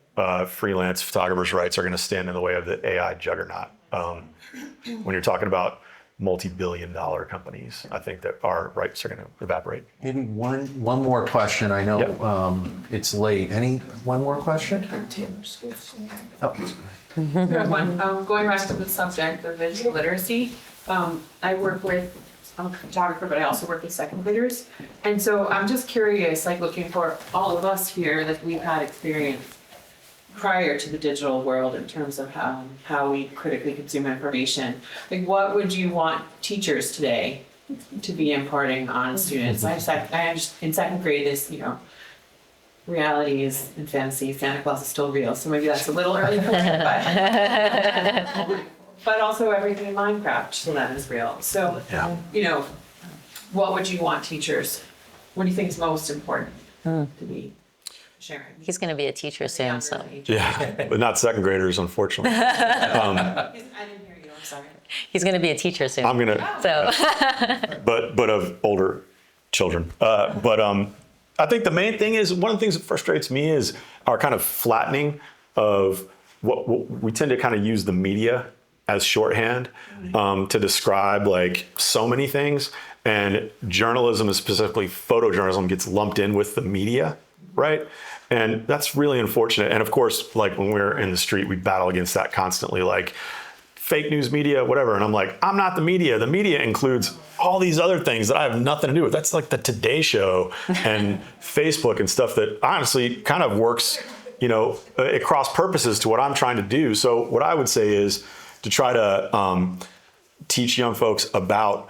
Speaker 3: freelance photographers' rights are going to stand in the way of the AI juggernaut. When you're talking about multi-billion-dollar companies, I think that our rights are going to evaporate.
Speaker 1: Maybe one more question. I know it's late. One more question? Oh.
Speaker 7: Going back to the subject of digital literacy, I'm a photographer, but I also work with second graders. And so I'm just curious, like looking for all of us here that we've had experience prior to the digital world in terms of how we critically consume information. Like, what would you want teachers today to be imparting on students? I understand in second grade is, reality is in fantasy, Santa Claus is still real, so maybe that's a little early for it, but also everything in Minecraft to them is real. So, what would you want teachers, what do you think is most important to be sharing?
Speaker 2: He's going to be a teacher soon, so.
Speaker 3: Yeah, but not second graders, unfortunately.
Speaker 7: I didn't hear you, I'm sorry.
Speaker 2: He's going to be a teacher soon.
Speaker 3: I'm going to,
Speaker 2: So.
Speaker 3: but of older children. I think the main thing is, one of the things that frustrates me is our kind of flattening of what we tend to kind of use the media as shorthand to describe like so many things. And journalism, and specifically photojournalism, gets lumped in with the media, right? And that's really unfortunate. And of course, like when we're in the street, we battle against that constantly, like fake news media, whatever. And I'm like, I'm not the media. The media includes all these other things that I have nothing to do with. That's like the Today Show and Facebook and stuff that honestly kind of works, at cross purposes to what I'm trying to do. So what I would say is to try to teach young folks about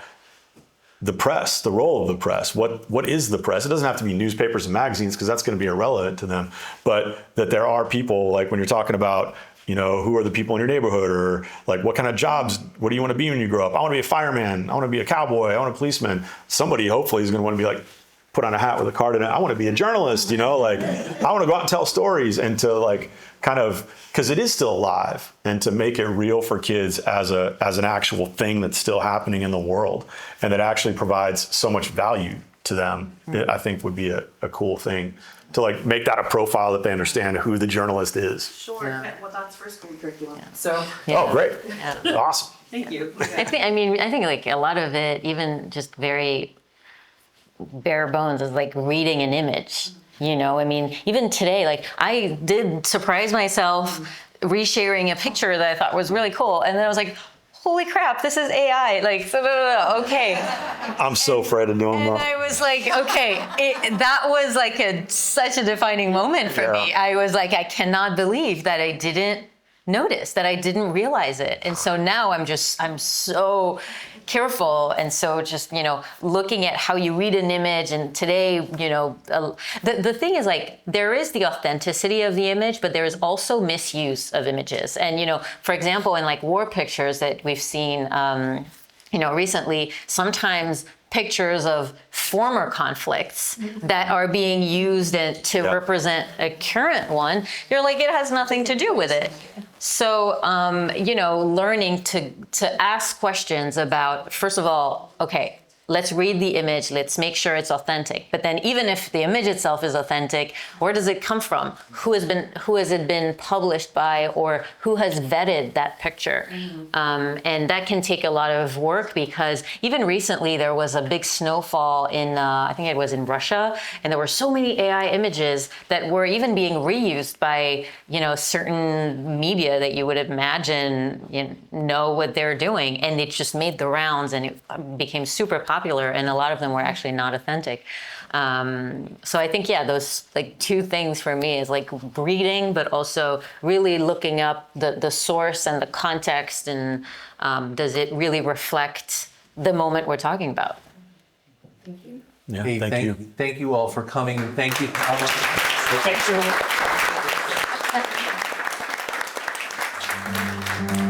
Speaker 3: the press, the role of the press. What is the press? It doesn't have to be newspapers and magazines because that's going to be irrelevant to them. But that there are people, like when you're talking about, who are the people in your neighborhood, or like what kind of jobs, what do you want to be when you grow up? I want to be a fireman. I want to be a cowboy. I want a policeman. Somebody hopefully is going to want to be like, put on a hat with a card in it. I want to be a journalist, like I want to go out and tell stories, and to like kind of, because it is still alive, and to make it real for kids as an actual thing that's still happening in the world and that actually provides so much value to them, I think would be a cool thing to like make that a profile that they understand who the journalist is.
Speaker 7: Sure, well, that's for school curriculum. So,
Speaker 3: Oh, great. Awesome.
Speaker 7: thank you.
Speaker 2: I think like a lot of it, even just very bare bones, is like reading an image. Even today, like I did surprise myself resharing a picture that I thought was really cool, and then I was like, holy crap, this is AI. Like, okay.
Speaker 3: I'm so afraid of doing
Speaker 2: And
Speaker 3: that.
Speaker 2: I was like, okay, that was like such a defining moment for me. I was like, I cannot believe that I didn't notice, that I didn't realize it. And so now I'm so careful, and so just looking at how you read an image. And today, the thing is, like, there is the authenticity of the image, but there is also misuse of images. And for example, in like war pictures that we've seen recently, sometimes pictures of former conflicts that are being used to represent a current one, you're like, it has nothing to do with it. So, learning to ask questions about, first of all, okay, let's read the image, let's make sure it's authentic. But then even if the image itself is authentic, where does it come from? Who has it been published by, or who has vetted that picture? And that can take a lot of work, because even recently there was a big snowfall in, I think it was in Russia, and there were so many AI images that were even being reused by, certain media that you would imagine, know what they're doing. And it just made the rounds, and it became super popular, and a lot of them were actually not authentic. So I think, those like two things for me is like reading, but also really looking up the source and the context, and does it really reflect the moment we're talking about?
Speaker 7: Thank you.
Speaker 3: Yeah,
Speaker 1: Hey,
Speaker 3: thank you.
Speaker 1: Thank you all for coming. Thank you, Paola.
Speaker 2: Thank you.